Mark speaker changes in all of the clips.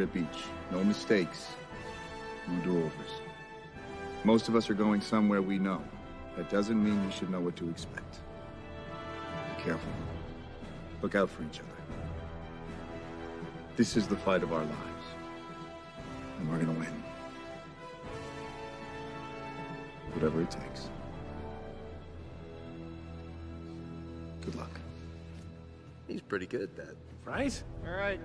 Speaker 1: trip each. No mistakes, no do-overs. Most of us are going somewhere we know. That doesn't mean we should know what to expect. Be careful. Look out for each other. This is the fight of our lives. And we're gonna win. Whatever it takes. Good luck.
Speaker 2: He's pretty good at that.
Speaker 3: Right? All right.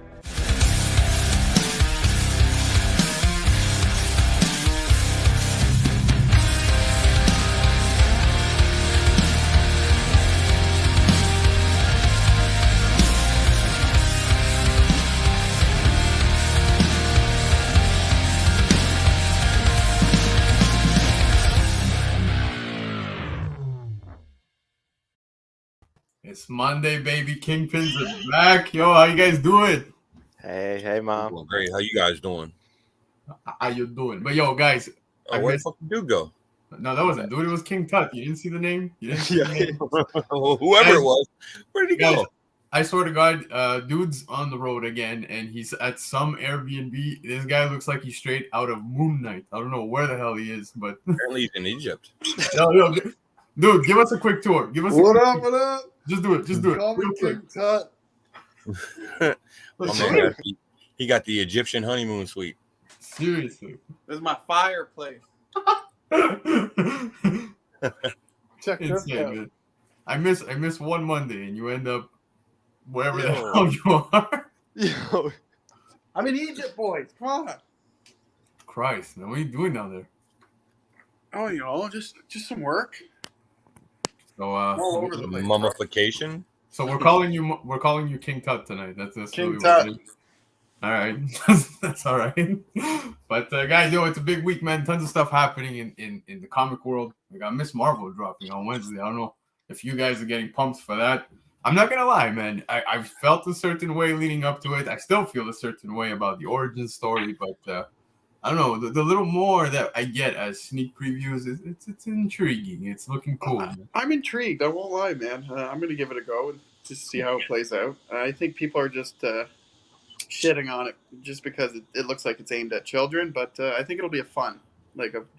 Speaker 3: It's Monday, baby. Kingpins is back. Yo, how you guys doing?
Speaker 4: Hey, mom.
Speaker 5: Well, great. How you guys doing?
Speaker 3: How you doing? But yo, guys,
Speaker 5: Where the fuck did Dude go?
Speaker 3: No, that wasn't Dude. It was King Tut. You didn't see the name? You didn't see the name?
Speaker 5: Whoever
Speaker 3: Guys,
Speaker 5: it was, where did he go?
Speaker 3: Guys, I swear to God, Dude's on the road again, and he's at some Airbnb. This guy looks like he's straight out of Moon Knight. I don't know where the hell he is, but
Speaker 5: Apparently he's in Egypt.
Speaker 3: yo, Dude, give us a quick tour. Give us
Speaker 2: What up?
Speaker 3: Just do it. Just do it.
Speaker 2: Call me
Speaker 3: Real quick.
Speaker 2: King Tut.
Speaker 5: My man he got the Egyptian honeymoon suite.
Speaker 3: Seriously.
Speaker 2: This is my fireplace. Check this
Speaker 3: Insane,
Speaker 2: out.
Speaker 3: man. I miss one Monday, and you end up wherever the
Speaker 4: Yo.
Speaker 3: hell you are.
Speaker 4: Yo,
Speaker 2: I'm in Egypt, boys. Come on.
Speaker 3: Christ, man, what are you doing down there?
Speaker 2: Oh, just some work.
Speaker 3: So,
Speaker 2: All over the place.
Speaker 5: Mummification.
Speaker 3: so we're calling you King Tut tonight. That's
Speaker 2: King
Speaker 3: really
Speaker 2: Tut.
Speaker 3: what it is. All right, that's all right. But guys, it's a big week, man. Tons of stuff happening in the comic world. We got Miss Marvel dropping on Wednesday. I don't know if you guys are getting pumped for that. I'm not gonna lie, man. I felt a certain way leading up to it. I still feel a certain way about the origin story, but I don't know. The little more that I get as sneak previews, it's intriguing. It's looking cool. Man.
Speaker 2: I'm intrigued. I won't lie, man. I'm going to give it a go and just see how it plays out. I think people are just shitting on it just because it looks like it's aimed at children, but I think it'll be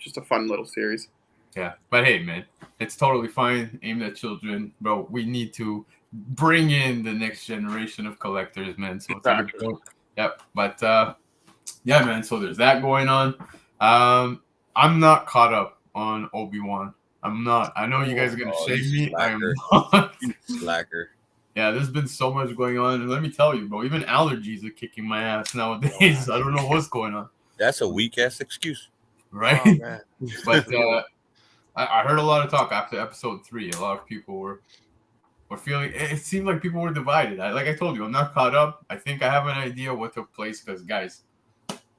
Speaker 2: just a fun little series.
Speaker 3: Yeah, but hey, man, it's totally fine. Aimed at children, bro. We need to bring in the next generation of collectors, man. So it's a good point. Yep, but yeah, man. So there's that going on. I'm not caught up on Obi-Wan. I'm not. I know you guys are gonna shame me. I am not.
Speaker 5: Slacker.
Speaker 3: Yeah, there's been so much going on, and let me tell you, bro. Even allergies are kicking my ass nowadays. I don't know what's going on.
Speaker 5: That's a weak ass excuse.
Speaker 3: Right?
Speaker 4: oh, man.
Speaker 3: But I heard a lot of talk after episode 3. A lot of people were feeling. It seemed like people were divided. Like I told you, I'm not caught up. I think I have an idea what took place because, guys,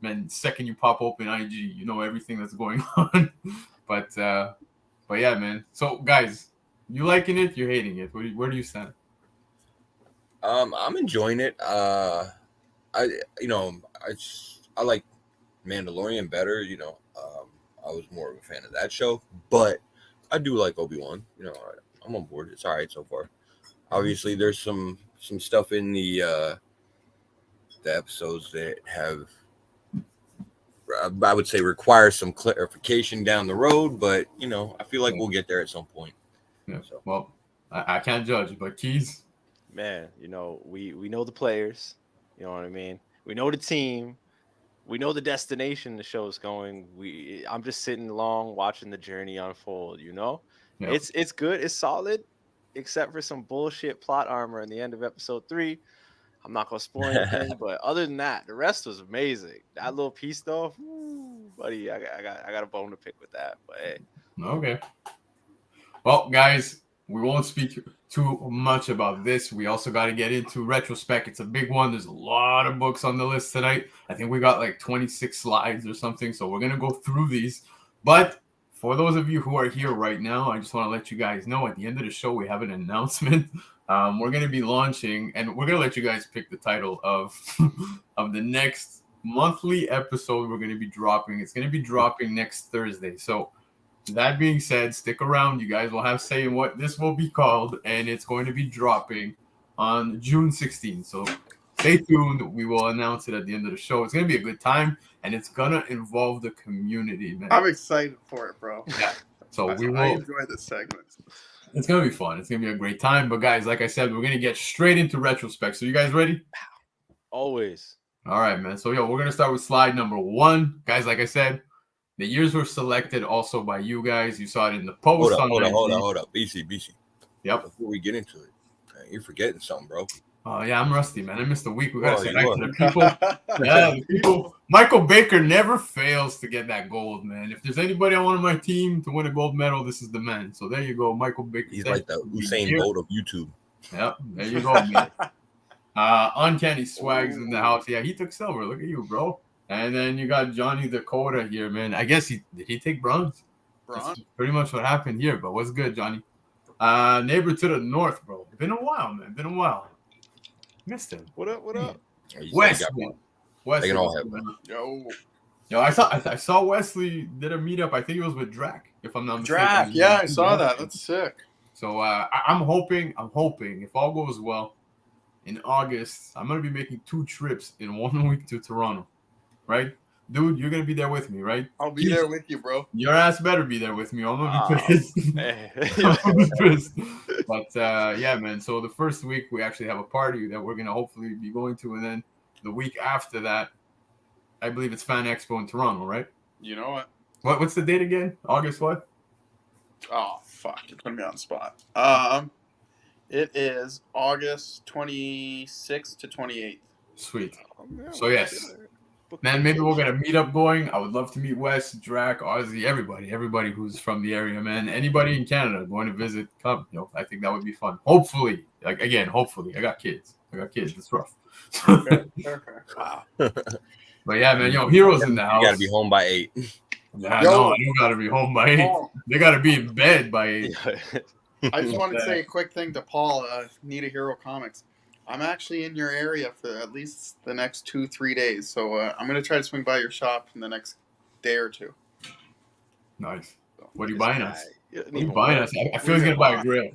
Speaker 3: man, second you pop open IG, you know everything that's going on. But yeah, man. So, guys, you liking it? You're hating it? Where do you stand?
Speaker 5: I'm enjoying it. I like Mandalorian better. I was more of a fan of that show, but I do like Obi-Wan. I'm on board. It's all right so far. Obviously, there's some stuff in the episodes that have, I would say, require some clarification down the road, but I feel like we'll get there at some point.
Speaker 3: Yeah. So. Well, I can't judge, but Keys.
Speaker 4: Man, we know the players. You know what I mean? We know the team. We know the destination the show's going. I'm just sitting along watching the journey unfold,
Speaker 3: Yeah.
Speaker 4: It's good, it's solid, except for some bullshit plot armor in the end of episode 3. I'm not gonna spoil anything, but other than that, the rest was amazing. That little piece though, buddy, I got a bone to pick with that. But hey.
Speaker 3: Okay. Well, guys, we won't speak too much about this. We also got to get into Retrospec. It's a big one. There's a lot of books on the list tonight. I think we got like 26 slides or something. So we're going to go through these. But for those of you who are here right now, I just want to let you guys know at the end of the show, we have an announcement. We're going to be launching, and we're going to let you guys pick the title of the next monthly episode we're going to be dropping. It's going to be dropping next Thursday. So that being said, stick around. You guys will have say in what this will be called, and it's going to be dropping on June 16th. So Stay tuned. We will announce it at the end of the show. It's gonna be a good time, and it's gonna involve the community, man.
Speaker 2: I'm excited for it, bro.
Speaker 3: Yeah. So we
Speaker 2: I
Speaker 3: will.
Speaker 2: enjoy this segment.
Speaker 3: It's gonna be fun. It's gonna be a great time. But guys, like I said, we're gonna get straight into retrospect. So you guys ready?
Speaker 4: Always.
Speaker 3: All right, man. So we're gonna start with slide number 1, guys. Like I said, the years were selected also by you guys. You saw it in the post.
Speaker 5: Hold up. BC.
Speaker 3: Yep.
Speaker 5: Before we get into it, man, you're forgetting something, bro.
Speaker 3: Oh yeah, I'm rusty, man. I missed a week. We gotta say
Speaker 5: You
Speaker 3: hi
Speaker 5: are.
Speaker 3: to the people. Yeah, the people. Michael Baker never fails to get that gold, man. If there's anybody on my team to win a gold medal, this is the man. So there you go, Michael Baker.
Speaker 5: He's like the Usain Bolt of YouTube.
Speaker 3: Yep, there you go, man. Uncanny Swags in the house. Yeah, he took silver. Look at you, bro. And then you got Johnny Dakota here, man. I guess did he take bronze? That's pretty much what happened here. But what's good, Johnny? Neighbor to the north, bro. Been a while, man. Been a while. Missed him.
Speaker 4: What up?
Speaker 3: Wes.
Speaker 5: They can all have
Speaker 2: Yo,
Speaker 3: I saw Wesley did a meetup. I think it was with Drac, if I'm not mistaken.
Speaker 2: Drac, yeah, I saw that. That's sick.
Speaker 3: So I'm hoping if all goes well, in August, I'm gonna be making 2 trips in 1 week to Toronto. Right? Dude, you're gonna be there with me, right?
Speaker 2: I'll be there with you, bro.
Speaker 3: Your ass better be there with me. I'm gonna be pissed. I'm gonna be pissed. But yeah, man. So the first week we actually have a party that we're gonna hopefully be going to, and then the week after that, I believe it's Fan Expo in Toronto, right?
Speaker 2: You know what?
Speaker 3: What's the date again? August what?
Speaker 2: Oh fuck! You're putting me on the spot. It is August 26th to 28th.
Speaker 3: Sweet. So yes. Man, maybe we'll get a meetup going. I would love to meet Wes, Drac, Ozzy, everybody who's from the area, man. Anybody in Canada going to visit, come. I think that would be fun. Hopefully. Hopefully. I got kids. It's rough.
Speaker 2: Okay.
Speaker 3: Wow. But yeah, man, heroes in the house.
Speaker 5: You gotta be home by 8.
Speaker 3: Yeah, no, you gotta be home by 8.
Speaker 2: Paul.
Speaker 3: They gotta be in bed by 8.
Speaker 2: I just want to say a quick thing to Paul. Need a Hero Comics. I'm actually in your area for at least the next 2-3 days, so I'm gonna try to swing by your shop in the next day or 2.
Speaker 3: Nice. What are you buying us?
Speaker 4: What
Speaker 3: are you buying us? I feel he's gonna buy a grill.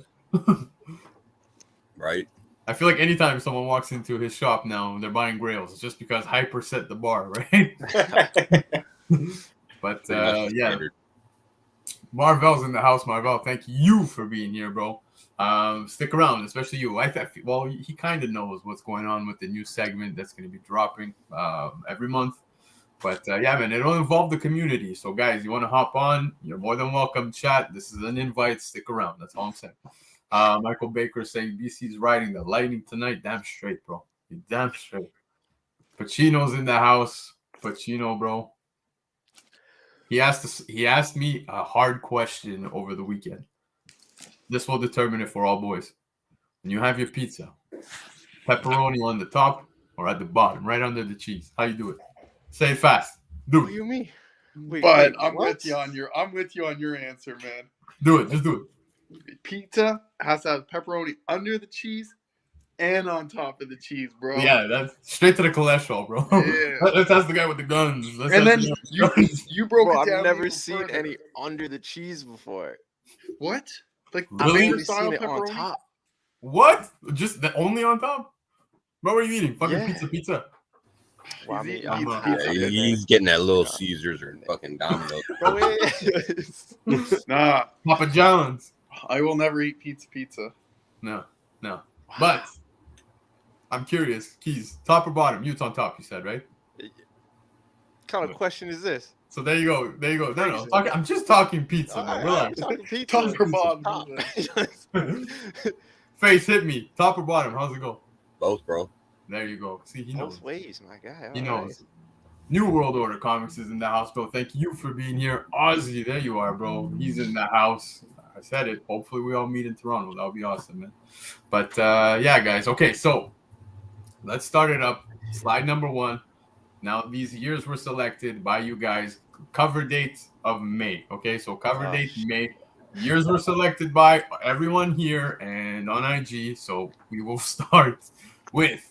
Speaker 5: Right.
Speaker 3: I feel like anytime someone walks into his shop now, they're buying grails. It's just because Hyper set the bar, right? But yeah, Marvel's in the house. Marvel, thank you for being here, bro. Stick around, especially you. Well, he kind of knows what's going on with the new segment that's going to be dropping every month. But yeah, man, it'll involve the community. So guys, you want to hop on? You're more than welcome. Chat. This is an invite. Stick around. That's all I'm saying. Michael Baker saying BC's riding the lightning tonight. Damn straight, bro. You're damn straight. Pacino's in the house. Pacino, bro. He asked me a hard question over the weekend. This will determine it for all boys. When you have your pizza, pepperoni on the top or at the bottom, right under the cheese. How you do it? Say it fast. Do
Speaker 4: What do
Speaker 3: it.
Speaker 4: you mean?
Speaker 2: But I'm with you on your answer, man.
Speaker 3: Do it. Just do it.
Speaker 2: Pizza has to have pepperoni under the cheese and on top of the cheese, bro.
Speaker 3: Yeah, that's straight to the cholesterol, bro.
Speaker 2: Yeah.
Speaker 3: Let's ask the guy with the guns.
Speaker 2: And then you broke
Speaker 4: Bro,
Speaker 2: it down.
Speaker 4: I've never
Speaker 2: even
Speaker 4: seen
Speaker 2: further.
Speaker 4: any under the cheese before.
Speaker 2: What? Like
Speaker 3: Really?
Speaker 4: I've
Speaker 2: Baker
Speaker 4: only
Speaker 2: style
Speaker 4: seen it on
Speaker 2: pepperoni?
Speaker 4: top.
Speaker 3: What? Just the only on top? Bro, what are you eating? Fucking
Speaker 4: Yeah.
Speaker 3: pizza.
Speaker 4: Well, I
Speaker 2: He's
Speaker 4: mean,
Speaker 2: eating
Speaker 4: I'm
Speaker 2: pizza.
Speaker 5: Yeah, he's getting that Little Caesars or fucking Domino's.
Speaker 4: Bro, it is.
Speaker 2: Nah,
Speaker 3: Papa John's.
Speaker 2: I will never eat pizza.
Speaker 3: No. But I'm curious, Keys, top or bottom? You's on top, you said, right?
Speaker 4: What kind of question is this?
Speaker 3: So there you go. No. I'm just talking pizza, man. Relax.
Speaker 2: Top or bottom?
Speaker 4: Top.
Speaker 3: Face, hit me. Top or bottom? How's it go?
Speaker 5: Both, bro.
Speaker 3: There you go. See, he knows.
Speaker 4: Both ways, my guy.
Speaker 3: He
Speaker 4: All
Speaker 3: knows. New World Order Comics is in the house, bro. Thank you for being here. Ozzy, there you are, bro. He's in the house. I said it. Hopefully we all meet in Toronto. That would be awesome, man. But yeah, guys. Okay, so let's start it up. Slide number 1. Now, these years were selected by you guys. Cover date of May. Okay, so cover date May. Years were selected by everyone here and on IG. So we will start with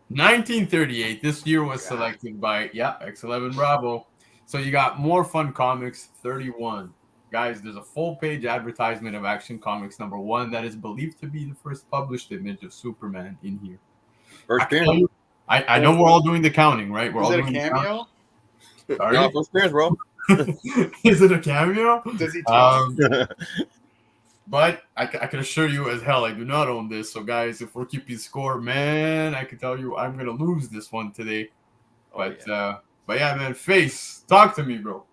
Speaker 3: 1938. This year was selected by X11 Bravo. So you got More Fun Comics 31. Guys, there's a full-page advertisement of Action Comics #1 that is believed to be the first published image of Superman in here.
Speaker 5: First appearance.
Speaker 3: I know we're all doing the counting, right? We're
Speaker 2: Is
Speaker 3: all
Speaker 2: it a
Speaker 3: doing the
Speaker 2: cameo?
Speaker 3: counting.
Speaker 5: No, first appearance, bro.
Speaker 3: Is it a cameo?
Speaker 2: Does he talk?
Speaker 3: But I can assure you as hell, I do not own this. So, guys, if we're keeping score, man, I can tell you I'm going to lose this one today. But yeah, man, Face, talk to me, bro.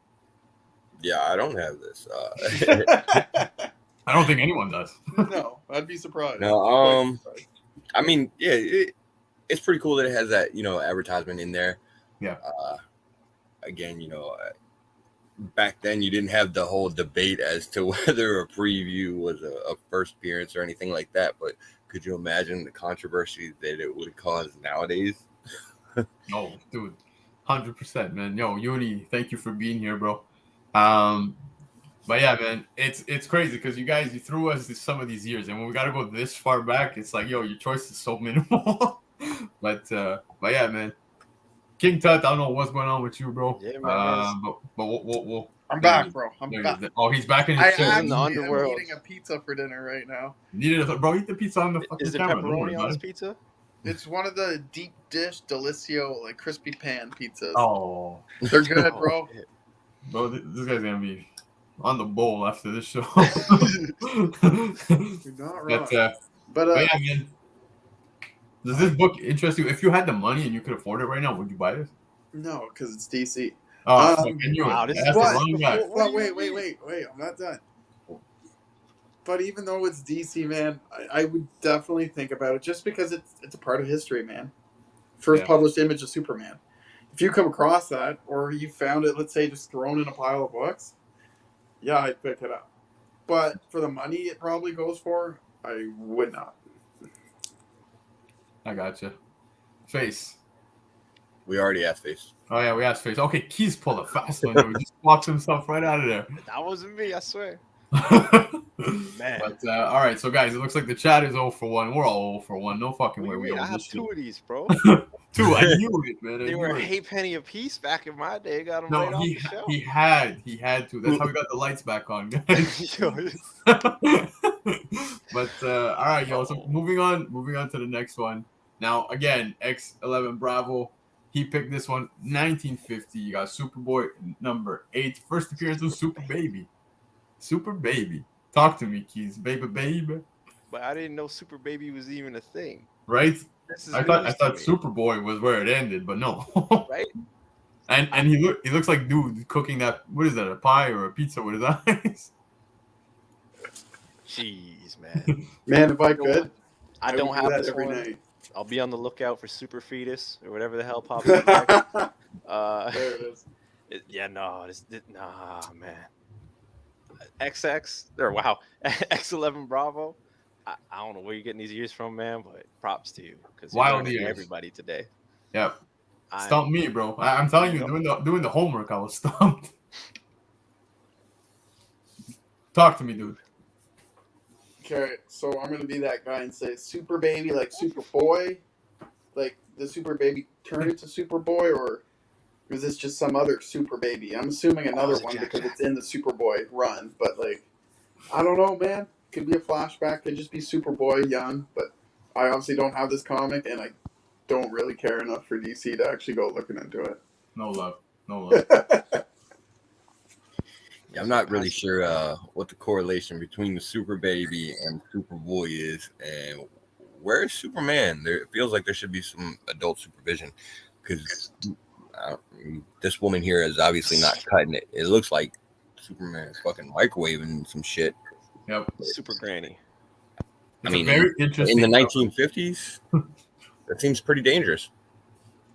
Speaker 5: Yeah, I don't have this.
Speaker 3: I don't think anyone does.
Speaker 2: No, I'd be surprised.
Speaker 5: No, I mean, yeah, it's pretty cool that it has that, advertisement in there.
Speaker 3: Yeah.
Speaker 5: Again, back then you didn't have the whole debate as to whether a preview was a first appearance or anything like that. But could you imagine the controversy that it would cause nowadays?
Speaker 3: No, dude, 100%, man. Yo, Uni, thank you for being here, bro. But yeah, man, it's crazy because you threw us some of these years, and when we got to go this far back, it's like, yo, your choice is so minimal. but yeah, man. King Tut, I don't know what's going on with you, bro.
Speaker 4: Yeah, man.
Speaker 3: But we'll
Speaker 2: I'm back, bro. I'm back.
Speaker 3: Oh, he's back in his chair.
Speaker 4: in the underworld.
Speaker 2: I'm eating a pizza for dinner right now.
Speaker 3: Bro, eat the pizza on the fucking
Speaker 4: Is there
Speaker 3: camera.
Speaker 4: pepperoni on this pizza?
Speaker 2: It's one of the deep dish Delicio, like crispy pan pizzas.
Speaker 3: Oh,
Speaker 2: They're good, bro.
Speaker 3: bro, this guy's gonna be on the bowl after this show.
Speaker 2: You're not wrong.
Speaker 3: But yeah, man. Does this book interest you? If you had the money and you could afford it right now, would you buy this?
Speaker 2: No, because it's DC.
Speaker 3: Oh, fucking you.
Speaker 4: Wow, this
Speaker 3: That's
Speaker 4: is
Speaker 3: the
Speaker 2: what?
Speaker 3: wrong guy.
Speaker 2: Well, wait. I'm not done. But even though it's DC, man, I would definitely think about it just because it's a part of history, man. First published image of Superman. If you come across that, or you found it, let's say, just thrown in a pile of books, yeah, I'd pick it up. But for the money it probably goes for, I would not.
Speaker 3: I gotcha. Face.
Speaker 5: We already asked Face.
Speaker 3: Oh yeah, we asked Face. Okay, Keys pulled a fast one. He just walked himself right out of there.
Speaker 4: That wasn't me, I swear. Man.
Speaker 3: But all right, so guys, it looks like the chat is 0 for 1. We're all 0 for 1. No fucking way. We
Speaker 4: I
Speaker 3: own
Speaker 4: have
Speaker 3: this
Speaker 4: 2
Speaker 3: shit.
Speaker 4: of these, bro.
Speaker 3: 2. I knew it, man.
Speaker 4: They were a halfpenny a piece back in my day. Got them
Speaker 3: No,
Speaker 4: right off the shelf.
Speaker 3: he had to. That's how we got the lights back on, guys.
Speaker 4: Yo,
Speaker 3: But all right, y'all. So moving on to the next one. Now again, X11 Bravo. He picked this one, 1950. You got Superboy number 8. First appearance of Super Baby. Super Baby. Talk to me, Keys. Baby.
Speaker 4: But I didn't know Super Baby was even a thing.
Speaker 3: Right?
Speaker 4: This is
Speaker 3: I thought
Speaker 4: news to me.
Speaker 3: Superboy was where it ended, but no.
Speaker 4: Right?
Speaker 3: And he looks like dude cooking that, what is that, a pie or a pizza with his eyes?
Speaker 4: Jeez, man.
Speaker 2: Man, if I could,
Speaker 4: I
Speaker 2: would
Speaker 4: don't
Speaker 2: do
Speaker 4: have
Speaker 2: that
Speaker 4: this
Speaker 2: every
Speaker 4: one.
Speaker 2: night.
Speaker 4: I'll be on the lookout for Super Fetus or whatever the hell pops up next.
Speaker 2: There it is.
Speaker 4: Nah, man. X11 Bravo. I don't know where you're getting these years from, man, but props to you because you're
Speaker 3: Wild
Speaker 4: learning
Speaker 3: years.
Speaker 4: everybody today.
Speaker 3: Yep. Stumped me, bro. I'm telling you, doing the homework, I was stumped. Talk to me, dude.
Speaker 2: Okay, so I'm gonna be that guy and say Super Baby, like Superboy, like the Super Baby turned into Superboy, or is this just some other Super Baby? I'm assuming another one because it's in the Superboy run, but like, I don't know, man. Could be a flashback, could just be Superboy young, but I obviously don't have this comic, and I don't really care enough for DC to actually go looking into it.
Speaker 3: No love.
Speaker 5: Yeah, I'm not really sure what the correlation between the Super Baby and Superboy is, and where is Superman? It feels like there should be some adult supervision, because this woman here is obviously not cutting it. It looks like Superman is fucking microwaving some shit.
Speaker 3: Yep.
Speaker 4: Super Granny.
Speaker 3: It's very interesting.
Speaker 5: In the 1950s, that seems pretty dangerous.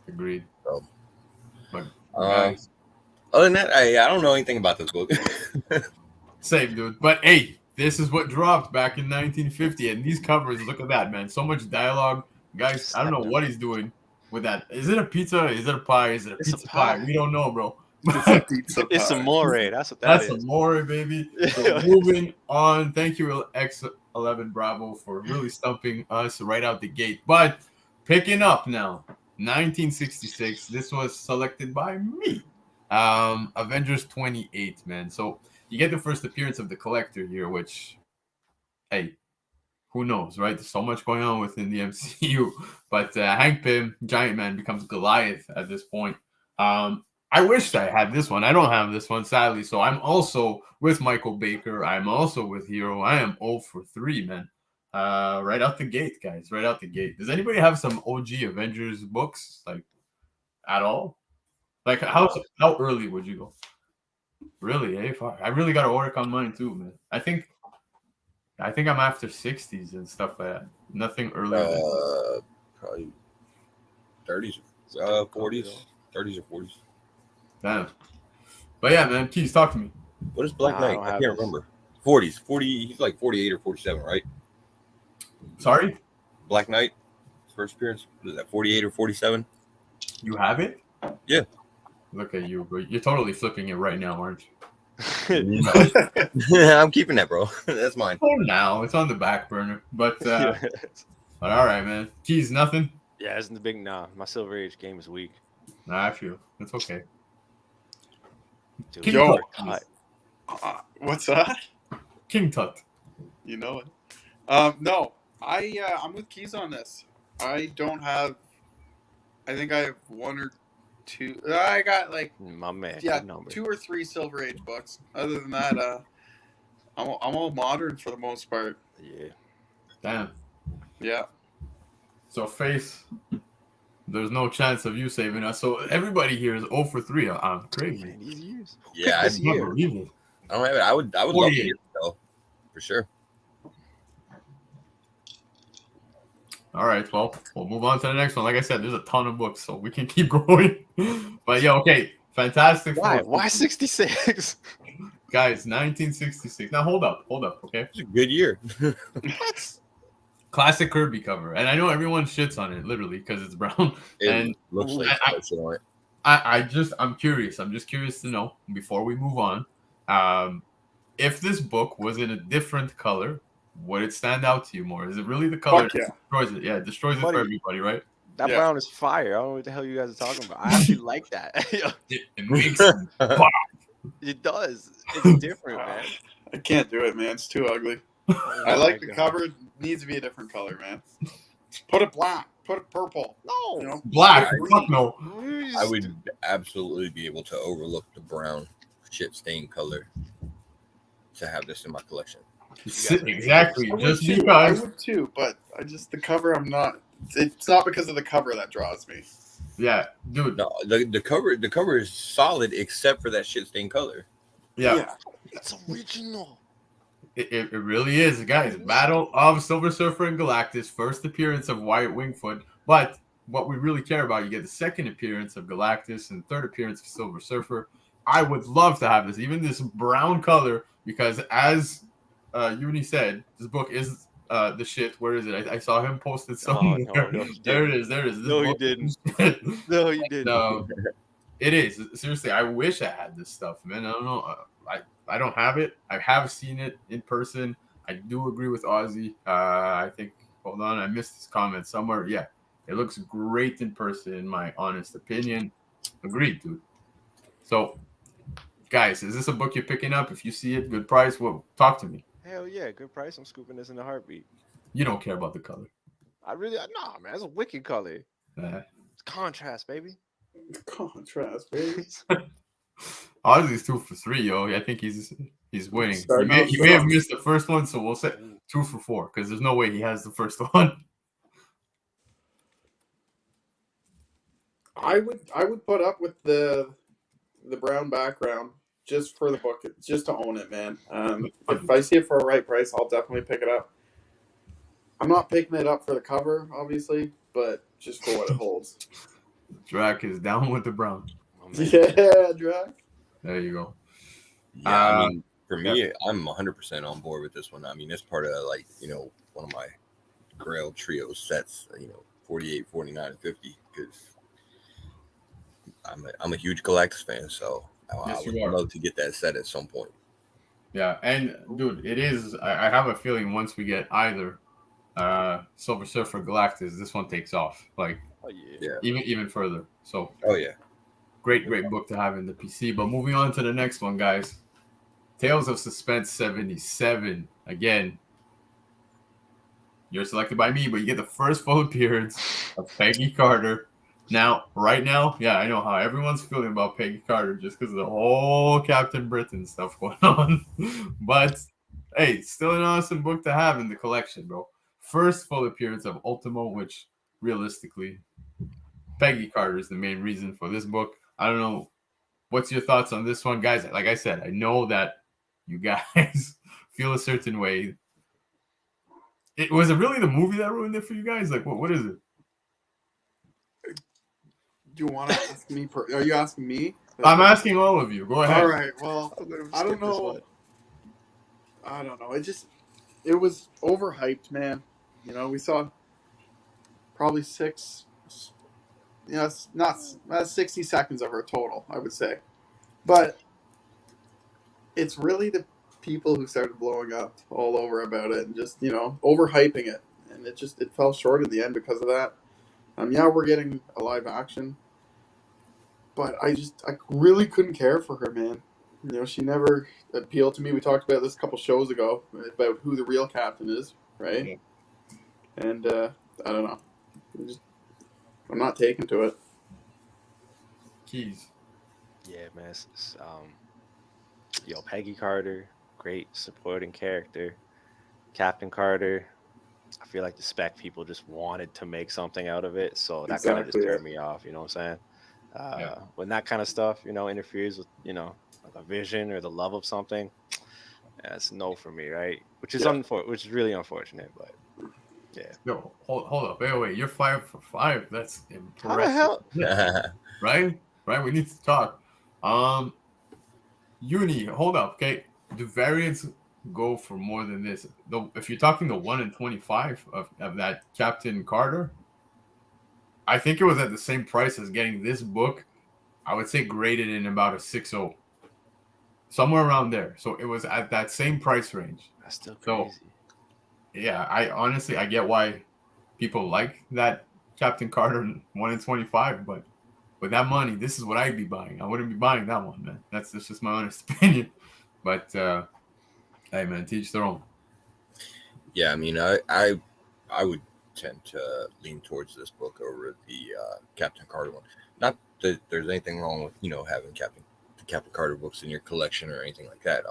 Speaker 3: Agreed.
Speaker 5: So,
Speaker 3: but,
Speaker 5: other than that, I don't know anything about this book.
Speaker 3: Same, dude. But hey, this is what dropped back in 1950, and these covers, look at that, man. So much dialogue, guys. I don't know what he's doing with that. Is it a pizza? Is it a pie? Is it a pizza pie? We don't know, bro.
Speaker 4: It's amore. That's what that is.
Speaker 3: That's amore, baby. So moving on. Thank you, X11 Bravo, for really stumping us right out the gate. But picking up now, 1966. This was selected by me. Avengers 28, man. So you get the first appearance of the Collector here, which, hey, who knows, right? There's so much going on within the MCU. But Hank Pym, Giant Man, becomes Goliath at this point. I wished I had this one. I don't have this one, sadly. So I'm also with Michael Baker. I'm also with Hero. I am 0 for 3, man. Right out the gate, guys. Right out the gate. Does anybody have some OG Avengers books, like, at all? Like, how early would you go? Really, eh? Fuck. I really got to work on mine too, man. I think I'm after 60s and stuff like that. Nothing earlier than
Speaker 5: Probably 30s, 40s, 30s or 40s.
Speaker 3: damn. But yeah, man, Keys, talk to me.
Speaker 5: What is Black
Speaker 4: Nah, I
Speaker 5: Knight?
Speaker 4: don't
Speaker 5: I
Speaker 4: have
Speaker 5: can't
Speaker 4: this.
Speaker 5: remember. 40s, 40. He's like 48 or 47, right?
Speaker 3: Sorry?
Speaker 5: Black Knight, first appearance. What is that? 48 or 47?
Speaker 3: You have it?
Speaker 5: Yeah.
Speaker 3: Look at you, bro. You're totally flipping it right now, aren't you?
Speaker 5: I'm keeping that, bro. That's mine.
Speaker 3: Oh, now it's on the back burner. But all right, man. Keys, nothing?
Speaker 4: Yeah, it's the big my Silver Age game is weak.
Speaker 3: Nah, I feel it's okay.
Speaker 4: Dude,
Speaker 3: King
Speaker 2: Yo.
Speaker 3: Tut.
Speaker 2: What's that?
Speaker 3: King Tut.
Speaker 2: You know it. No, I'm with Keys on this. I don't have. I think I have one or two. I got like
Speaker 4: my man.
Speaker 2: yeah,
Speaker 4: good number.
Speaker 2: 2 or 3 Silver Age books. Other than that, I'm all modern for the most part.
Speaker 4: Yeah.
Speaker 3: Damn.
Speaker 2: Yeah.
Speaker 3: So Face, there's no chance of you saving us. So everybody here is 0 for 3. I'm crazy.
Speaker 4: Man, these years.
Speaker 5: Yeah,
Speaker 3: It's unbelievable.
Speaker 5: I don't have it. I would love to
Speaker 3: 48.
Speaker 5: hear it though, for sure.
Speaker 3: All right, well, we'll move on to the next one. Like I said, there's a ton of books, so we can keep going. But yeah, okay, Fantastic
Speaker 4: Why?
Speaker 3: Four.
Speaker 4: Why 66?
Speaker 3: Guys, 1966. Now hold up, okay?
Speaker 5: It's a good year.
Speaker 4: What?
Speaker 3: Classic Kirby cover, and I know everyone shits on it literally because it's brown.
Speaker 5: It
Speaker 3: And
Speaker 5: looks like shit on it.
Speaker 3: I'm curious. I'm just curious to know before we move on, if this book was in a different color, would it stand out to you more? Is it really the color
Speaker 2: Fuck yeah.
Speaker 3: that destroys it? Yeah, it destroys it for
Speaker 4: Buddy.
Speaker 3: everybody, right?
Speaker 4: That
Speaker 2: Yeah.
Speaker 4: brown is fire. I don't know what the hell you guys are talking about. I actually like that.
Speaker 3: It makes it
Speaker 4: It does. It's different, man.
Speaker 2: I can't do it, man. It's too ugly.
Speaker 4: Oh
Speaker 2: I like
Speaker 4: my
Speaker 2: the
Speaker 4: God.
Speaker 2: cover. It needs to be a different color, man. Put it black. Put it purple.
Speaker 4: No.
Speaker 2: You know?
Speaker 3: black.
Speaker 2: Green.
Speaker 3: Fuck no.
Speaker 5: I would absolutely be able to overlook the brown shit stained color to have this in my collection.
Speaker 3: Exactly.
Speaker 2: I would
Speaker 3: Just
Speaker 2: too.
Speaker 3: because.
Speaker 2: I would too, but I just the cover. I'm not. It's not because of the cover that draws me.
Speaker 3: Yeah, dude.
Speaker 5: No, the cover is solid except for that shit stained color.
Speaker 3: Yeah.
Speaker 4: It's original.
Speaker 3: It really is, guys. Battle of Silver Surfer and Galactus, first appearance of Wyatt Wingfoot. But what we really care about, you get the second appearance of Galactus and third appearance of Silver Surfer. I would love to have this, even this brown color, because as Uni said, this book is the shit. Where is it? I saw him posted somewhere.
Speaker 4: no, he
Speaker 3: there it
Speaker 4: didn't.
Speaker 3: is. There it is. This
Speaker 4: No, he
Speaker 3: book is
Speaker 4: didn't.
Speaker 3: shit.
Speaker 4: No, you didn't.
Speaker 3: No, it is. Seriously, I wish I had this stuff, man. I don't know. I don't have it. I have seen it in person. I do agree with Ozzy. I think, hold on, I missed his comment somewhere. Yeah, it looks great in person, in my honest opinion. Agreed, dude. So, guys, is this a book you're picking up? If you see it, good price, well, talk to me.
Speaker 4: Hell yeah, good price. I'm scooping this in a heartbeat.
Speaker 3: You don't care about the color.
Speaker 4: Nah, man, it's a wicked color. It's contrast, baby.
Speaker 2: Contrast, baby.
Speaker 3: Ozzy's 2 for 3, yo. I think he's winning.
Speaker 2: Starting
Speaker 3: He
Speaker 2: off
Speaker 3: may have
Speaker 2: strong.
Speaker 3: missed the first one, so we'll say 2 for 4 because there's no way he has the first one.
Speaker 2: I would put up with the brown background just for the book, just to own it, man. If I see it for a right price, I'll definitely pick it up. I'm not picking it up for the cover, obviously, but just for what it holds.
Speaker 3: Drac is down with the brown.
Speaker 4: Oh, man.
Speaker 2: Yeah, Drac.
Speaker 3: There you go.
Speaker 5: Yeah, I mean, for me, I'm 100% on board with this one. I mean, it's part of one of my Grail trio sets. 48, 49, and 50 because I'm a huge Galactus fan, so I
Speaker 3: Yes,
Speaker 5: would
Speaker 3: you are.
Speaker 5: love to get that set at some point.
Speaker 3: Yeah, and dude, it is. I have a feeling once we get either Silver Surfer or Galactus, this one takes off like
Speaker 4: Oh yeah.
Speaker 3: even further. So
Speaker 5: Oh yeah,
Speaker 3: great book to have in the PC. But moving on to the next one, guys. Tales of Suspense 77. Again, you're selected by me, but you get the first full appearance of Peggy Carter. Now, right now, yeah, I know how everyone's feeling about Peggy Carter just because of the whole Captain Britain stuff going on. But hey, still an awesome book to have in the collection, bro. First full appearance of Ultimo, which realistically, Peggy Carter is the main reason for this book. I don't know. What's your thoughts on this one, guys? Like I said, I know that you guys feel a certain way. Was it really the movie that ruined it for you guys? Like, what is it?
Speaker 2: Do you want to ask me? Are you asking me?
Speaker 3: I'm asking all of you. Go ahead.
Speaker 2: All right. Well, I don't know. I don't know. It was overhyped, man. You know, we saw probably 6. You know, it's not 60 seconds of her total, I would say. But it's really the people who started blowing up all over about it and just, you know, overhyping it. And it fell short in the end because of that. Yeah, we're getting a live action. But I really couldn't care for her, man. You know, she never appealed to me. We talked about this a couple shows ago about who the real captain is, right?
Speaker 3: Yeah.
Speaker 2: And I don't know. I'm not taken to it.
Speaker 3: Keys.
Speaker 4: Yeah, man. Peggy Carter, great supporting character. Captain Carter, I feel like the Spec people just wanted to make something out of it, so that kind of just turned me off. You know what I'm saying? When that kind of stuff, you know, interferes with, you know, like a vision or the love of something, that's no for me, right? Which is which is really unfortunate, but yeah.
Speaker 3: Yo, hold up. Wait. You're 5 for 5. That's impressive.
Speaker 4: How the hell?
Speaker 3: Right? We need to talk. Uni, hold up. Okay. Do variants go for more than this? Though, if you're talking the 1 in 25 of that Captain Carter, I think it was at the same price as getting this book. I would say graded in about a 6.0. Somewhere around there. So it was at that same price range.
Speaker 4: That's still crazy.
Speaker 3: So, yeah, I get why people like that Captain Carter 1 in 25, but with that money, this is what I'd be buying. I wouldn't be buying that one, man. That's just my honest opinion. But hey, man, teach their own.
Speaker 5: Yeah, I mean, I would tend to lean towards this book over the Captain Carter one. Not that there's anything wrong with, you know, having the Captain Carter books in your collection or anything like that.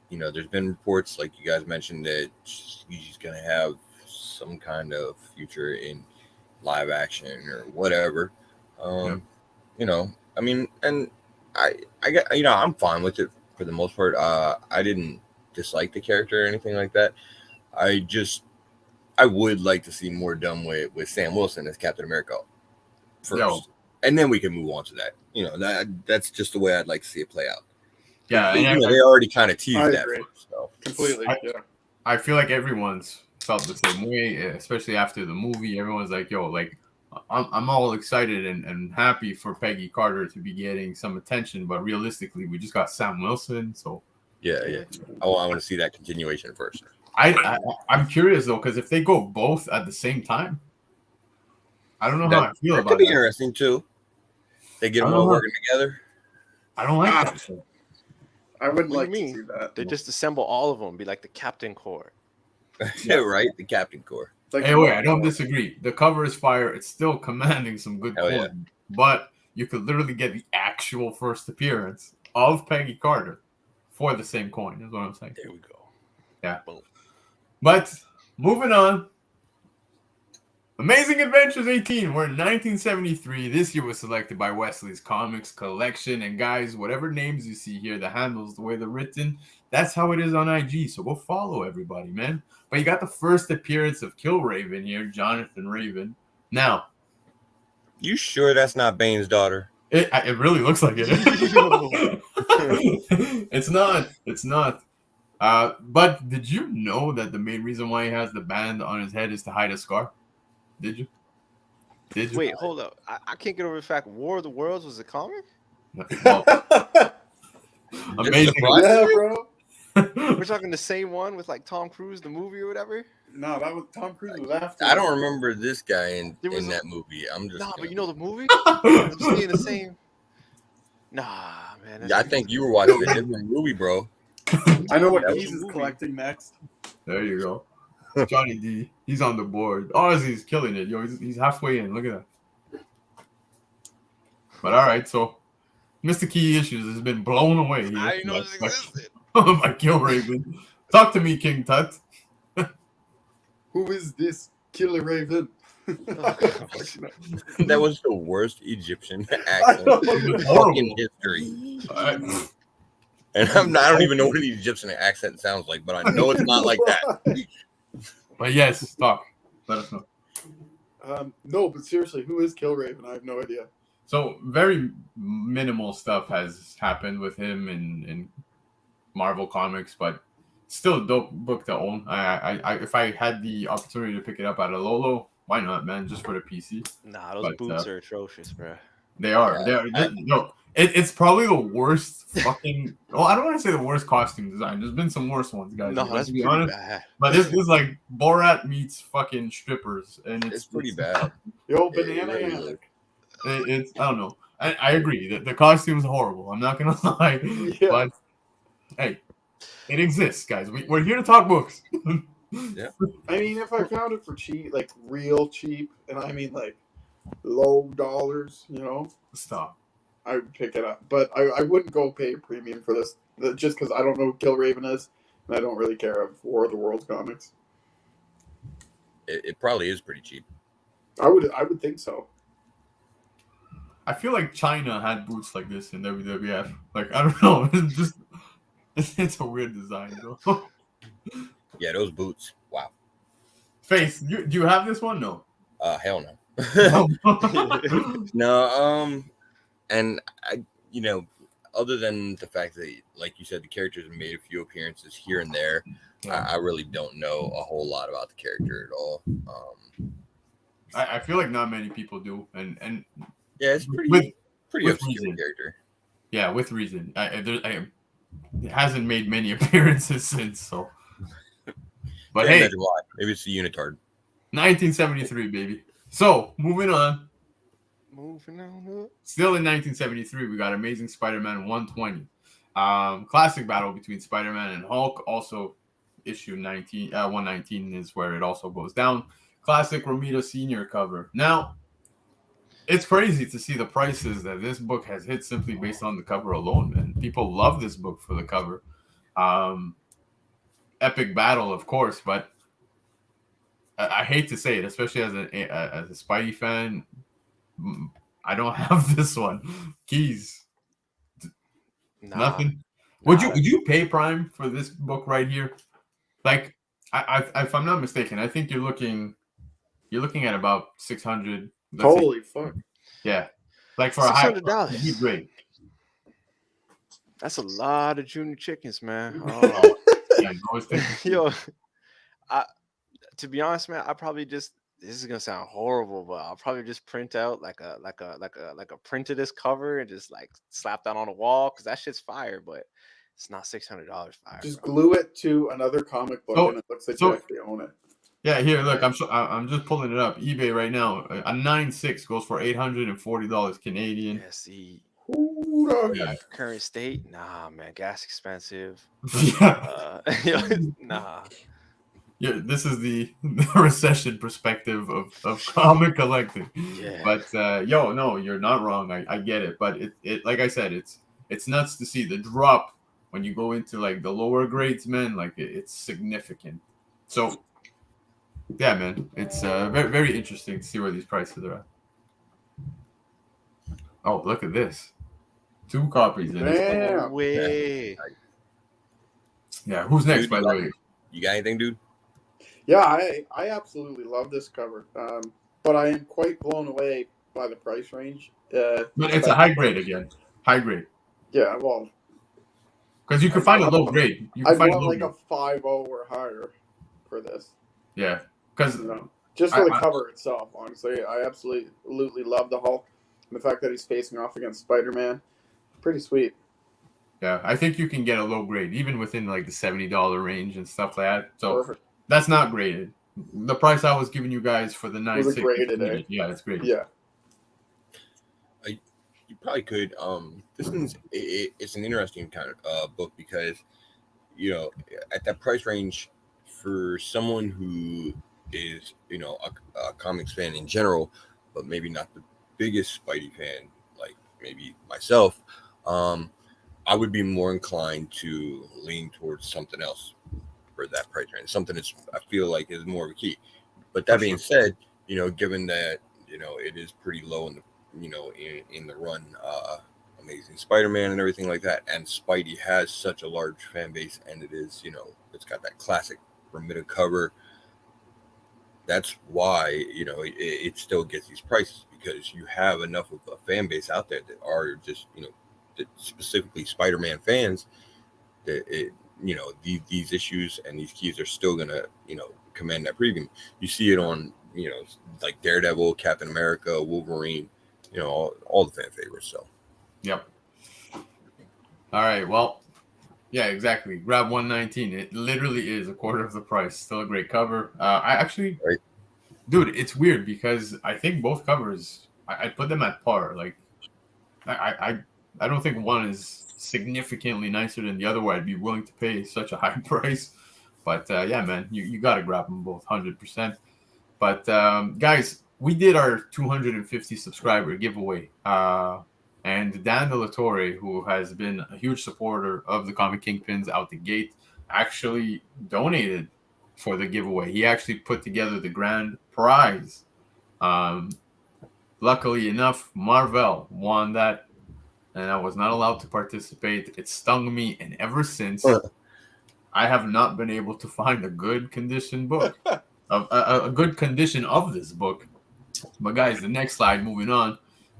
Speaker 5: You know, there's been reports, like you guys mentioned, that she's going to have some kind of future in live action or whatever. You know, I mean, and I get, you know, I'm fine with it for the most part. I didn't dislike the character or anything like that. I would like to see more done with Sam Wilson as Captain America first, and then we can move on to that. You know, that's just the way I'd like to see it play out.
Speaker 3: Yeah,
Speaker 5: and they already kind of teased that.
Speaker 2: So. Completely.
Speaker 3: I feel like everyone's felt the same way, especially after the movie. Everyone's like, "Yo, like, I'm all excited and happy for Peggy Carter to be getting some attention, but realistically, we just got Sam Wilson, so."
Speaker 5: Yeah. I want to see that continuation first.
Speaker 3: I'm curious though, because if they go both at the same time, I don't know how I feel about it.
Speaker 5: That could be interesting too. They get them all working together.
Speaker 3: I don't like that.
Speaker 2: I wouldn't like to see that.
Speaker 4: They just assemble all of them, be like the Captain Corps.
Speaker 5: Yeah, right. The Captain Corps.
Speaker 2: Like,
Speaker 3: hey, wait, I don't disagree. The cover is fire. It's still commanding some good coin, but you could literally get the actual first appearance of Peggy Carter for the same coin. Is what I'm saying.
Speaker 4: There we go.
Speaker 3: Yeah. But moving on. Amazing Adventures 18. We're in 1973. This year was selected by Wesley's Comics collection. And guys, whatever names you see here, the handles, the way they're written, that's how it is on IG. So go follow everybody, man. But you got the first appearance of Killraven here, Jonathan Raven. Now,
Speaker 5: you sure that's not Bane's daughter?
Speaker 3: It really looks like it. It's not. It's not. But did you know that the main reason why he has the band on his head is to hide a scar? Did you?
Speaker 4: Wait, hold up. I can't get over the fact War of the Worlds was a comic?
Speaker 3: Well, amazing.
Speaker 2: Yeah, bro.
Speaker 4: We're talking the same one with like Tom Cruise, the movie or whatever?
Speaker 2: No, that was Tom Cruise was after.
Speaker 5: I don't remember this guy in that movie. I'm just
Speaker 4: but you know the movie? I'm seeing the same. Nah, man.
Speaker 5: Yeah, I think you were watching a different movie, bro.
Speaker 2: I know what Keys is collecting next.
Speaker 3: There you go. Johnny D. He's on the board. Ozzy's killing it, yo. He's halfway in. Look at that. But all right, so Mr. Key Issues has been blown away here.
Speaker 4: I didn't know this existed.
Speaker 3: By Kill Raven. Talk to me, King Tut.
Speaker 2: Who is this Killer Raven?
Speaker 5: That was the worst Egyptian
Speaker 2: I
Speaker 5: accent
Speaker 2: know.
Speaker 5: in fucking history. And I don't even know what an Egyptian accent sounds like, but I know it's not like that.
Speaker 3: But yes, talk. Let us know.
Speaker 2: No, but seriously, who is Kill Raven? I have no idea.
Speaker 3: So very minimal stuff has happened with him in Marvel Comics, but still a dope book to own. I if I had the opportunity to pick it up at a Lolo, why not, man? Just for the PC.
Speaker 4: Nah, those boots are atrocious, bro.
Speaker 3: They are. No, it's probably the worst fucking. Well, I don't want to say the worst costume design. There's been some worse ones, guys.
Speaker 4: No, that's pretty bad.
Speaker 3: But this is like Borat meets fucking strippers, and
Speaker 5: It's pretty bad.
Speaker 2: Yo, banana hammock.
Speaker 3: It's I don't know. I agree that the costume's horrible. I'm not gonna lie,
Speaker 2: Yeah.
Speaker 3: but hey, it exists, guys. We're here to talk books.
Speaker 5: Yeah.
Speaker 2: I mean, if I found it for cheap, like real cheap, and I mean like low dollars, you know,
Speaker 3: Stop.
Speaker 2: I would pick it up. But I wouldn't go pay a premium for this just because I don't know who Kill Raven is, and I don't really care of War of the Worlds comics.
Speaker 5: It probably is pretty cheap.
Speaker 2: I would think so.
Speaker 3: I feel like China had boots like this in WWF. Like I don't know. It's just it's a weird design, though.
Speaker 5: Yeah, those boots. Wow.
Speaker 3: Face, do you have this one? No.
Speaker 5: Hell no. No. And I, other than the fact that, like you said, the characters have made a few appearances here and there, I really don't know a whole lot about the character at all.
Speaker 3: I feel like not many people do, and
Speaker 5: yeah, it's pretty obscure
Speaker 3: reason.
Speaker 5: character.
Speaker 3: Yeah, with reason. It hasn't made many appearances since, so. But
Speaker 5: Can't
Speaker 3: hey,
Speaker 5: imagine why. Maybe it's the unitard.
Speaker 3: 1973, baby. So moving on.
Speaker 4: Moving on.
Speaker 3: Still in 1973, we got Amazing Spider-Man 120. Classic battle between Spider-Man and Hulk. Also, issue 119 is where it also goes down. Classic Romita Sr. cover. Now, it's crazy to see the prices that this book has hit simply based on the cover alone, man. People love this book for the cover. Epic battle, of course, but I hate to say it, especially as a Spidey fan, I don't have this one. Keys. Nothing. Would you pay Prime for this book right here? Like, if I'm not mistaken, I think you're looking at about $600.
Speaker 2: Holy fuck!
Speaker 3: Yeah, like for a high
Speaker 4: $600
Speaker 3: grade.
Speaker 4: That's a lot of junior chickens, man.
Speaker 3: Yeah,
Speaker 4: Yo, to be honest, man, I probably just, this is gonna sound horrible, but I'll probably just print out like a print of this cover and just like slap that on the wall because that shit's fire, but it's not $600 fire.
Speaker 2: Just glue it to another comic book and it looks like you actually own it.
Speaker 3: Yeah, here, look, I'm just pulling it up. eBay right now. A 9.6 goes for $840 Canadian.
Speaker 4: Yeah, see.
Speaker 3: Yeah.
Speaker 4: Current state, nah, man, gas expensive.
Speaker 3: Yeah.
Speaker 4: Nah.
Speaker 3: Yeah, this is the recession perspective of comic collecting.
Speaker 4: Yeah.
Speaker 3: But no, you're not wrong. I get it. But it like I said, it's nuts to see the drop when you go into like the lower grades, man. Like it's significant. So yeah, man, it's very, very interesting to see where these prices are at. Oh, look at this. 2 copies in it.
Speaker 4: No way.
Speaker 3: Yeah, who's next, by the way?
Speaker 5: You got anything, dude?
Speaker 2: Yeah, I absolutely love this cover. But I am quite blown away by the price range.
Speaker 3: But it's a high grade again. High grade.
Speaker 2: Yeah, well.
Speaker 3: Because you can find a low grade. You can
Speaker 2: I
Speaker 3: find
Speaker 2: want like
Speaker 3: grade.
Speaker 2: a 5.0 or higher for this.
Speaker 3: Yeah. Because
Speaker 2: just for the cover itself, honestly, I absolutely love the Hulk. And the fact that he's facing off against Spider-Man, pretty sweet.
Speaker 3: Yeah, I think you can get a low grade, even within like the $70 range and stuff like that. So
Speaker 2: Perfect.
Speaker 3: That's not graded. The price I was giving you guys for the 9.6.
Speaker 2: Was it graded, eh?
Speaker 3: Yeah, it's graded.
Speaker 2: Yeah.
Speaker 5: You probably could. This one's it's an interesting kind of book because, at that price range for someone who is, a comics fan in general, but maybe not the biggest Spidey fan, like maybe myself, I would be more inclined to lean towards something else for that price range. Something that's I feel like is more of a key. But that being said, given that it is pretty low in the in the run, Amazing Spider-Man and everything like that, and Spidey has such a large fan base, and it is it's got that classic Bermuda cover. That's why it still gets these prices, because you have enough of a fan base out there that are just that specifically Spider-Man fans that these issues and these keys are still gonna command that premium. You see it on like Daredevil, Captain America, Wolverine, all the fan favorites. So
Speaker 3: yep. All right, well, yeah, exactly. Grab 119. It literally is a quarter of the price. Still a great cover. I actually,
Speaker 5: right.
Speaker 3: Dude, it's weird because I think both covers, I put them at par. Like, I don't think one is significantly nicer than the other, where I'd be willing to pay such a high price. But yeah, man, you got to grab them both 100%. But guys, we did our 250 subscriber giveaway. And Dan De La Torre, who has been a huge supporter of the Comic Kingpins out the gate, actually donated for the giveaway. He actually put together the grand prize. Luckily enough, Marvel won that, and I was not allowed to participate. It stung me, and ever since, I have not been able to find a good condition book, a good condition of this book. But guys, the next slide, moving on.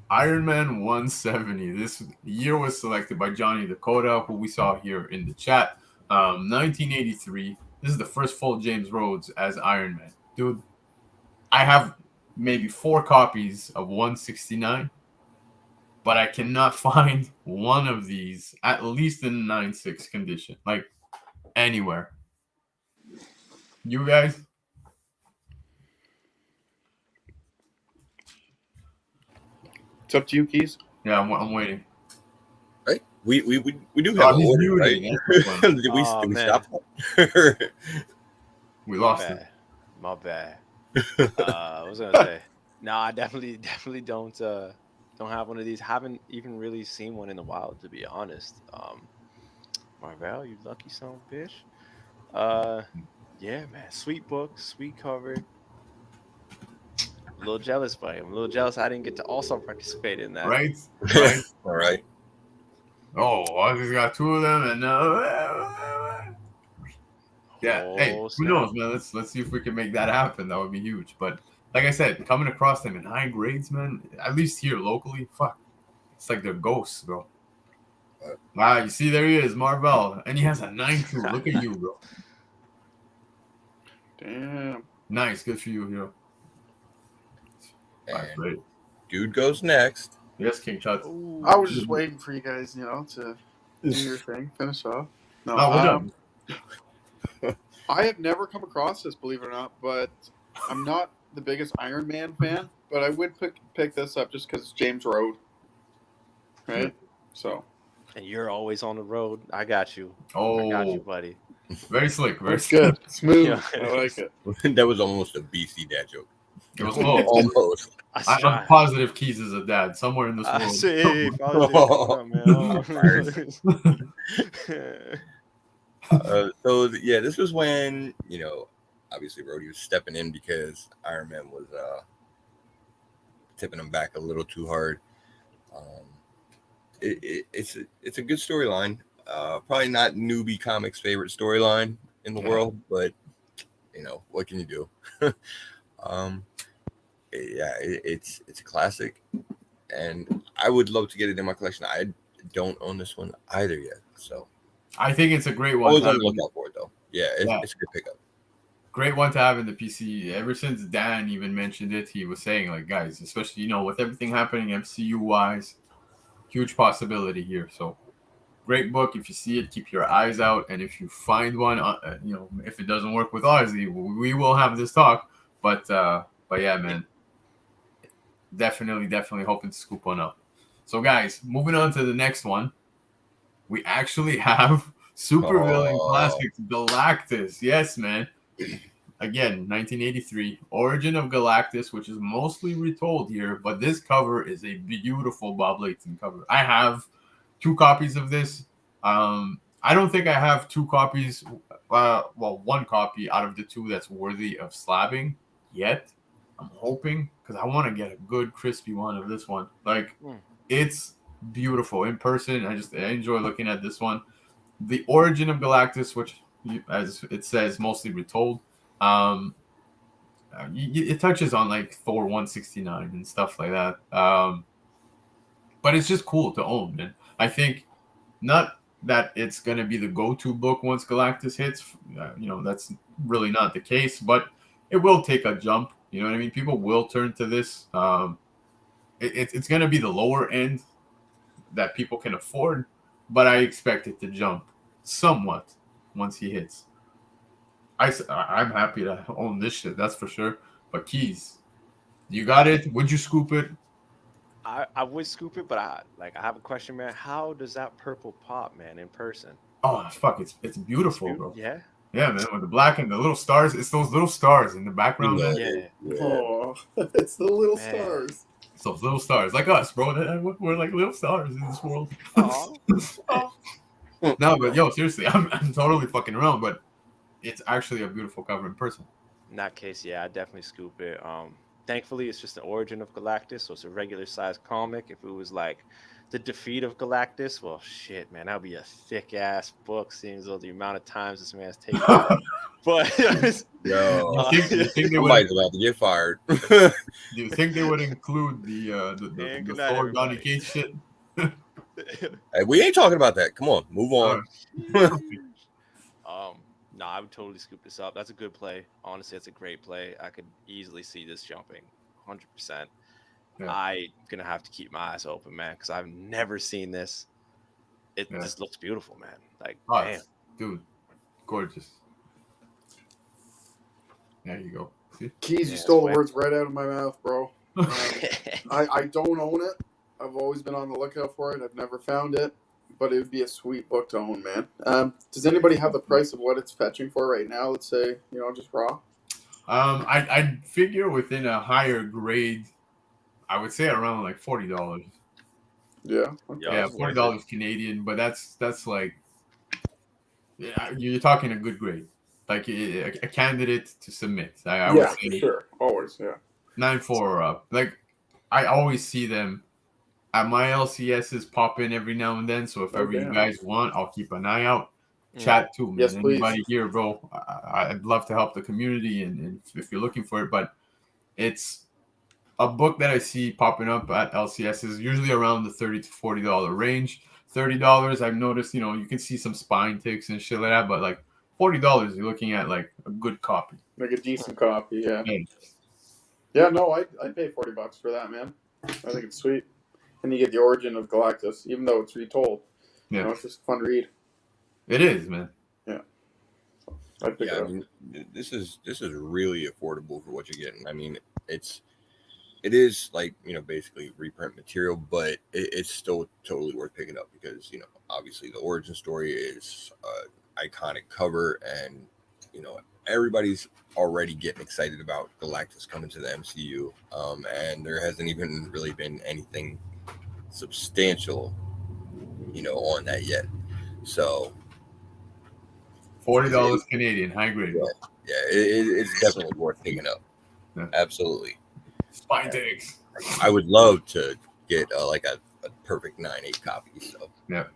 Speaker 3: Iron Man 170. This year was selected by Johnny Dakota, who we saw here in the chat. 1983. This is the first full James Rhodes as Iron Man. Dude, I have maybe 4 copies of 169, but I cannot find one of these, at least in 9.6 condition, like anywhere. You guys?
Speaker 2: It's up to you, Keys.
Speaker 3: Yeah, I'm waiting.
Speaker 5: Right, we do have an order, right? Did we stop?
Speaker 3: We lost it.
Speaker 4: My bad. I was gonna say, no, I definitely don't have one of these. Haven't even really seen one in a while, to be honest. Marvel, you lucky son of a bitch. Yeah, man, sweet book, sweet cover. A little jealous, buddy. I'm a little jealous I didn't get to also participate in that.
Speaker 3: Right?
Speaker 5: All right.
Speaker 3: Oh, I just got 2 of them, and yeah. Hey, who knows, man? Let's see if we can make that happen. That would be huge. But like I said, coming across them in high grades, man, at least here locally, fuck, it's like they're ghosts, bro. Wow, you see, there he is, Marvel, and he has a 9.2. Look at you, bro.
Speaker 2: Damn.
Speaker 3: Nice, good for you, hero.
Speaker 5: And Dude goes next.
Speaker 3: Yes, King Chad.
Speaker 2: I was just waiting for you guys, to do your thing, finish off. No,
Speaker 3: we're done.
Speaker 2: I have never come across this, believe it or not, but I'm not the biggest Iron Man fan, but I would pick this up just because it's James Rhodes, right? So.
Speaker 4: And you're always on the road. I got you.
Speaker 3: Oh,
Speaker 4: I got you, buddy.
Speaker 3: Very slick. Very
Speaker 2: good. Smooth.
Speaker 4: Yeah.
Speaker 2: I like it.
Speaker 5: That was almost a BC dad joke.
Speaker 3: It was close.
Speaker 5: Almost.
Speaker 3: I'm positive Keys is a dad somewhere in this world.
Speaker 4: See,
Speaker 5: so yeah, this was when obviously Rhodey was stepping in because Iron Man was tipping him back a little too hard. It's a good storyline. Probably not newbie comics' favorite storyline in the world, but what can you do? It's a classic, and I would love to get it in my collection. I don't own this one either yet, so
Speaker 3: I think it's a great one.
Speaker 5: I was on the lookout for it though. Yeah, it's a good pickup.
Speaker 3: Great one to have in the PC. Ever since Dan even mentioned it, he was saying, like, guys, especially with everything happening MCU wise, huge possibility here. So great book. If you see it, keep your eyes out, and if you find one, if it doesn't work with Ozzy, we will have this talk. But yeah, man. Definitely hoping to scoop one up. So, guys, moving on to the next one. We actually have Supervillain Classics Galactus. Yes, man. again, 1983, Origin of Galactus, which is mostly retold here, but this cover is a beautiful Bob Layton cover. I have 2 copies of this. I don't think I have 2 copies, well, 1 copy out of the 2 that's worthy of slabbing yet. I'm hoping, because I want to get a good crispy one of this one. Like, it's beautiful in person. I enjoy looking at this one. The Origin of Galactus, which, as it says, mostly retold. It touches on like Thor 169 and stuff like that. But it's just cool to own, and I think not that it's going to be the go-to book once Galactus hits. That's really not the case, but it will take a jump. You know what I mean? People will turn to this. It's going to be the lower end that people can afford, but I expect it to jump somewhat once he hits. I'm happy to own this shit, that's for sure. But Keys, you got it? Would you scoop it?
Speaker 4: I would scoop it, but I have a question, man. How does that purple pop, man, in person?
Speaker 3: Oh fuck, it's beautiful, bro.
Speaker 4: Yeah.
Speaker 3: Yeah, man, with the black and the little stars. It's those little stars in the background.
Speaker 4: Yeah.
Speaker 2: Oh, it's the little
Speaker 4: Man.
Speaker 2: stars.
Speaker 3: It's those little stars, like us, bro. We're like little stars in this world. No, but yo, seriously, I'm totally fucking around, but it's actually a beautiful cover in person.
Speaker 4: In that case, yeah, I definitely scoop it. Thankfully, it's just an Origin of Galactus, so it's a regular size comic. If it was like the defeat of Galactus, well, shit, man, that'd be a thick ass book, seeing as though the amount of times this man's taken. But
Speaker 5: Yo,
Speaker 3: you think they
Speaker 5: somebody's about to get fired.
Speaker 3: Do you think they would include the
Speaker 4: good night,
Speaker 3: Thor Donny
Speaker 4: everybody.
Speaker 3: Cates shit?
Speaker 5: Hey, we ain't talking about that. Come on, move on.
Speaker 4: No, I would totally scoop this up. That's a good play. Honestly, that's a great play. I could easily see this jumping 100%.
Speaker 3: Yeah.
Speaker 4: I'm going to have to keep my eyes open, man, because I've never seen this. It just looks beautiful, man. Like, damn.
Speaker 3: Dude, gorgeous. There you go. See?
Speaker 2: Keys, you stole the words right out of my mouth, bro. I don't own it. I've always been on the lookout for it. I've never found it, but it would be a sweet book to own, man. Does anybody have the price of what it's fetching for right now? Let's say, just raw.
Speaker 3: I figure within a higher grade, I would say around like $40.
Speaker 2: Yeah. Okay.
Speaker 3: Yeah, $40 Canadian, but that's like, you're talking a good grade, like a candidate to submit. I would say
Speaker 2: sure, always, yeah.
Speaker 3: 9.4 or up. Like, I always see them at my LCSs pop in every now and then. So if ever you guys want, I'll keep an eye out. Chat too, man.
Speaker 2: Yes, please.
Speaker 3: Anybody here, bro? I'd love to help the community, and if you're looking for it, but it's a book that I see popping up at LCSs, usually around the $30 to $40 range. $30, I've noticed, you can see some spine ticks and shit like that, but like $40, you're looking at like a good copy,
Speaker 2: like a decent copy. Yeah.
Speaker 3: Hey.
Speaker 2: Yeah. No, I'd pay $40 for that, man. I think it's sweet, and you get the Origin of Galactus, even though it's retold.
Speaker 3: Yeah,
Speaker 2: It's just a fun read.
Speaker 3: it is, man.
Speaker 2: Yeah. I'd pick it
Speaker 5: I
Speaker 2: up.
Speaker 5: mean, this is really affordable for what you're getting. I mean, it is like, basically reprint material, but it's still totally worth picking up because, obviously the origin story is an iconic cover, and, everybody's already getting excited about Galactus coming to the MCU. And there hasn't even really been anything substantial, on that yet. So
Speaker 3: $40 Canadian, high grade.
Speaker 5: Yeah, it's definitely worth picking up.
Speaker 3: Yeah.
Speaker 5: Absolutely.
Speaker 3: Spine ticks.
Speaker 5: I would love to get like a perfect 9/8 copy. So
Speaker 3: Yeah.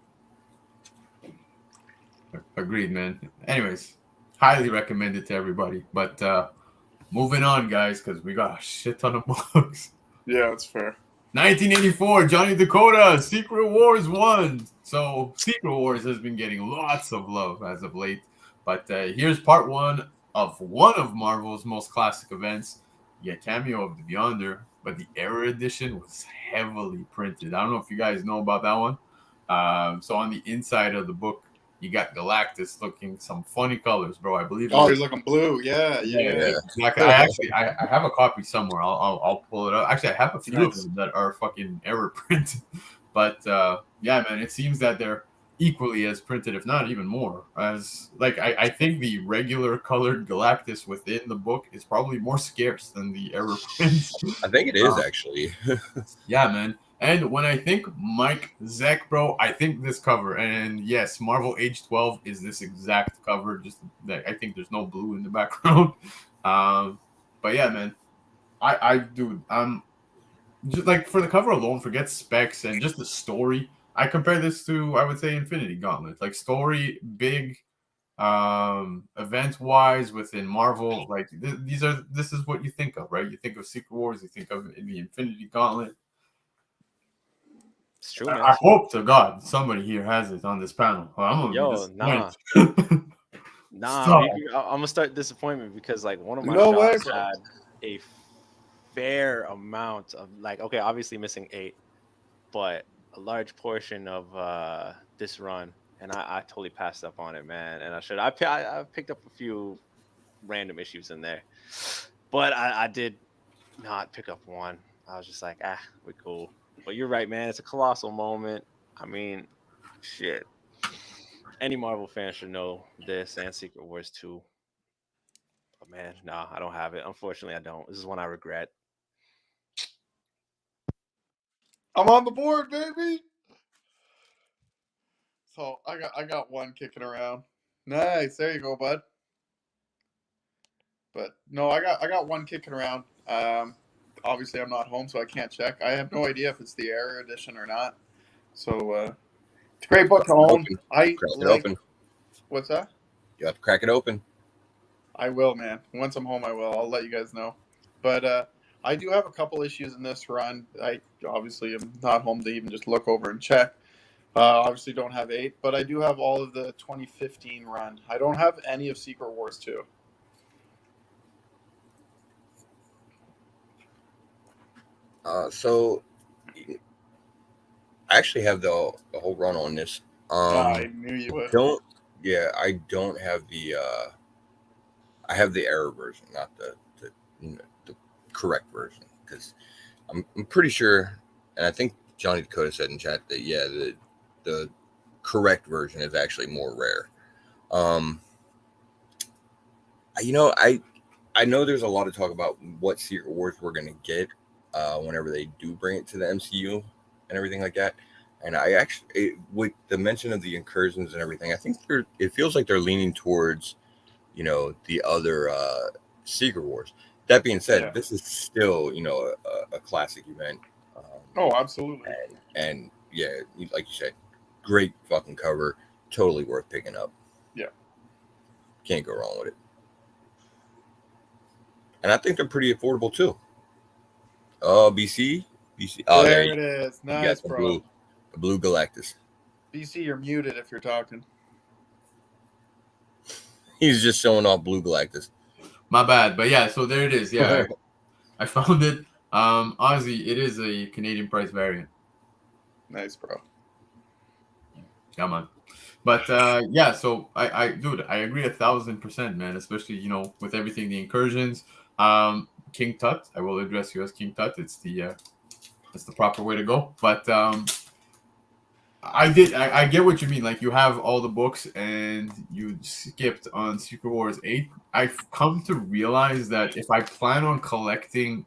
Speaker 3: Agreed, man. Anyways, highly recommended to everybody. But moving on, guys, because we got a shit ton of books.
Speaker 2: Yeah, that's fair.
Speaker 3: 1984, Johnny Dakota, Secret Wars 1. So Secret Wars has been getting lots of love as of late. But here's part one of Marvel's most classic events. You get cameo of the Beyonder, but the Era edition was heavily printed. I don't know if you guys know about that one. So on the inside of the book, you got Galactus looking some funny colors, bro. I believe.
Speaker 2: Oh, he's looking blue. Yeah.
Speaker 3: Exactly. I have a copy somewhere. I'll pull it up. Actually, I have a few of them that are fucking error printed. But yeah, man, it seems that they're equally as printed, if not even more. As like I think the regular colored Galactus within the book is probably more scarce than the error prints.
Speaker 5: I think it is actually.
Speaker 3: Yeah, man. And when I think Mike Zeck, bro, I think this cover. And yes, Marvel Age 12 is this exact cover. Just that I think there's no blue in the background. But yeah, man. Dude, just like for the cover alone, forget specs and just the story. I compare this to, I would say, Infinity Gauntlet. Like story, big, event wise within Marvel. Like this is what you think of, right? You think of Secret Wars, you think of the Infinity Gauntlet.
Speaker 4: It's true, man.
Speaker 3: I hope to God somebody here has it on this panel. I'm gonna be
Speaker 4: nah.
Speaker 3: disappointed.
Speaker 4: Nah,
Speaker 3: Stop.
Speaker 4: I'm gonna start disappointment because like one of my
Speaker 2: No way,
Speaker 4: shops
Speaker 2: bro.
Speaker 4: had a fair amount of like, okay, obviously missing 8, but a large portion of this run, and I totally passed up on it, man. And I picked up a few random issues in there, but I did not pick up one. I was just like, we're cool. But you're right, man. It's a colossal moment. I mean, shit. Any Marvel fan should know this and Secret Wars 2. But man, no, I don't have it. Unfortunately, I don't. This is one I regret.
Speaker 2: I'm on the board, baby. So I got one kicking around. Nice, there you go, bud. But no, I got one kicking around. Obviously I'm not home, so I can't check. I have no idea if it's the error edition or not. So it's a great book to own.
Speaker 5: Crack it open.
Speaker 2: What's that?
Speaker 5: You have to crack it open.
Speaker 2: I will, man. Once I'm home, I will. I'll let you guys know. But I do have a couple issues in this run. I obviously am not home to even just look over and check. Obviously don't have 8, but I do have all of the 2015 run. I don't have any of Secret Wars 2.
Speaker 5: So I actually have the whole run on this.
Speaker 2: I knew you would.
Speaker 5: I don't have the I have the error version, not the correct version, because I'm pretty sure, and I think Johnny Dakota said in chat that the correct version is actually more rare. I know there's a lot of talk about what Secret Wars we're gonna get whenever they do bring it to the MCU and everything like that. And with the mention of the incursions and everything, I think it feels like they're leaning towards, the other Secret Wars. That being said, This is still, a classic event.
Speaker 2: Oh, absolutely.
Speaker 5: And yeah, like you said, great fucking cover. Totally worth picking up.
Speaker 2: Yeah.
Speaker 5: Can't go wrong with it. And I think they're pretty affordable too. BC. Oh,
Speaker 2: there it is. Nice, bro.
Speaker 5: The blue Galactus.
Speaker 2: BC, you're muted if you're talking.
Speaker 5: He's just showing off blue Galactus.
Speaker 3: My bad, but yeah, so there it is. Yeah, I found it. Honestly, it is a Canadian price variant.
Speaker 2: Nice, bro.
Speaker 3: Come on. But yeah, so I agree 1,000%, man. Especially with everything, the incursions. King Tut, I will address you as King Tut. It's the proper way to go. But I get what you mean. Like, you have all the books and you skipped on Secret Wars 8. I've come to realize that if I plan on collecting,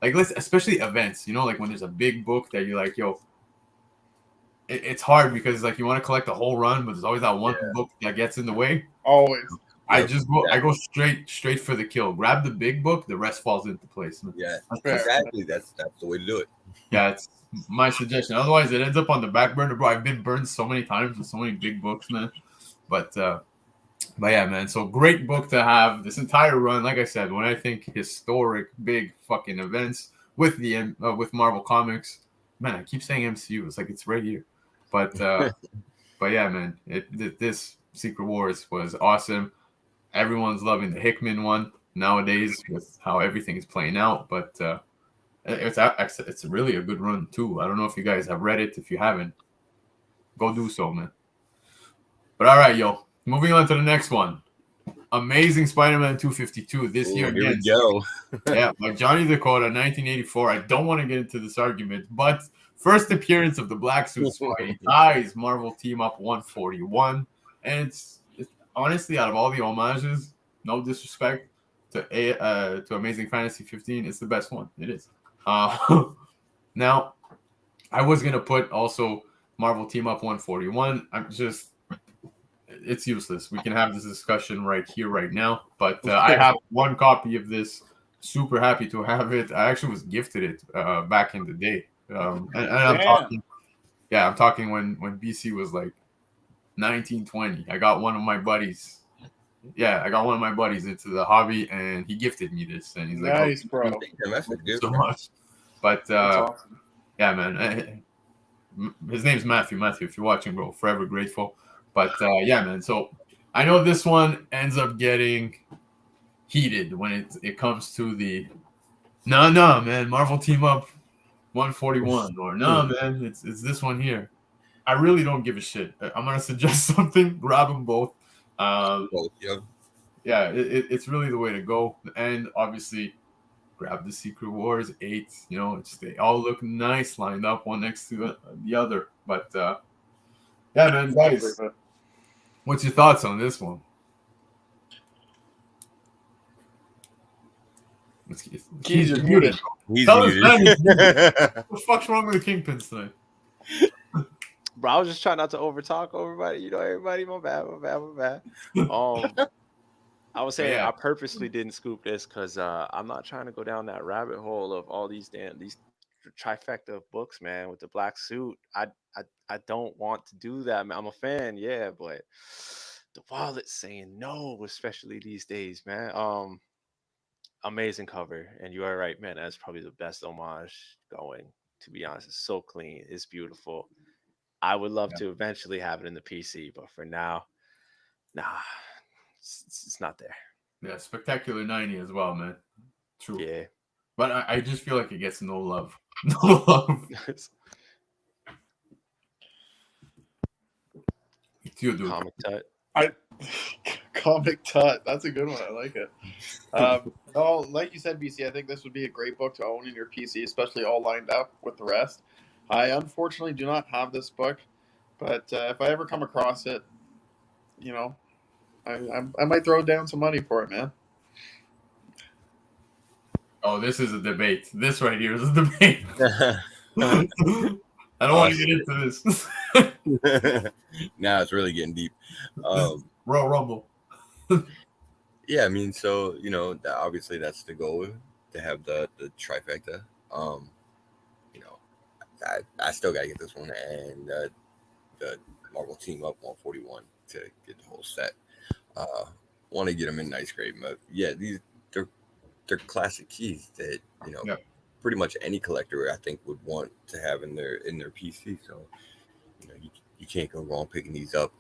Speaker 3: especially events, like when there's a big book that you're like, yo, it's hard because like you want to collect the whole run, but there's always that one book that gets in the way.
Speaker 2: Always.
Speaker 3: I go straight for the kill. Grab the big book, the rest falls into place.
Speaker 5: Yeah, exactly. That's the way to do it.
Speaker 3: Yeah, it's my suggestion. Otherwise, it ends up on the back burner, bro. I've been burned so many times with so many big books, man. But yeah, man. So great book to have this entire run. Like I said, when I think historic, big fucking events with with Marvel Comics, man, I keep saying MCU. It's like it's right here. But yeah, man. This Secret Wars was awesome. Everyone's loving the Hickman one nowadays with how everything is playing out, but it's really a good run too. I don't know if you guys have read it. If you haven't, go do so, man. But all right, yo, moving on to the next one. Amazing Spider-Man 252 this year again.
Speaker 5: Here we go.
Speaker 3: Yeah, by Johnny Dakota, 1984. I don't want to get into this argument, but First appearance of the Black Suit Spidey ties Marvel Team Up 141, and it's honestly, out of all the homages, no disrespect to Amazing Fantasy 15, it's the best one. It is. Now, I was gonna put also Marvel Team Up 141. It's useless. We can have this discussion right here, right now. But I have one copy of this. Super happy to have it. I actually was gifted it back in the day. And I'm talking when BC was like 1920. I got one of my buddies. Yeah, I got one of my buddies into the hobby, and he gifted me this. And he's like,
Speaker 2: nice, bro.
Speaker 5: That's a good
Speaker 3: so much. But
Speaker 2: awesome.
Speaker 3: yeah, man. His name's Matthew. Matthew, if you're watching, bro, forever grateful. But yeah, man. So I know this one ends up getting heated when it comes to the no, man. Marvel Team Up 141 or no, man. It's this one here. I really don't give a shit. I'm gonna suggest something. Grab them both. Yeah, it's really the way to go. And obviously, grab the Secret Wars 8. You know, they all look nice lined up one next to the other. But yeah, man, guys, what's your thoughts on this one?
Speaker 2: Keys, you're muted.
Speaker 3: Tell us, man, what the fuck's wrong with the Kingpins tonight?
Speaker 4: Bro, I was just trying not to overtalk everybody. You know, everybody, my bad. I was saying I purposely didn't scoop this because I'm not trying to go down that rabbit hole of all these trifecta of books, man, with the black suit. I don't want to do that, man. I'm a fan, yeah, but the wallet's saying no, especially these days, man. Amazing cover, and you are right, man. That's probably the best homage going. To be honest, it's so clean, it's beautiful. I would love to eventually have it in the PC, but for now, nah, it's not there.
Speaker 3: Yeah, Spectacular 90 as well, man. True.
Speaker 4: Yeah.
Speaker 3: But I just feel like it gets no love. No love.
Speaker 4: Comic.Dood.
Speaker 2: Comic.Dood. That's a good one. I like it. No, like you said, BC, I think this would be a great book to own in your PC, especially all lined up with the rest. I unfortunately do not have this book, but if I ever come across it, you know, I might throw down some money for it, man.
Speaker 3: Oh, this is a debate. This right here is a debate. I don't want to get into this.
Speaker 5: Now it's really getting deep.
Speaker 3: Royal Rumble.
Speaker 5: Yeah, I mean, so, you know, obviously that's the goal, to have the trifecta. You know, I still got to get this one and the Marvel Team Up 141 to get the whole set. Want to get them in nice grade, but yeah, they're classic keys that, you know, pretty much any collector I think would want to have in their PC. So, you know, you can't go wrong picking these up.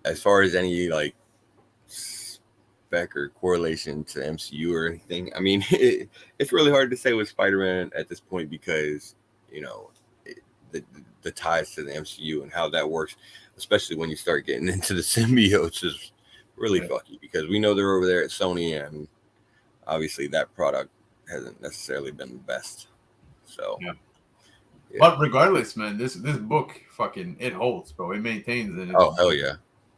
Speaker 5: As far as any like spec or correlation to MCU or anything, I mean, it's really hard to say with Spider-Man at this point because, you know, the ties to the MCU and how that works, especially when you start getting into the symbiotes, is really fucky because we know they're over there at Sony, and obviously that product hasn't necessarily been the best. So,
Speaker 3: but regardless, man, this book fucking it holds, bro. It maintains it.
Speaker 5: Oh hell yeah,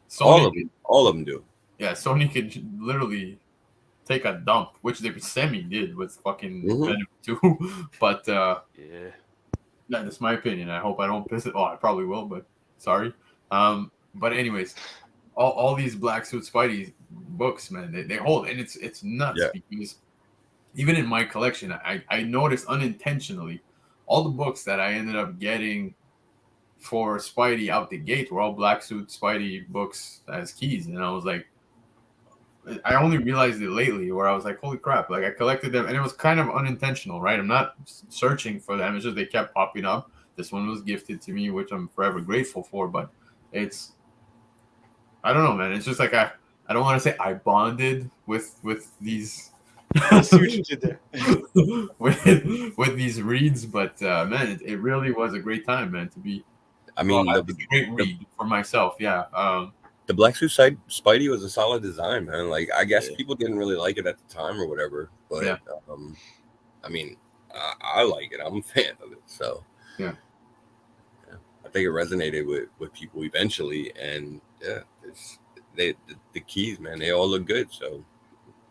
Speaker 3: Sony
Speaker 5: all of them do.
Speaker 3: Yeah, Sony could literally take a dump, which they did with fucking Venom 2. But that's my opinion. I hope I don't piss it. Oh, I probably will, but sorry. But anyways, all these Black Suit Spidey books, man, they hold, and it's nuts because even in my collection, I noticed unintentionally all the books that I ended up getting for Spidey out the gate were all Black Suit Spidey books as keys, and I was like, I only realized it lately where I was like, holy crap, like I collected them, and it was kind of unintentional, right? I'm not searching for them, it's just they kept popping up. This one was gifted to me, which I'm forever grateful for, but it's, I don't know, man, it's just like I don't want to say I bonded with these
Speaker 4: I see what you did there.
Speaker 3: with these reads, but man, it really was a great time, man, to be,
Speaker 5: I mean,
Speaker 3: a great read for myself.
Speaker 5: The Black Suit Spidey was a solid design, man. Like, I guess people didn't really like it at the time or whatever, but I mean, I like it. I'm a fan of it. So
Speaker 3: Yeah.
Speaker 5: I think it resonated with people eventually, and yeah, the keys, man, they all look good. So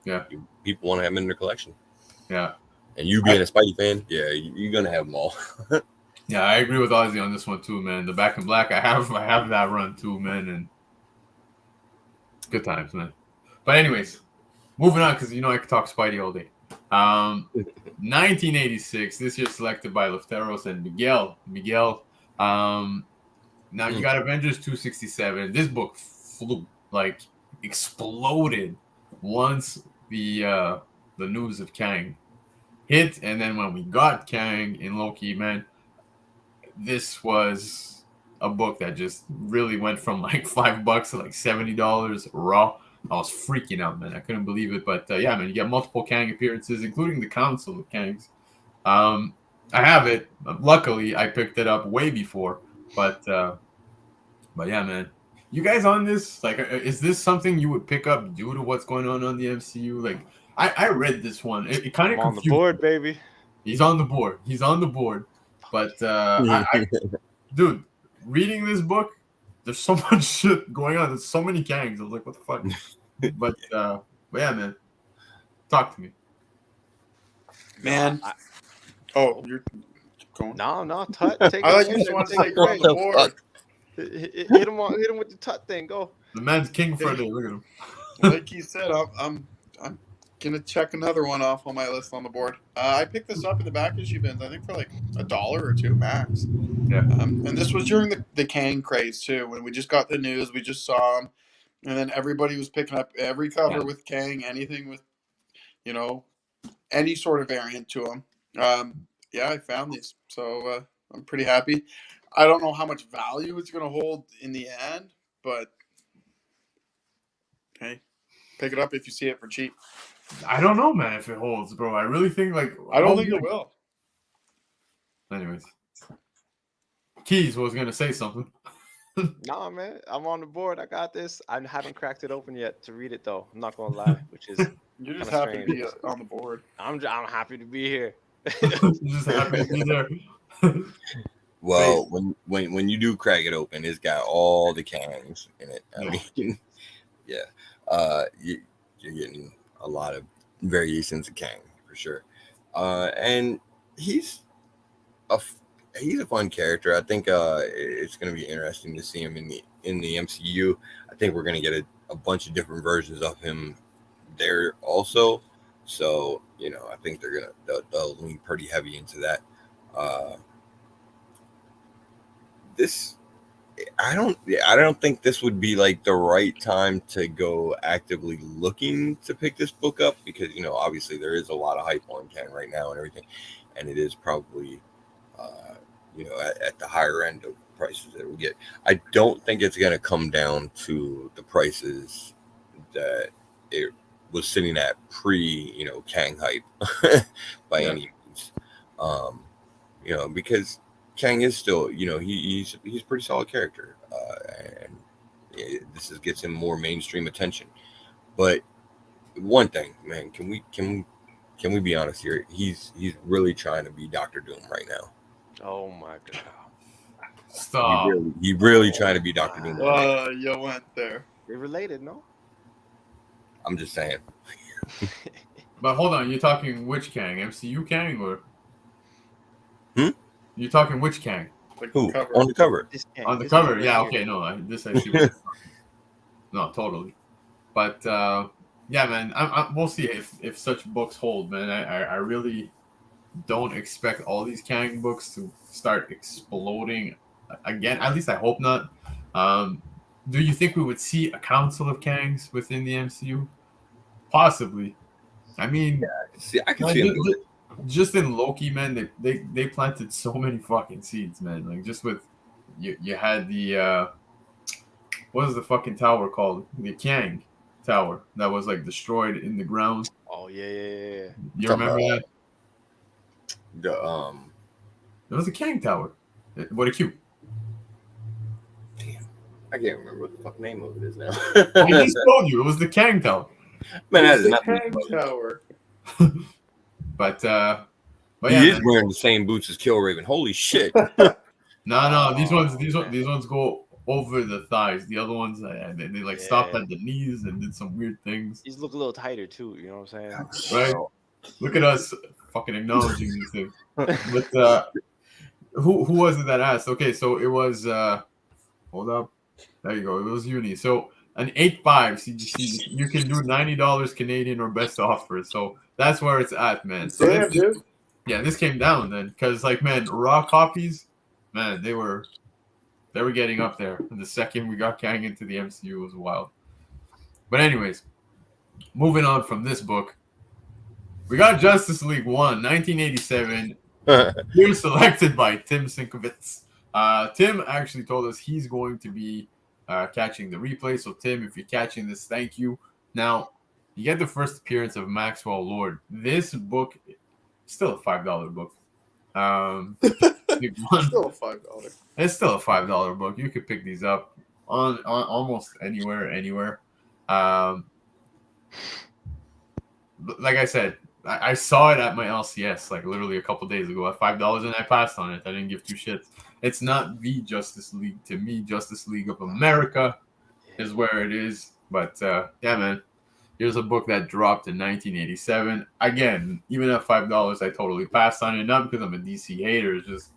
Speaker 3: Yeah.
Speaker 5: People want to have them in their collection.
Speaker 3: Yeah.
Speaker 5: And you being a Spidey fan, yeah, you're gonna have them all.
Speaker 3: Yeah, I agree with Ozzy on this one too, man. The Back in Black, I have that run too, man, and good times, man. But anyways, moving on, because I could talk Spidey all day. 1986, this year selected by Lefteros and Miguel. Now you got Avengers 267. This book flew, like exploded once the news of Kang hit, and then when we got Kang in Loki, man, this was a book that just really went from like $5 to like $70 raw. I was freaking out, man. I couldn't believe it. But yeah, man, you get multiple Kang appearances, including the Council of Kangs. I have it. Luckily, I picked it up way before. But yeah, man. You guys on this? Like, is this something you would pick up due to what's going on the MCU? Like, I read this one. It kind of
Speaker 4: on the board, baby.
Speaker 3: He's on the board. But dude, reading this book, there's so much shit going on. There's so many Kangs. I was like, what the fuck? But yeah, man. Talk to me.
Speaker 2: Man. You're going.
Speaker 4: No, Tut. Take
Speaker 2: I thought you just wanted to say go on the board.
Speaker 4: Hit him with the Tut thing. Go.
Speaker 3: The man's king for a day. Look at him.
Speaker 2: Like he said, I'm gonna check another one off on my list on the board. I picked this up in the back issue bins, I think for like $1 or $2 max.
Speaker 3: Yeah.
Speaker 2: And this was during the Kang craze too, when we just got the news, we just saw him, and then everybody was picking up every cover with Kang, anything with, any sort of variant to him. Yeah, I found these, so I'm pretty happy. I don't know how much value it's gonna hold in the end, but hey, pick it up if you see it for cheap.
Speaker 3: I don't know, man, if it holds, bro. I really think
Speaker 2: I don't think it will.
Speaker 3: Anyways, Keys was gonna say something.
Speaker 4: Nah, man, I'm on the board. I got this. I haven't cracked it open yet to read it though. I'm not gonna lie, which is
Speaker 2: you're just happy to be on the board.
Speaker 4: I'm happy to be here.
Speaker 3: Just happy to be there.
Speaker 5: Well, when you do crack it open, it's got all the Kangs in it. I mean, yeah, you're getting a lot of variations of Kang for sure, and he's a fun character. I think it's going to be interesting to see him in the MCU. I think we're going to get a bunch of different versions of him there also. So I think they'll lean pretty heavy into that. I don't think this would be like the right time to go actively looking to pick this book up, because obviously there is a lot of hype on Kang right now and everything, and it is probably at the higher end of prices that we get. I don't think it's going to come down to the prices that it was sitting at pre Kang hype by any means, because Kang is still, he's a pretty solid character, and this gets him more mainstream attention. But one thing, man, can we be honest here? He's really trying to be Dr. Doom right now.
Speaker 4: Oh my god!
Speaker 3: Stop.
Speaker 5: He really trying to be Dr. Doom.
Speaker 2: You went there.
Speaker 4: They're related, no?
Speaker 5: I'm just saying.
Speaker 3: But hold on, you're talking which Kang? MCU Kang or? You're talking which Kang?
Speaker 5: Who? On the cover.
Speaker 3: On the cover, yeah. Okay, no, this I see. No, totally. But yeah, man, we'll see if such books hold, man. I really don't expect all these Kang books to start exploding again. At least I hope not. Do you think we would see a council of Kangs within the MCU? Possibly. I mean,
Speaker 5: I can see it.
Speaker 3: Just in Loki, man, they planted so many fucking seeds, man. Like just with you had the what is the fucking tower called? The Kang Tower that was like destroyed in the ground.
Speaker 4: Oh yeah.
Speaker 3: You remember that?
Speaker 5: It
Speaker 3: was a Kang Tower. What a cute.
Speaker 5: Damn, I can't remember what the fuck name of it is now.
Speaker 3: I just told you it was the Kang Tower.
Speaker 5: Man, that is
Speaker 2: the
Speaker 5: nothing.
Speaker 2: Kang Tower.
Speaker 3: But But
Speaker 5: He
Speaker 3: yeah,
Speaker 5: is
Speaker 3: man.
Speaker 5: wearing the same boots as Killraven. Holy shit!
Speaker 3: No, these
Speaker 4: Oh,
Speaker 3: ones go over the thighs. The other ones, they like stopped
Speaker 4: Yeah.
Speaker 3: at the knees and did some weird things.
Speaker 4: These look a little tighter too. You know what I'm saying?
Speaker 3: Right? Look at us fucking acknowledging these things. But who was it that asked? Okay, so it was hold up. There you go. It was Uni. So an 8.5 CGC, you can do $90 Canadian or best offer. So that's where it's at, man. So
Speaker 2: Damn, dude.
Speaker 3: this came down then, because like, man, raw copies, man, they were getting up there. And the second we got Kang into the MCU, was wild. But anyways, moving on from this book, we got Justice League 1, 1987. Year selected by Tim Sienkiewicz. Tim actually told us he's going to be catching the replay. So, Tim, if you're catching this, thank you. Now, you get the first appearance of Maxwell Lord. This book is still a $5 book.
Speaker 2: Still $5.
Speaker 3: It's still a $5 book. You could pick these up on almost anywhere. Like I said, I saw it at my LCS like literally a couple days ago at $5, and I passed on it. I didn't give two shits. It's not the Justice League to me. Justice League of America is where it is. But yeah, man, here's a book that dropped in 1987. Again, even at $5, I totally passed on it. Not because I'm a DC hater. It's just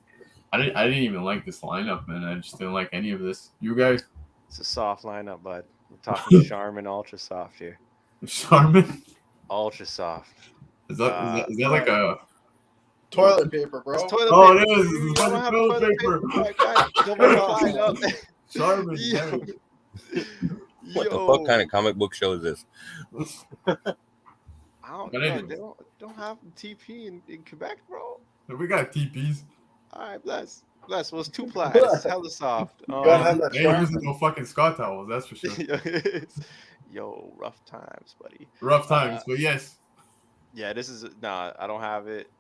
Speaker 3: I didn't even like this lineup, man. I just didn't like any of this. You guys?
Speaker 4: It's a soft lineup, bud. We're talking Charmin Ultra Soft here.
Speaker 3: Charmin?
Speaker 4: Ultra Soft.
Speaker 3: Is that like a
Speaker 2: Toilet paper, bro.
Speaker 4: It's toilet
Speaker 3: Oh,
Speaker 4: paper.
Speaker 3: it is.
Speaker 4: You
Speaker 3: It's
Speaker 4: don't
Speaker 3: fucking
Speaker 4: have
Speaker 3: toilet
Speaker 4: toilet
Speaker 3: paper.
Speaker 4: Guys, double line up.
Speaker 3: Charmin?
Speaker 4: Yo.
Speaker 5: What the fuck kind of comic book show is this?
Speaker 4: I
Speaker 3: But
Speaker 4: don't know.
Speaker 3: anyways.
Speaker 4: They don't have TP in Quebec, bro.
Speaker 3: We got TPs.
Speaker 4: All right, bless. Well, it's 2 ply. It's hella soft.
Speaker 2: gotta have that
Speaker 3: They ain't using no fucking Scott towels, that's for sure.
Speaker 4: Yo, rough times, buddy.
Speaker 3: Rough times, but yes.
Speaker 4: Yeah, this is I don't have it.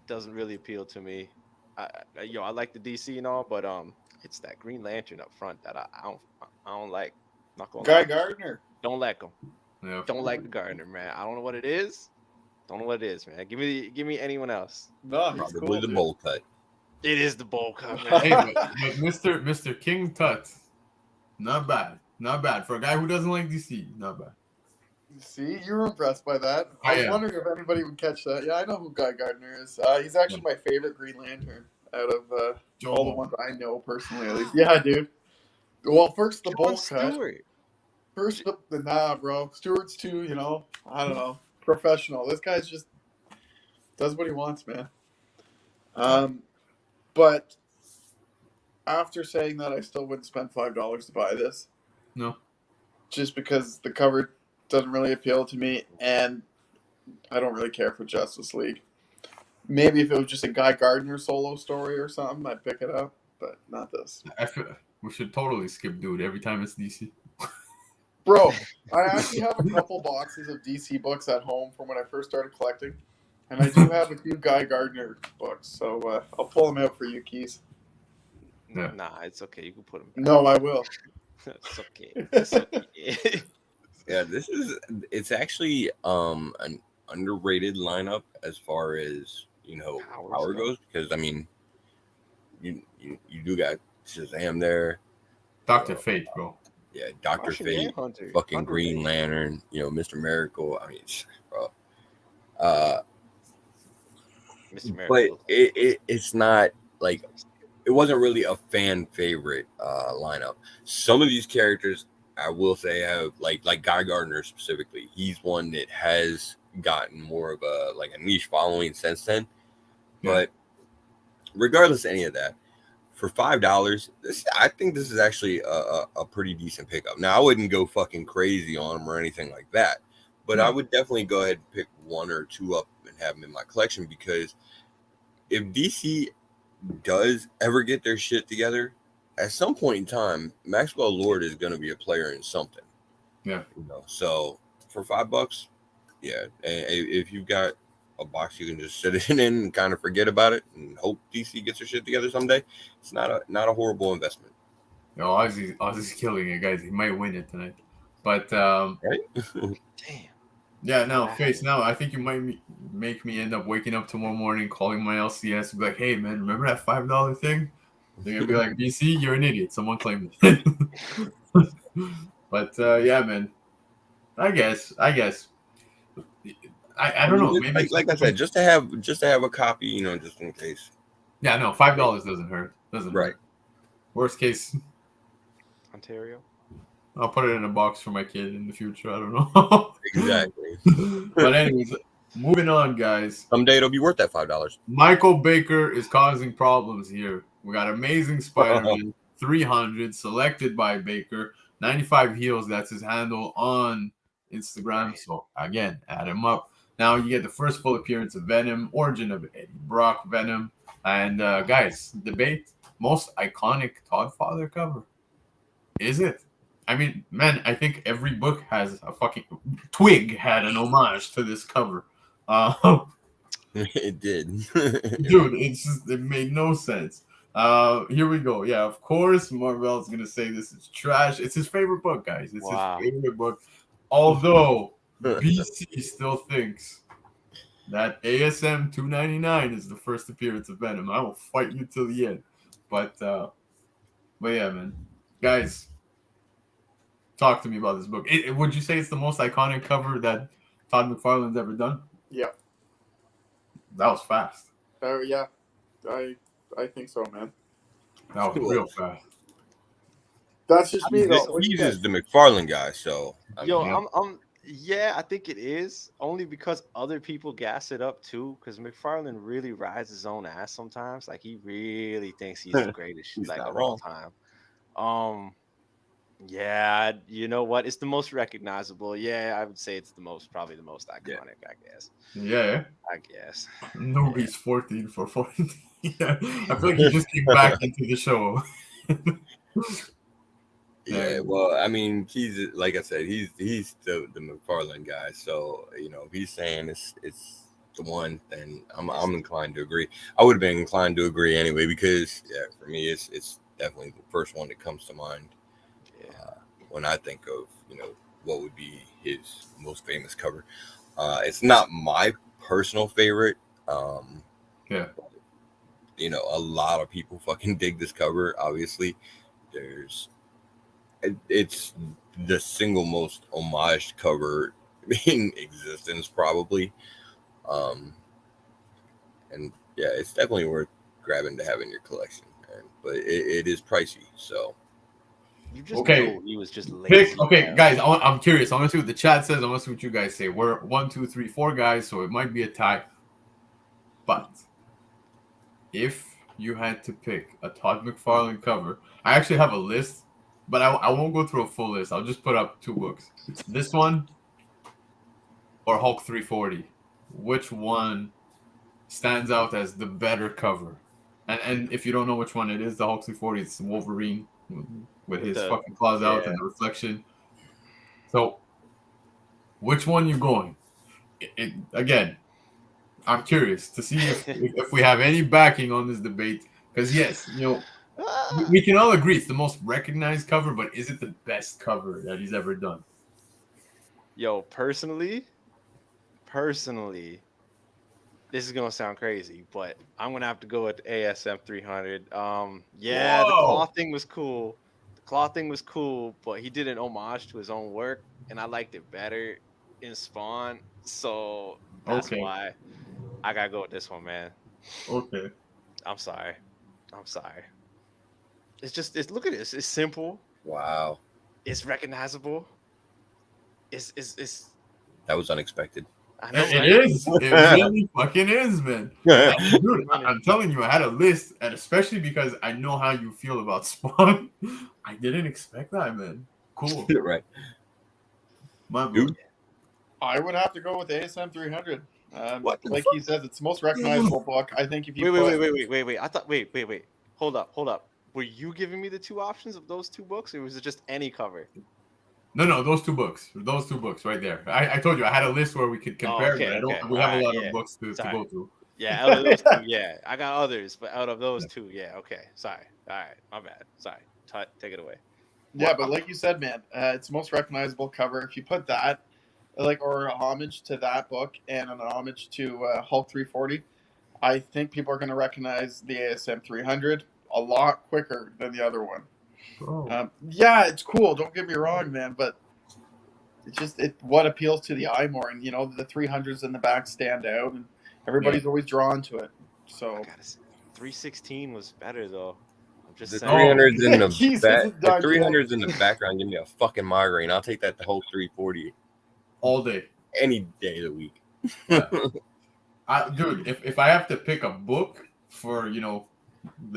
Speaker 4: Doesn't really appeal to me. I like the DC and all, but it's that Green Lantern up front that I don't like. Not gonna
Speaker 2: Guy
Speaker 4: lie.
Speaker 2: Gardner.
Speaker 4: Don't like him.
Speaker 3: Yeah.
Speaker 4: Don't like the Gardner, man. I don't know what it is. Don't know what it is, man. Give me anyone else.
Speaker 2: No, he's
Speaker 5: Probably
Speaker 2: cool,
Speaker 5: the
Speaker 2: dude.
Speaker 5: bowl cut.
Speaker 4: It is the bowl cut, man.
Speaker 3: Hey, but Mr. King Tut, not bad. Not bad. For a guy who doesn't like DC, not bad.
Speaker 2: See, you were impressed by that. I was
Speaker 3: Yeah.
Speaker 2: wondering if anybody would catch that. Yeah, I know who Guy Gardner is. He's actually my favorite Green Lantern out of all the ones I know personally, at least. Yeah, dude. Well, first the bowl cut.
Speaker 4: Stewart.
Speaker 2: First the bro. Stewart's too, I don't know, professional. This guy's just does what he wants, man. But after saying that, I still wouldn't spend $5 to buy this.
Speaker 3: No.
Speaker 2: Just because the cover doesn't really appeal to me, and I don't really care for Justice League. Maybe if it was just a Guy Gardner solo story or something, I'd pick it up, but not this.
Speaker 3: I feel we should totally skip Dude every time it's DC.
Speaker 2: Bro, I actually have a couple boxes of DC books at home from when I first started collecting, and I do have a few Guy Gardner books, so I'll pull them out for you, Keys.
Speaker 3: Yeah.
Speaker 4: Nah, it's okay. You can put them.
Speaker 2: No, I will.
Speaker 4: It's okay. It's okay.
Speaker 5: Yeah, it's actually an underrated lineup as far as power goes, because I mean you do got Shazam there,
Speaker 3: Dr. Fate, bro.
Speaker 5: yeah, Dr.
Speaker 4: Martian
Speaker 5: Fate,
Speaker 4: Manhunter.
Speaker 5: fucking
Speaker 4: Hunter
Speaker 5: Green
Speaker 4: Fate.
Speaker 5: Lantern, Mr. Miracle. I mean, bro.
Speaker 4: Mr.
Speaker 5: But
Speaker 4: Miracle.
Speaker 5: it's not like it wasn't really a fan favorite lineup. Some of these characters, I will say, have like Guy Gardner specifically. He's one that has gotten more of a niche following since then.
Speaker 3: Yeah.
Speaker 5: But regardless of any of that, for $5, I think this is actually a pretty decent pickup. Now, I wouldn't go fucking crazy on them or anything like that, but I would definitely go ahead and pick one or two up and have them in my collection, because if DC does ever get their shit together, at some point in time, Maxwell Lord is going to be a player in something.
Speaker 3: Yeah.
Speaker 5: So for $5, yeah, and if you've got a box you can just sit it in and kind of forget about it and hope DC gets their shit together someday, it's not a horrible investment.
Speaker 3: Ozzy's killing it, guys. He might win it tonight. But
Speaker 5: Right?
Speaker 4: Damn.
Speaker 3: Yeah, no,
Speaker 4: Ah.
Speaker 3: Face. Now I think you might make me end up waking up tomorrow morning, calling my LCS, and be like, "Hey, man, remember that $5 thing?" They're gonna be like, "BC, you're an idiot. Someone claimed it." But yeah, man. I guess. I
Speaker 5: I
Speaker 3: don't
Speaker 5: mean,
Speaker 3: know. Maybe it's
Speaker 5: like I said, just to have a copy, just in case.
Speaker 3: yeah. No, $5 doesn't hurt. Doesn't
Speaker 5: Right.
Speaker 3: hurt. Worst case,
Speaker 4: Ontario.
Speaker 3: I'll put it in a box for my kid in the future. I don't know.
Speaker 5: Exactly.
Speaker 3: But anyways, moving on, guys.
Speaker 5: Someday it'll be worth that $5.
Speaker 3: Michael Baker is causing problems here. We got Amazing Spider-Man 300 selected by Baker. 95 heels. That's his handle on Instagram. So again, add him up. Now you get the first full appearance of Venom, origin of Eddie Brock Venom, and guys, debate most iconic Todd Father cover. Is it? I mean, man, I think every book has a fucking Twig had an homage to this cover.
Speaker 5: It did.
Speaker 3: Dude, it made no sense. Here we go. Yeah, of course, Marvel's gonna say this is trash. It's his favorite book, guys. It's
Speaker 4: Wow.
Speaker 3: his favorite book. Although BC still thinks that ASM 299 is the first appearance of Venom. I will fight you till the end. But yeah, man, guys, talk to me about this book. Would you say it's the most iconic cover that Todd McFarlane's ever done?
Speaker 2: Yeah.
Speaker 3: That was fast.
Speaker 2: Oh yeah, I think so, man.
Speaker 3: That was real fast.
Speaker 2: That's just
Speaker 4: I mean,
Speaker 2: me,
Speaker 4: though,
Speaker 2: though.
Speaker 4: what you
Speaker 5: He's
Speaker 4: guys-
Speaker 5: just the McFarlane guy, so I
Speaker 4: Yo,
Speaker 5: mean,
Speaker 4: yeah, I think it is only because other people gas it up too. Because McFarlane really rides his own ass sometimes. Like he really thinks he's the greatest
Speaker 5: He's
Speaker 4: like
Speaker 5: not
Speaker 4: of all
Speaker 5: wrong.
Speaker 4: time. Yeah, you know what? It's the most recognizable. Yeah, I would say it's probably the most iconic. I guess.
Speaker 3: Yeah.
Speaker 4: I guess.
Speaker 3: Nobody's 14 for 14. Yeah. I feel like he just came back into the show.
Speaker 5: Yeah, well, I mean, he's like I said, he's the McFarlane guy. So if he's saying it's the one, then I'm inclined to agree. I would have been inclined to agree anyway because for me, it's definitely the first one that comes to mind.
Speaker 4: Yeah.
Speaker 5: When I think of what would be his most famous cover. It's not my personal favorite.
Speaker 3: Yeah.
Speaker 5: A lot of people fucking dig this cover. Obviously, it's the single most homaged cover in existence, probably. And yeah, it's definitely worth grabbing to have in your collection. But it is pricey, so.
Speaker 4: You just
Speaker 3: Okay.
Speaker 4: know he was just lazy.
Speaker 3: Okay, guys, I'm curious. I want to see what the chat says. I want to see what you guys say. We're 1, 2, 3, 4 guys, so it might be a tie. But if you had to pick a Todd McFarlane cover, I actually have a list, but I won't go through a full list. I'll just put up 2 books. This one or Hulk 340. Which one stands out as the better cover? And if you don't know which one it is, the Hulk 340, it's Wolverine with his fucking claws out and the reflection. So, which one you going? Again, I'm curious to see if we have any backing on this debate. Because yes, we can all agree it's the most recognized cover, but is it the best cover that he's ever done?
Speaker 4: Yo, personally, this is gonna sound crazy, but I'm gonna have to go with ASM 300. Yeah, the claw thing was cool. But he did an homage to his own work, and I liked it better in Spawn. So that's why I gotta go with this one, man.
Speaker 3: Okay.
Speaker 4: I'm sorry. It's look at this. It's simple.
Speaker 5: Wow.
Speaker 4: It's recognizable. It's
Speaker 5: that was unexpected.
Speaker 4: I know,
Speaker 3: It
Speaker 4: right?
Speaker 3: is. It really fucking is, man. Dude, I'm telling you, I had a list, and especially because I know how you feel about Spawn, I didn't expect that, man. Cool.
Speaker 5: Right.
Speaker 3: My
Speaker 5: Dude.
Speaker 2: I would have to go with ASM 300.
Speaker 5: What
Speaker 2: like he says, it's the most recognizable book. I think if you
Speaker 4: Wait. I thought wait. Hold up. Were you giving me the 2 options of those 2 books, or was it just any cover?
Speaker 3: No, those 2 books. Those 2 books right there. I told you I had a list where we could compare, but we have a lot of books to go through.
Speaker 4: Yeah, out of those 2, yeah. I got others, but out of those 2, yeah, okay. Sorry. All right, my bad. Sorry. Take it away.
Speaker 2: Yeah, but like you said, man, it's the most recognizable cover. If you put that like, or a homage to that book and an homage to Hulk 340, I think people are going to recognize the ASM 300 a lot quicker than the other one.
Speaker 3: Bro.
Speaker 2: Yeah, it's cool. Don't get me wrong, man, but it's just what appeals to the eye more, and the 300s in the back stand out, and everybody's always drawn to it. So
Speaker 4: I gotta say, 316 was better though. I'm just
Speaker 5: The
Speaker 4: saying.
Speaker 5: 300s in the
Speaker 2: Jesus
Speaker 5: back,
Speaker 2: is
Speaker 5: the
Speaker 2: done,
Speaker 5: 300s in the background give me a fucking migraine. I'll take that the whole 340
Speaker 3: All day.
Speaker 5: any day of the week.
Speaker 3: Yeah. Dude, if I have to pick a book for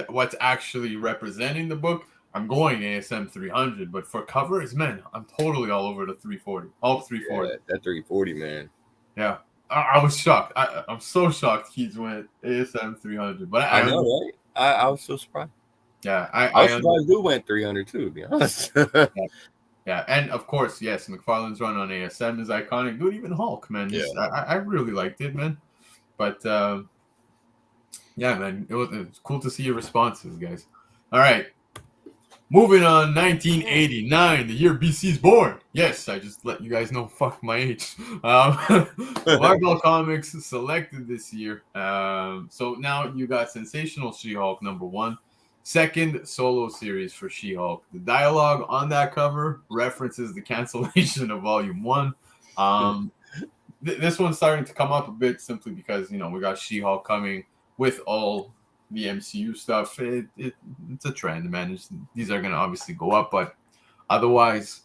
Speaker 3: what's actually representing the book, I'm going ASM 300. But for covers, man, I'm totally all over the 340. All 340.
Speaker 5: Yeah, that 340, man.
Speaker 3: Yeah, I was shocked. I'm so shocked Keys went ASM 300. But
Speaker 5: I know, right? I was so surprised.
Speaker 3: Yeah,
Speaker 5: I was surprised Dude went 300 too, to be honest.
Speaker 3: Yeah, and of course, yes, McFarlane's run on ASM is iconic. Dude, even Hulk, man.
Speaker 5: Yeah.
Speaker 3: I really liked it, man. But yeah, man, it was cool to see your responses, guys. All right, moving on. 1989, the year BC's born. Yes, I just let you guys know. Fuck my age. Marvel Comics selected this year. So now you got Sensational She-Hulk #1. Second solo series for She-Hulk. The dialogue on that cover references the cancellation of Volume 1. This one's starting to come up a bit simply because, we got She-Hulk coming with all the MCU stuff. It's a trend, man. These are going to obviously go up, but otherwise,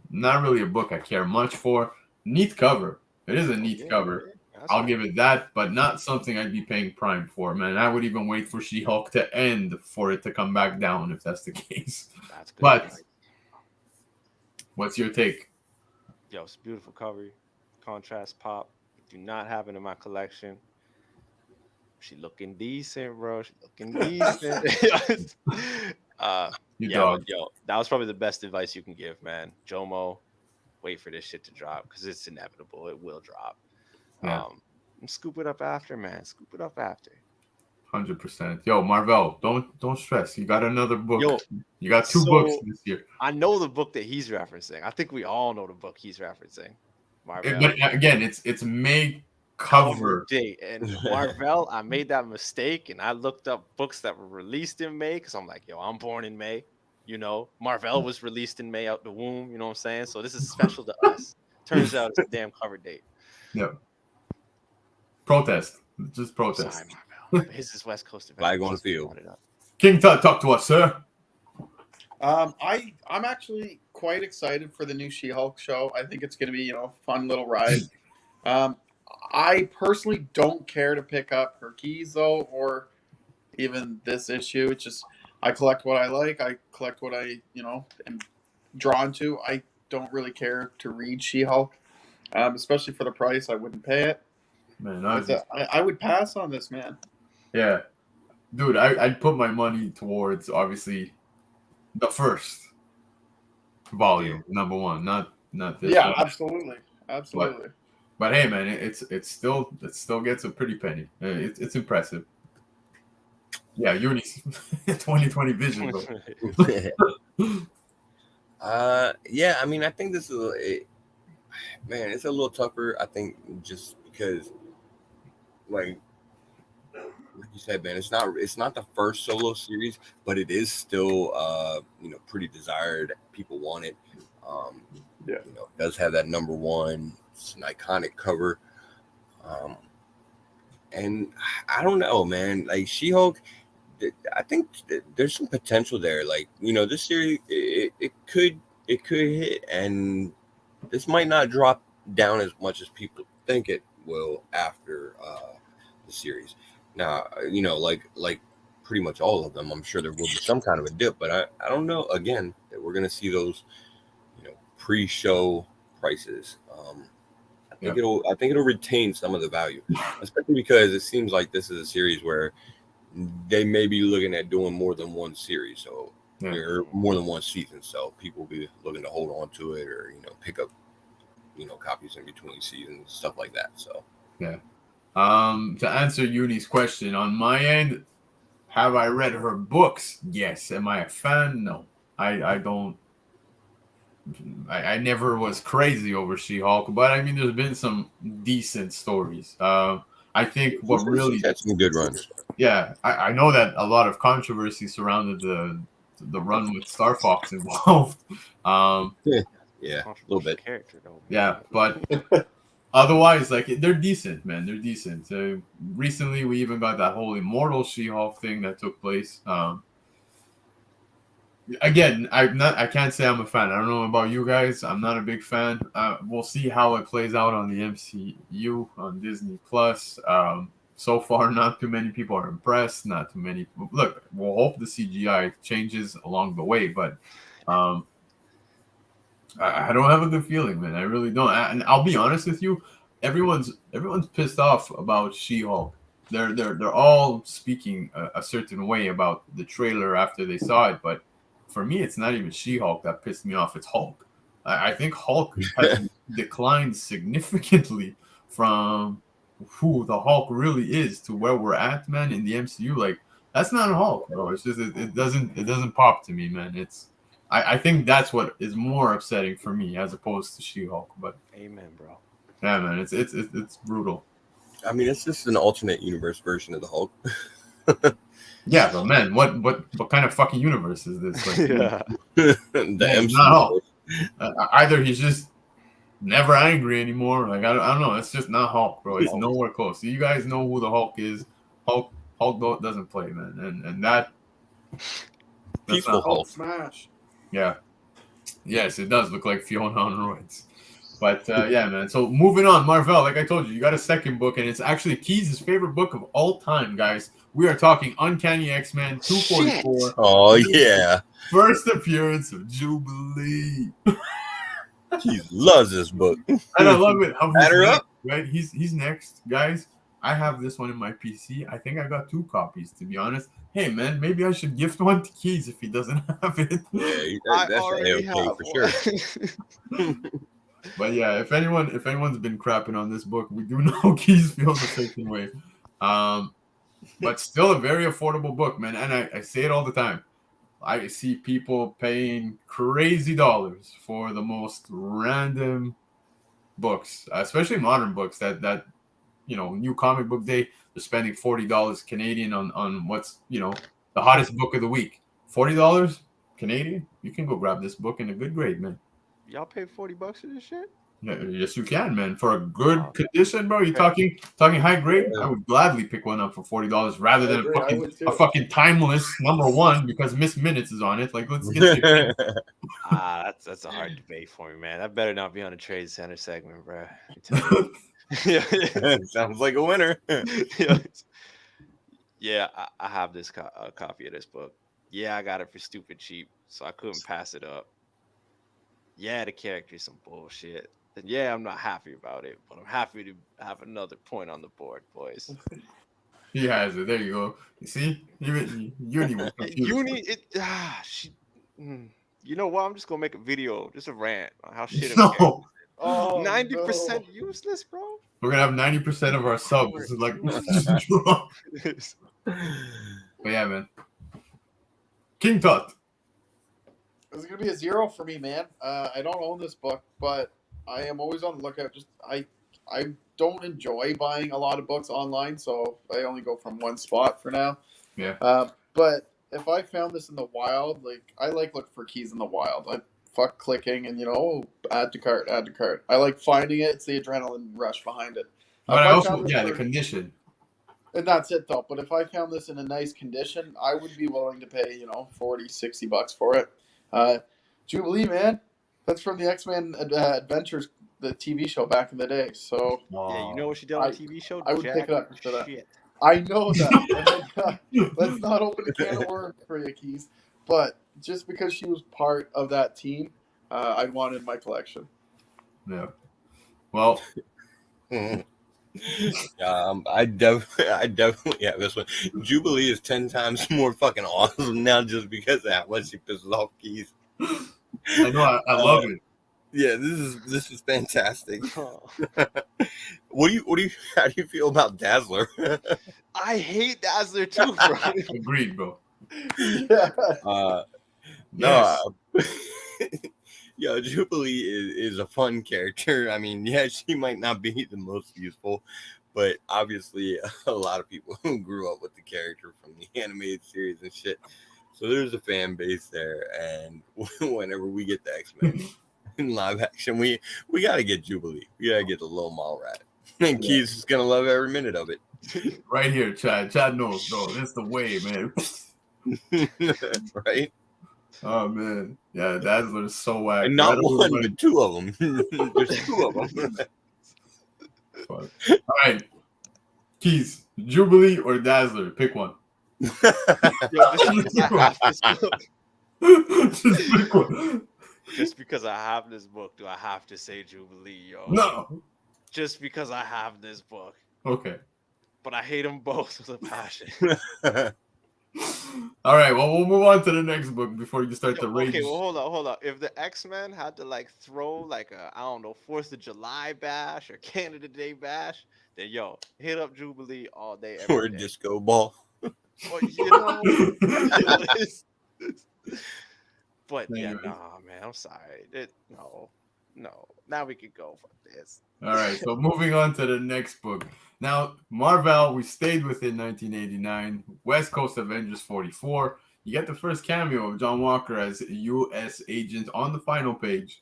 Speaker 3: not really a book I care much for. Neat cover. It is a neat cover. I'll give it that, but not something I'd be paying Prime for, man. I would even wait for She-Hulk to end for it to come back down if that's the case.
Speaker 4: That's good.
Speaker 3: But what's your take?
Speaker 4: Yo, it's a beautiful cover. Contrast pop. Do not have it in my collection. She looking decent, bro. She looking decent. Yo, that was probably the best advice you can give, man. Jomo, wait for this shit to drop because it's inevitable. It will drop.
Speaker 3: Yeah.
Speaker 4: And scoop it up after, man. Scoop it up after.
Speaker 3: 100%. Yo, Marvel, don't stress. You got another book.
Speaker 4: Yo,
Speaker 3: you got two books this year.
Speaker 4: I know the book that he's referencing. I think we all know the book he's referencing. Marvel.
Speaker 3: But again, it's May cover
Speaker 4: date. And Marvel, I made that mistake and I looked up books that were released in May because I'm like, yo, I'm born in May. Marvel was released in May out the womb. You know what I'm saying? So this is special to us. Turns out it's a damn cover date.
Speaker 3: Yeah. Protest. Just protest.
Speaker 4: Sorry, Marvel. His is West Coast.
Speaker 5: Flag on the field.
Speaker 3: King Tut, talk to us, sir.
Speaker 2: I'm actually quite excited for the new She-Hulk show. I think it's going to be, a fun little ride. I personally don't care to pick up her keys, though, or even this issue. It's just, I collect what I like. I collect what I, am drawn to. I don't really care to read She-Hulk, especially for the price. I wouldn't pay it.
Speaker 3: Man,
Speaker 2: I would pass on this, man.
Speaker 3: Yeah. Dude, I'd put my money towards, obviously, the first volume, #1, not this.
Speaker 2: Yeah,
Speaker 3: one.
Speaker 2: absolutely.
Speaker 3: But hey, man, it still gets a pretty penny. It's impressive. Yeah, Uni's 2020 vision.
Speaker 5: Yeah, I mean, I think this is it's a little tougher. I think just because, like you said, man, it's not the first solo series, but it is still pretty desired. People want it. It does have that #1. It's an iconic cover. And I don't know, man. Like She-Hulk, I think there's some potential there. Like, this series it could hit, and this might not drop down as much as people think it will after the series. Now, like pretty much all of them, I'm sure there will be some kind of a dip, but I don't know, again, that we're going to see those, pre-show prices. I think it'll retain some of the value, especially because it seems like this is a series where they may be looking at doing more than one series, so or more than one season. So people will be looking to hold on to it, or pick up copies in between seasons, stuff like that. So
Speaker 3: yeah. To answer Uni's question, on my end, have I read her books? Yes. Am I a fan? No. I don't I never was crazy over She-Hulk, but I mean, there's been some decent stories. I think what really
Speaker 5: had some good runs.
Speaker 3: Yeah, I know that a lot of controversy surrounded the run with Star Fox involved.
Speaker 5: Yeah, a little bit.
Speaker 4: Character though.
Speaker 3: Yeah, but otherwise, like they're decent, man. They're decent. Recently, we even got that whole Immortal She-Hulk thing that took place. Again, I can't say I'm a fan. I don't know about you guys. I'm not a big fan. We'll see how it plays out on the MCU on Disney Plus. So far, not too many people are impressed. Not too many. Look, we'll hope the CGI changes along the way, but I don't have a good feeling, man. I really don't. And I'll be honest with you, everyone's pissed off about She-Hulk. They're all speaking a certain way about the trailer after they saw it, but for me, it's not even She-Hulk that pissed me off. It's Hulk. I think Hulk has declined significantly from who the Hulk really is to where we're at, man, in the MCU. Like, that's not a Hulk, bro. It's just it doesn't pop to me, man. I think that's what is more upsetting for me as opposed to She-Hulk. But
Speaker 4: amen, bro.
Speaker 3: Yeah, man, it's brutal.
Speaker 5: I mean, it's just an alternate universe version of the Hulk.
Speaker 3: Yeah, but man, what kind of fucking universe is this? Like,
Speaker 4: Yeah.
Speaker 5: The MCU.
Speaker 3: Not Hulk. Either he's just never angry anymore. Like I don't know. It's just not Hulk, bro. It's nowhere close. So you guys know who the Hulk is. Hulk doesn't play, man, and that
Speaker 5: Peaceful Hulk
Speaker 2: smash.
Speaker 3: Yeah, yes, it does look like Fiona on roids. But yeah, man. So moving on, Marvel. Like I told you, you got a second book, and it's actually Keys' favorite book of all time, guys. We are talking Uncanny X-Men 244.
Speaker 5: Shit. Oh yeah.
Speaker 3: First appearance of Jubilee.
Speaker 5: He loves this book.
Speaker 3: And I love it. How
Speaker 5: Add her
Speaker 3: next,
Speaker 5: up.
Speaker 3: right? He's next, guys. I have this one in my PC. I think I got 2 copies, to be honest. Hey, man, maybe I should gift one to Keys if he doesn't have it.
Speaker 5: Yeah, that's AOK for sure.
Speaker 3: But yeah, if anyone's been crapping on this book, we do know Keys feels a certain way. But still a very affordable book, man. And I say it all the time. I see people paying crazy dollars for the most random books, especially modern books that new comic book day, they're spending $40 Canadian on what's, the hottest book of the week. $40 Canadian? You can go grab this book in a good grade, man.
Speaker 4: Y'all pay $40 for this shit?
Speaker 3: Yeah, yes, you can, man. For a good condition, bro. You're talking high grade. I would gladly pick one up for $40 rather than a fucking timeless #1 because Miss Minutes is on it. Like, let's get it.
Speaker 4: That's a hard debate for me, man. That better not be on a trade center segment, bro.
Speaker 5: Sounds like a winner.
Speaker 4: Yeah, I have this copy of this book. Yeah, I got it for stupid cheap, so I couldn't pass it up. Yeah, the character is some bullshit. And yeah, I'm not happy about it, but I'm happy to have another point on the board, boys.
Speaker 3: He has it. There you go. You see? Uni was confused.
Speaker 4: You know what? I'm just gonna make a video, just a rant on how shit.
Speaker 3: No.
Speaker 4: 90% useless, bro.
Speaker 3: We're gonna have 90% of our subs like But yeah, man. King Tut.
Speaker 2: It's gonna be a 0 for me, man. I don't own this book, but I am always on the lookout. Just I don't enjoy buying a lot of books online, so I only go from one spot for now.
Speaker 3: Yeah.
Speaker 2: But if I found this in the wild, I like looking for keys in the wild. I fuck clicking and add to cart. I like finding it. It's the adrenaline rush behind it.
Speaker 3: But the condition. And
Speaker 2: that's it though. But if I found this in a nice condition, I would be willing to pay, $40-$60 for it. Jubilee, man, that's from the X-Men Adventures, the TV show back in the day. So
Speaker 4: yeah, you know what she did on the TV show?
Speaker 2: I would pick it up for that. I know that. Let's not open a can of worms for you, Keys. But just because she was part of that team, I wanted my collection.
Speaker 3: Yeah. Well.
Speaker 5: I definitely have this one. Jubilee is 10 times more fucking awesome now just because of how much she pisses off Keys.
Speaker 3: I know, I love it.
Speaker 5: Yeah, this is fantastic. How do you feel about Dazzler?
Speaker 4: I hate Dazzler too, bro.
Speaker 3: Agreed, bro.
Speaker 2: Yeah.
Speaker 5: Yeah, Jubilee is a fun character. I mean, yeah, she might not be the most useful, but obviously a lot of people who grew up with the character from the animated series and shit. So there's a fan base there, and whenever we get the X-Men in live action, we gotta get Jubilee. We gotta get the little mall rat. And Keith is gonna love every minute of it.
Speaker 3: Right here, Chad. Chad knows, bro. That's the way, man.
Speaker 5: Right?
Speaker 3: Oh man, yeah, Dazzler is so whack.
Speaker 5: And not one, but two of them. There's two of them.
Speaker 3: All right, Keys, Jubilee or Dazzler? Pick one.
Speaker 4: Yo,
Speaker 3: Just pick one.
Speaker 4: just because I have this book, do I have to say Jubilee, yo?
Speaker 3: No.
Speaker 4: Just because I have this book.
Speaker 3: Okay.
Speaker 4: But I hate them both with a passion.
Speaker 3: All right. Well, we'll move on to the next book before you start to rage.
Speaker 4: Okay, well, hold up. If the X-Men had to like throw like a, I don't know, 4th of July bash or Canada Day bash, then yo, hit up Jubilee all day, every
Speaker 5: Or a
Speaker 4: day.
Speaker 5: disco ball.
Speaker 4: Well, you know, but yeah,
Speaker 3: Anyway.
Speaker 4: nah, man, I'm sorry. No. Now we can go for this.
Speaker 3: All right. So moving on to the next book. Now, Marvel, we stayed within 1989. West Coast Avengers 44. You get the first cameo of John Walker as a U.S. agent on the final page.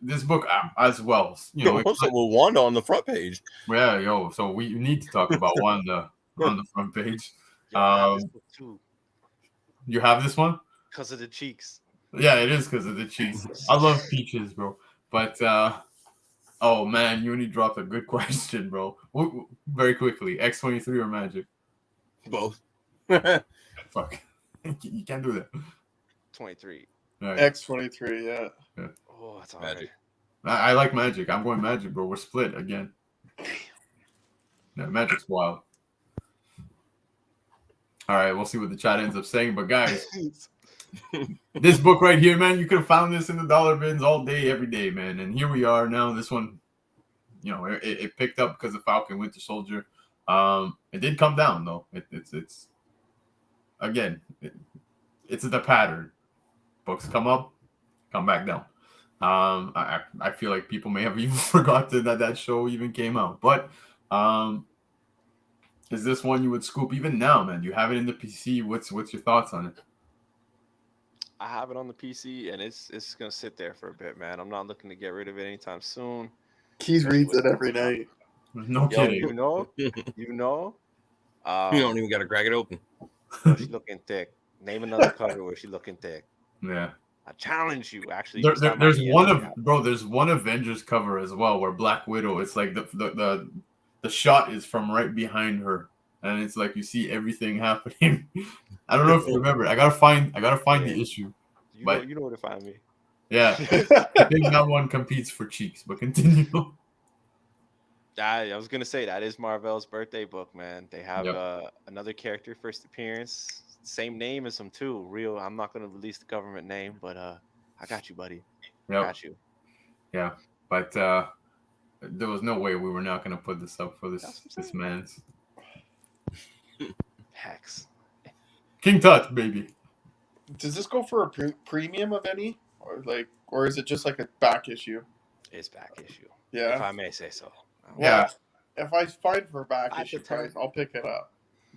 Speaker 3: This book as well, you know.
Speaker 5: Also with Wanda on the front page.
Speaker 3: Yeah, yo. So we need to talk about Wanda on the front page.
Speaker 4: Yo, I have this book too,
Speaker 3: You have this one?
Speaker 4: because of the cheeks.
Speaker 3: Yeah, it is because of the cheese. I love peaches, bro. But oh man, Uni dropped a good question, bro. Very quickly, X-23 or Magic?
Speaker 5: Both.
Speaker 3: Fuck, you can't do that.
Speaker 4: 23.
Speaker 3: All right.
Speaker 2: X-23, yeah.
Speaker 4: Oh, that's all
Speaker 5: Magic.
Speaker 4: right.
Speaker 3: I like Magic. I'm going Magic, bro. We're split again. Yeah, Magic's wild. All right, we'll see what the chat ends up saying. But guys, this book right here, man, you could have found this in the dollar bins all day, every day, man. And here we are now. This one, you know, it picked up because of Falcon Winter Soldier. It did come down though. It's again, it's the pattern. Books come up, come back down. I feel like people may have even forgotten that show even came out. But is this one you would scoop even now, man? You have it in the PC. What's your thoughts on it?
Speaker 4: I have it on the PC, and it's gonna sit there for a bit, man. I'm not looking to get rid of it anytime soon.
Speaker 2: Keith reads it every night.
Speaker 3: No
Speaker 4: Yo,
Speaker 3: kidding.
Speaker 4: you know.
Speaker 5: You don't even got to crack it open.
Speaker 4: She's looking thick. Name another cover where she's looking thick.
Speaker 3: Yeah.
Speaker 4: I challenge you. Actually,
Speaker 3: There's one Avengers cover as well where Black Widow. It's like the shot is from right behind her, and it's like you see everything happening. I don't know if you remember. I gotta find the issue.
Speaker 4: You
Speaker 3: but-
Speaker 4: know where to find me.
Speaker 3: Yeah, I think that one competes for cheeks. But continue.
Speaker 4: I was gonna say that is Marvel's birthday book, man. They have
Speaker 3: Yep.
Speaker 4: another character first appearance, same name as him too. Real. I'm not gonna release the government name, but I got you, buddy. I
Speaker 3: Yep.
Speaker 4: got you.
Speaker 3: Yeah, but there was no way we were not gonna put this up for
Speaker 4: That's what I'm
Speaker 3: this
Speaker 4: saying.
Speaker 3: man's
Speaker 4: Hex.
Speaker 3: King Tut, baby.
Speaker 2: Does this go for a premium of any, or is it just like a back issue?
Speaker 4: It's back issue,
Speaker 2: Yeah.
Speaker 4: if I may say so.
Speaker 3: Yeah.
Speaker 2: If I find for back
Speaker 4: Back
Speaker 2: issue
Speaker 4: to 10.
Speaker 2: price, I'll pick it up.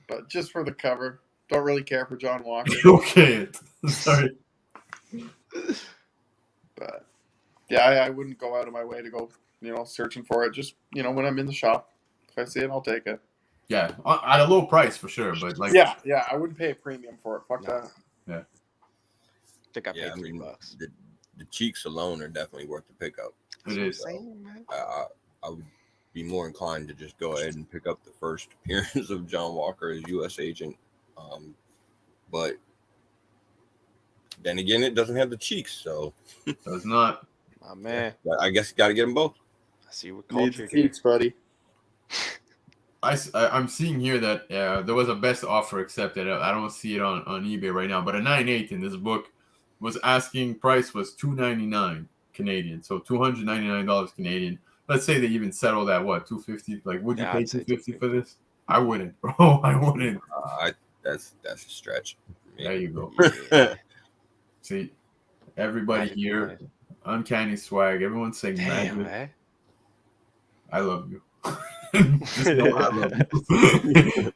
Speaker 2: But just for the cover, don't really care for John Walker.
Speaker 3: Okay, sorry.
Speaker 2: But yeah, I wouldn't go out of my way to go, searching for it. Just when I'm in the shop, if I see it, I'll take it.
Speaker 3: Yeah, at a low price for sure, but like
Speaker 2: Yeah, I wouldn't pay a premium for it. Fuck
Speaker 4: No.
Speaker 2: that.
Speaker 4: I think I paid
Speaker 5: Yeah, I mean,
Speaker 4: $3.
Speaker 5: the cheeks alone are definitely worth the pickup.
Speaker 3: it is.
Speaker 4: Same, man.
Speaker 5: I would be more inclined to just go ahead and pick up the first appearance of John Walker as U.S. agent. But then again, it doesn't have the cheeks, so
Speaker 3: Does not.
Speaker 4: My man.
Speaker 5: I guess you got to get them both.
Speaker 4: I see what
Speaker 2: Needs
Speaker 4: culture.
Speaker 2: cheeks, buddy.
Speaker 3: I'm seeing here that there was a best offer accepted. I don't see it on eBay right now, but a 9/8 in this book was asking price was $299 Canadian, so $299 Canadian. Let's say they even settled at what, $250? Like, would you
Speaker 4: Yeah,
Speaker 3: pay
Speaker 4: I'd say
Speaker 3: $250 for this? I wouldn't, bro. I wouldn't.
Speaker 5: That's a stretch.
Speaker 3: There you go.
Speaker 4: Yeah.
Speaker 3: See, Everybody
Speaker 4: Magic
Speaker 3: here,
Speaker 4: Mind.
Speaker 3: uncanny swag. Everyone's saying
Speaker 4: Damn,
Speaker 3: magic.
Speaker 4: man.
Speaker 3: I love you. Just know I love you.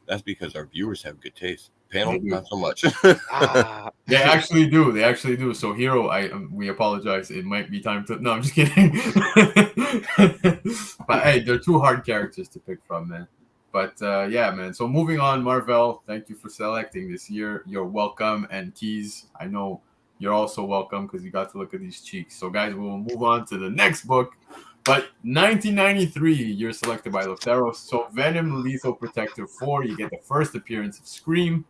Speaker 5: That's because our viewers have good taste. Panel,
Speaker 3: They do.
Speaker 5: not so much.
Speaker 4: Ah.
Speaker 3: They actually do. They actually do. So, Hero, we apologize. It might be time to. No, I'm just kidding. But hey, they're two hard characters to pick from, man. But yeah, man. So moving on, Marvel. Thank you for selecting this year. You're welcome, and Keys, I know you're also welcome because you got to look at these cheeks. So, guys, we'll move on to the next book. But 1993, you're selected by Lotero. So Venom Lethal Protector 4, you get the first appearance of Scream.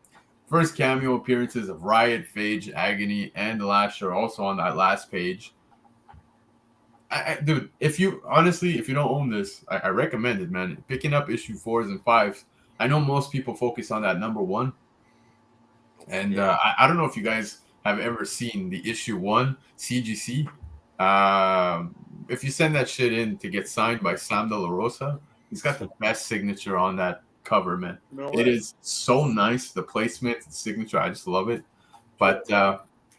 Speaker 3: First cameo appearances of Riot, Phage, Agony, and Lash are also on that last page. Dude, if you don't own this, I recommend it, man. Picking up issue 4s and 5s. I know most people focus on that number 1. And I don't know if you guys have ever seen the issue 1 CGC. If you send that shit in to get signed by Sam De La Rosa, he's got the best signature on that cover, man.
Speaker 2: No
Speaker 3: It
Speaker 2: way.
Speaker 3: is so nice. The placement, the signature, I just love it. But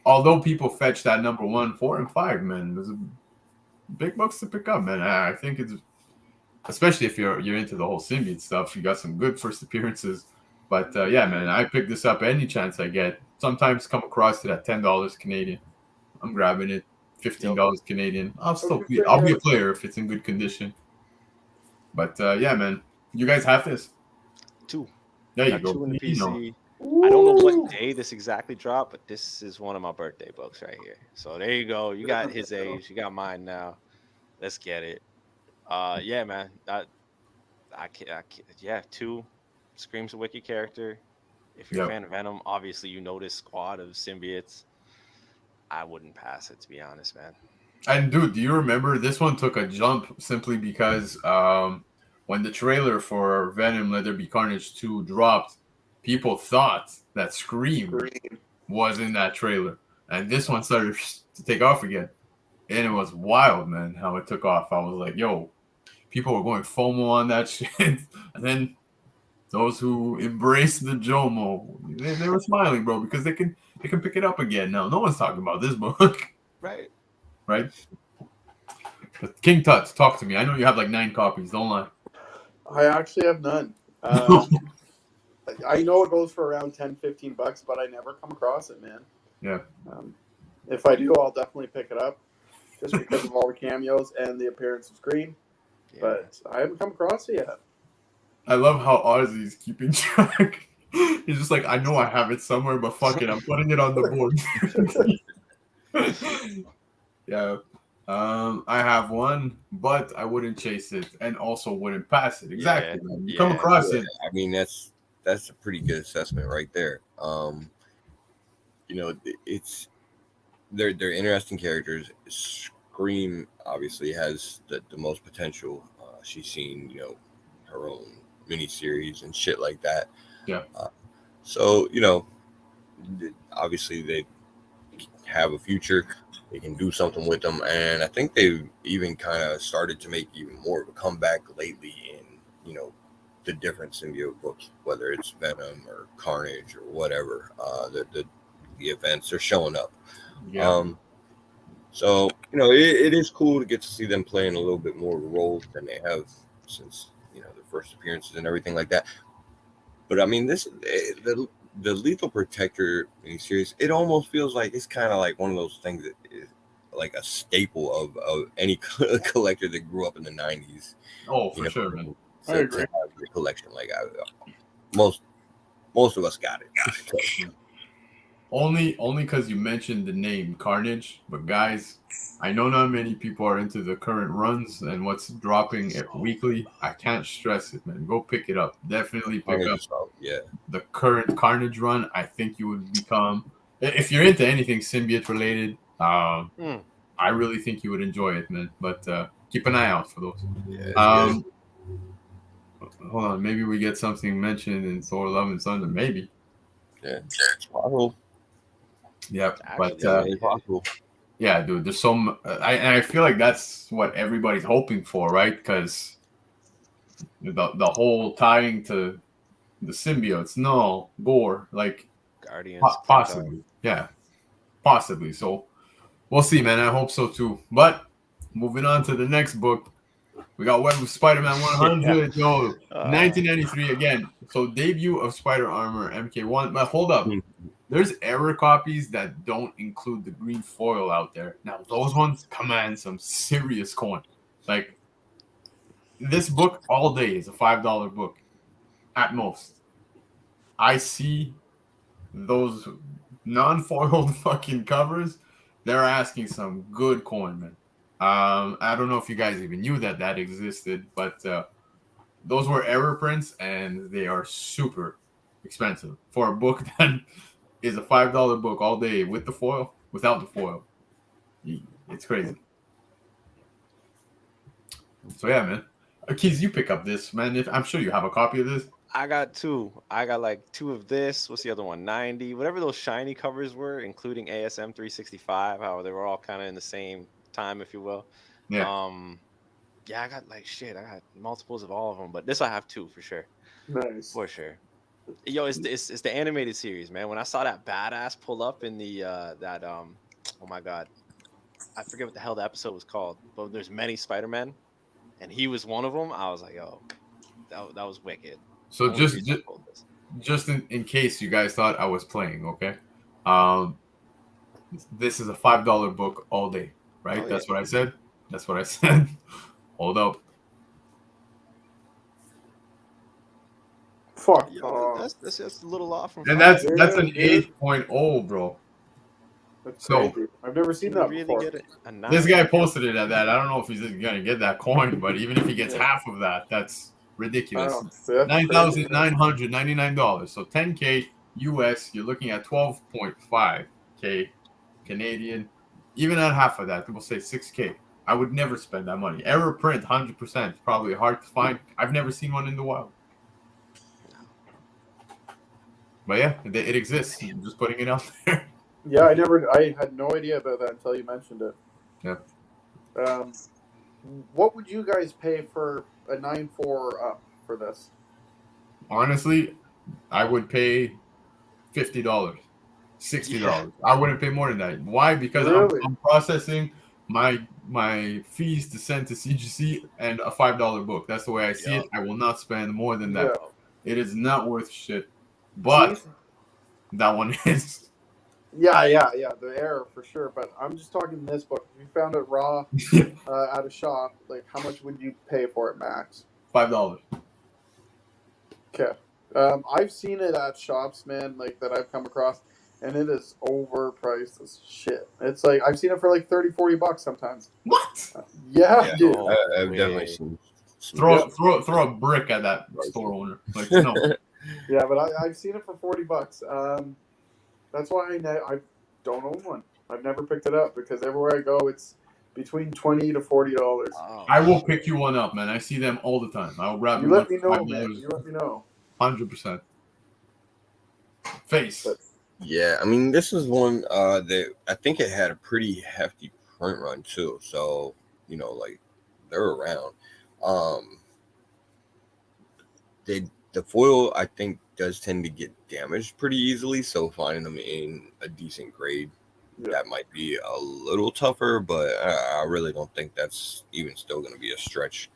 Speaker 3: although people fetch that number 1, 4, and 5, man, there's big bucks to pick up, man. I think it's, especially if you're into the whole symbiote stuff, you got some good first appearances. But yeah, man, I pick this up any chance I get. Sometimes come across it at $10 Canadian. I'm grabbing it. $15 Canadian. I'll be a player if it's in good condition. But yeah, man, you guys have this.
Speaker 4: 2.
Speaker 3: There you
Speaker 4: Got
Speaker 3: go.
Speaker 4: 2 in the
Speaker 3: You know.
Speaker 4: PC. I don't know what day this exactly dropped, but this is one of my birthday books right here. So there you go. You got his age. You got mine now. Let's get it. Yeah, man. I can't. Yeah, 2 Scream's a wicked character. If you're a fan of Venom, obviously you know this squad of symbiotes. I wouldn't pass it, to be honest, man.
Speaker 3: And dude, do you remember this one took a jump simply because when the trailer for Venom Let There Be Carnage 2 dropped, people thought that Scream was in that trailer. And this one started to take off again. And it was wild, man, how it took off. I was like, yo, people were going FOMO on that shit. And then those who embraced the JOMO, they were smiling, bro, because they can pick it up again now. No one's talking about this book.
Speaker 4: Right.
Speaker 3: Right? But King Tut's, talk to me. I know you have like 9 copies. Don't lie.
Speaker 2: I actually have none. I know it goes for around $10-15, but I never come across it, man.
Speaker 3: Yeah.
Speaker 2: If I do, I'll definitely pick it up, just because of all the cameos and the appearance of Scream. Yeah. But I haven't come across it yet.
Speaker 3: I love how Ozzy's keeping track. He's just like, I know I have it somewhere, but fuck it, I'm putting it on the board. Yeah. I have one, but I wouldn't chase it and also wouldn't pass it. Exactly. Yeah. You come across it.
Speaker 5: I mean, that's a pretty good assessment right there. You know, they're interesting characters. Scream obviously has the most potential. She's seen, you know, her own miniseries and shit like that.
Speaker 3: Yeah.
Speaker 5: So, you know, obviously they have a future. They can do something with them, and I think they've even kind of started to make even more of a comeback lately in, you know, the different symbiote books, whether it's Venom or Carnage or whatever. The events are showing up.
Speaker 3: Yeah.
Speaker 5: So, you know, it is cool to get to see them playing a little bit more of a role than they have since, you know, their first appearances and everything like that. But I mean, the Lethal Protector miniseries, it almost feels like it's kind of like one of those things that is like a staple of any collector that grew up in the 90s.
Speaker 3: Oh, for sure, man.
Speaker 5: I agree. To have the collection, like most of us got it.
Speaker 3: Only because you mentioned the name Carnage, but guys, I know not many people are into the current runs and what's dropping weekly. I can't stress it, man. Go pick it up. Definitely pick up the current Carnage run. I think you would become, if you're into anything symbiote related, I really think you would enjoy it, man. But keep an eye out for those.
Speaker 5: Yeah,
Speaker 3: hold on, maybe we get something mentioned in Thor: Love and Thunder, maybe.
Speaker 5: Yeah, it's possible.
Speaker 3: Yeah, but
Speaker 5: possible.
Speaker 3: Yeah, dude, there's some. I feel like that's what everybody's hoping for, right? Because the whole tying to the symbiotes, no gore, like
Speaker 4: Guardians,
Speaker 3: possibly, yeah. possibly. So we'll see, man. I hope so too. But moving on to the next book, we got Web of Spider-Man 100, yo, 1993 again. So debut of Spider Armor MK1. But hold up, there's error copies that don't include the green foil out there. Now those ones command some serious coin. Like this book all day is a $5 book at most. I see those non-foiled fucking covers. They're asking some good coin, man. I don't know if you guys even knew that existed, but those were error prints, and they are super expensive for a book that is a $5 book all day with the foil, without the foil. It's crazy. So yeah, man. Keys, you pick up this, man. I'm sure you have a copy of this.
Speaker 4: I got two. I got like two of this. What's the other one? 90. Whatever those shiny covers were, including ASM 365. How they were all kind of in the same time, if you will.
Speaker 3: Yeah.
Speaker 4: Yeah, I got like shit. I got multiples of all of them, but this I have two for sure.
Speaker 2: Nice.
Speaker 4: For sure. Yo, it's the animated series, man. When I saw that badass pull up in the oh my god, I forget what the hell the episode was called, but there's many Spider-Men, and he was one of them. I was like, yo, that was wicked.
Speaker 3: So just in case you guys thought I was playing, okay? This is a $5 book all day, right?
Speaker 4: Oh,
Speaker 3: That's what I said. That's what I said. Hold up.
Speaker 2: Fuck.
Speaker 4: That's just a little off from.
Speaker 3: And that's an 8.0, bro.
Speaker 2: That's
Speaker 3: So
Speaker 2: crazy. I've never seen that
Speaker 4: really
Speaker 2: before.
Speaker 4: get it.
Speaker 3: This guy posted it at that. I don't know if he's gonna get that coin, but even if he gets half of that, that's ridiculous. $9,999. So $10K US, you're looking at 12.5K Canadian. Even at half of that, we'll say 6K. I would never spend that money. Error print, 100%. Probably hard to find. I've never seen one in the wild. But yeah, it exists. I'm just putting it out there.
Speaker 2: Yeah, I had no idea about that until you mentioned it.
Speaker 3: Yeah.
Speaker 2: What would you guys pay for a 9.4 up for this?
Speaker 3: Honestly, I would pay $50, $60. I wouldn't pay more than that. Why? Because
Speaker 2: Really?
Speaker 3: I'm processing my fees to send to CGC and a $5 book. That's the way I see it. I will not spend more than that.
Speaker 2: Yeah.
Speaker 3: It is not worth shit. But that one is.
Speaker 2: Yeah, the error for sure. But I'm just talking this book. If you found it raw at a shop, like how much would you pay for it max?
Speaker 3: $5.
Speaker 2: Okay. I've seen it at shops, man, like that I've come across, and it is overpriced as shit. It's like I've seen it for like $30-$40 sometimes.
Speaker 3: What?
Speaker 2: Yeah, dude.
Speaker 5: I've definitely seen.
Speaker 3: Throw a brick at that store owner. Like no.
Speaker 2: Yeah, but I've seen it for $40. That's why I don't own one. I've never picked it up because everywhere I go, it's between $20 to $40.
Speaker 3: I will pick you one up, man. I see them all the time. I'll grab
Speaker 2: you. Let me know, man. You let me know.
Speaker 3: 100%. Face.
Speaker 5: Yeah, I mean, this is one that I think it had a pretty hefty print run too. So like they're around. The foil, I think, does tend to get damaged pretty easily. So finding them in a decent grade, that might be a little tougher. But I really don't think that's even still going to be a stretch.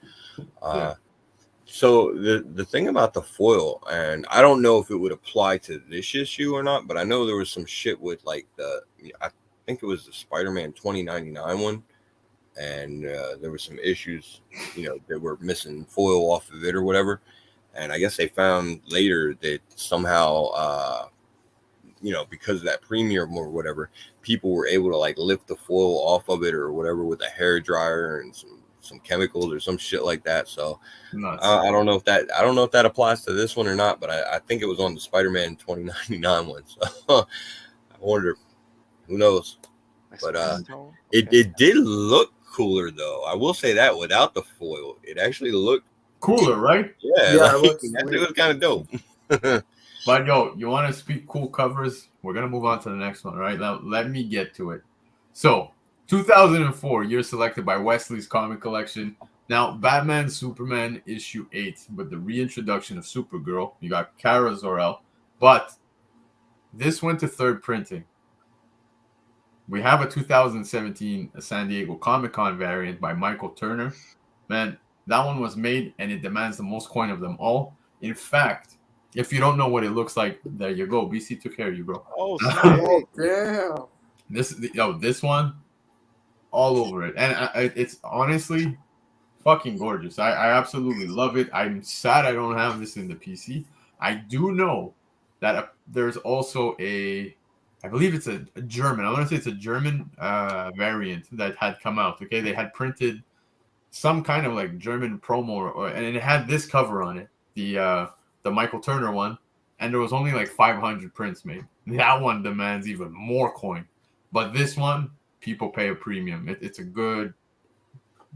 Speaker 5: So the thing about the foil, and I don't know if it would apply to this issue or not, but I know there was some shit with like I think it was the Spider-Man 2099 one, and there were some issues, that were missing foil off of it or whatever. And I guess they found later that somehow, because of that premium or whatever, people were able to like lift the foil off of it or whatever with a hair dryer and some chemicals or some shit like that. So I don't know if that applies to this one or not, but I think it was on the Spider-Man 2099 one. So I wonder, who knows? But it did look cooler though. I will say that without the foil, it actually looked
Speaker 3: cooler, right?
Speaker 2: Yeah,
Speaker 5: that was kind of dope.
Speaker 3: But yo, you want to speak cool covers? We're gonna move on to the next one, right? Now let me get to it. So 2004, year selected by Wesley's Comic Collection. Now, Batman Superman issue 8, with the reintroduction of Supergirl. You got Kara Zor-El, but this went to third printing. we have a 2017 San Diego Comic-Con variant by Michael Turner. Man, that one was made and it demands the most coin of them all. In fact, if you don't know what it looks like, there you go. BC took care of you, bro.
Speaker 4: Oh,
Speaker 2: Oh,
Speaker 4: snap.
Speaker 2: damn.
Speaker 3: This one, all over it, and it's honestly fucking gorgeous. I absolutely love it. I'm sad I don't have this in the PC. I do know that there's also I believe it's a German. I want to say it's a German variant that had come out. Okay, they had printed some kind of like German promo, and it had this cover on it, the Michael Turner one, and there was only like 500 prints made. That one demands even more coin, but this one people pay a premium. It's a good,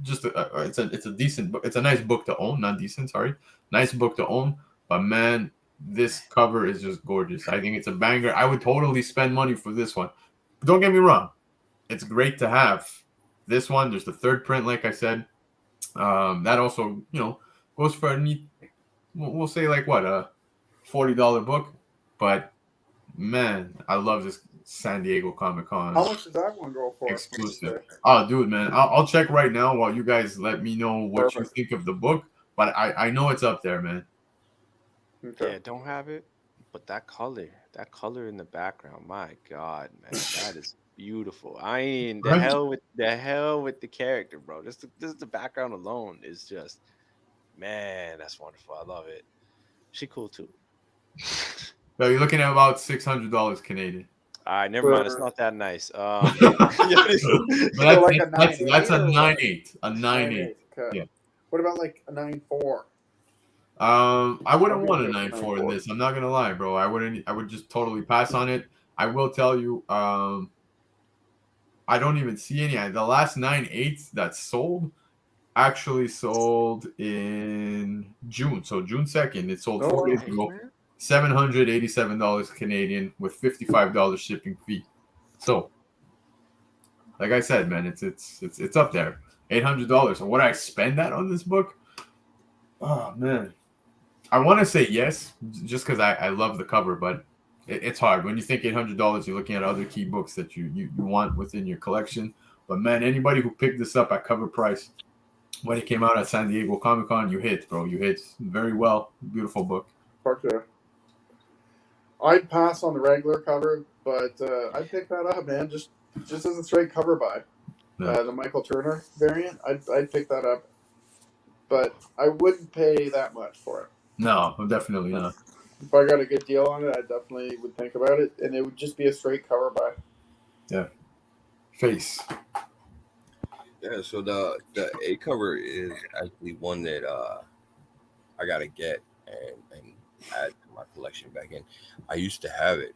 Speaker 3: it's a decent book. It's a nice book to own, not decent. Sorry, nice book to own. But man, this cover is just gorgeous. I think it's a banger. I would totally spend money for this one. Don't get me wrong, it's great to have this one. There's the third print, like I said. That also, goes for a neat, we'll say like what, a $40 book. But man, I love this San Diego Comic-Con.
Speaker 2: How much does that one go for?
Speaker 3: Exclusive. Oh, dude, man, I'll check right now while you guys let me know what you think of the book. But I know it's up there, man.
Speaker 2: Okay.
Speaker 4: Yeah, don't have it, but that color in the background, my God, man, that is beautiful. I mean, the hell with the character, bro. This the background alone is just, man, that's wonderful. I love it. She cool too.
Speaker 3: So you're looking at about $600 Canadian.
Speaker 4: All right, never mind. It's not that nice.
Speaker 3: But
Speaker 2: like
Speaker 3: that's a 9.8. A 9.8.
Speaker 2: Okay.
Speaker 3: Yeah.
Speaker 2: What about like a 9.4?
Speaker 3: I wouldn't want a 9.4 in this. I'm not gonna lie, bro. I would just totally pass on it. I will tell you, I don't even see any. The last 9.8s that sold actually sold in June. So June 2nd, it sold 4 days ago. $787 Canadian with $55 shipping fee. So, like I said, man, it's up there. $800. And what I spend that on this book? Oh man, I want to say yes, just because I love the cover, but it's hard when you think $800. You're looking at other key books that you want within your collection. But man, anybody who picked this up at cover price when it came out at San Diego Comic-Con, you hit, bro. You hit very well. Beautiful book.
Speaker 2: Fuck yeah. I'd pass on the regular cover, but I'd pick that up, man. Just as a straight cover buy.
Speaker 3: Yeah.
Speaker 2: The Michael Turner variant, I'd pick that up, but I wouldn't pay that much for it.
Speaker 3: No, definitely not.
Speaker 2: If I got a good deal on it, I definitely would think about it, and it would just be a straight cover buy.
Speaker 3: Yeah. Face.
Speaker 5: Yeah, so the A cover is actually one that I gotta get and add to my collection back in. I used to have it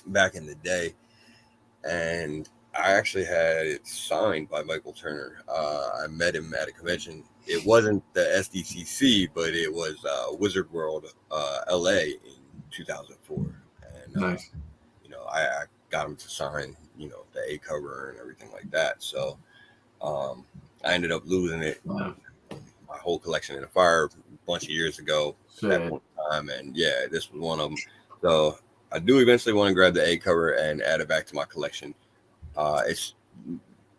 Speaker 5: back in the day, and I actually had it signed by Michael Turner. I met him at a convention. It wasn't the SDCC, but it was Wizard World LA in 2004. And
Speaker 3: Nice.
Speaker 5: I got him to sign, the A cover and everything like that. So I ended up losing it,
Speaker 3: Yeah.
Speaker 5: my whole collection in a fire a bunch of years ago
Speaker 3: Shit.
Speaker 5: at one time. And yeah, this was one of them. So I do eventually want to grab the A cover and add it back to my collection. It's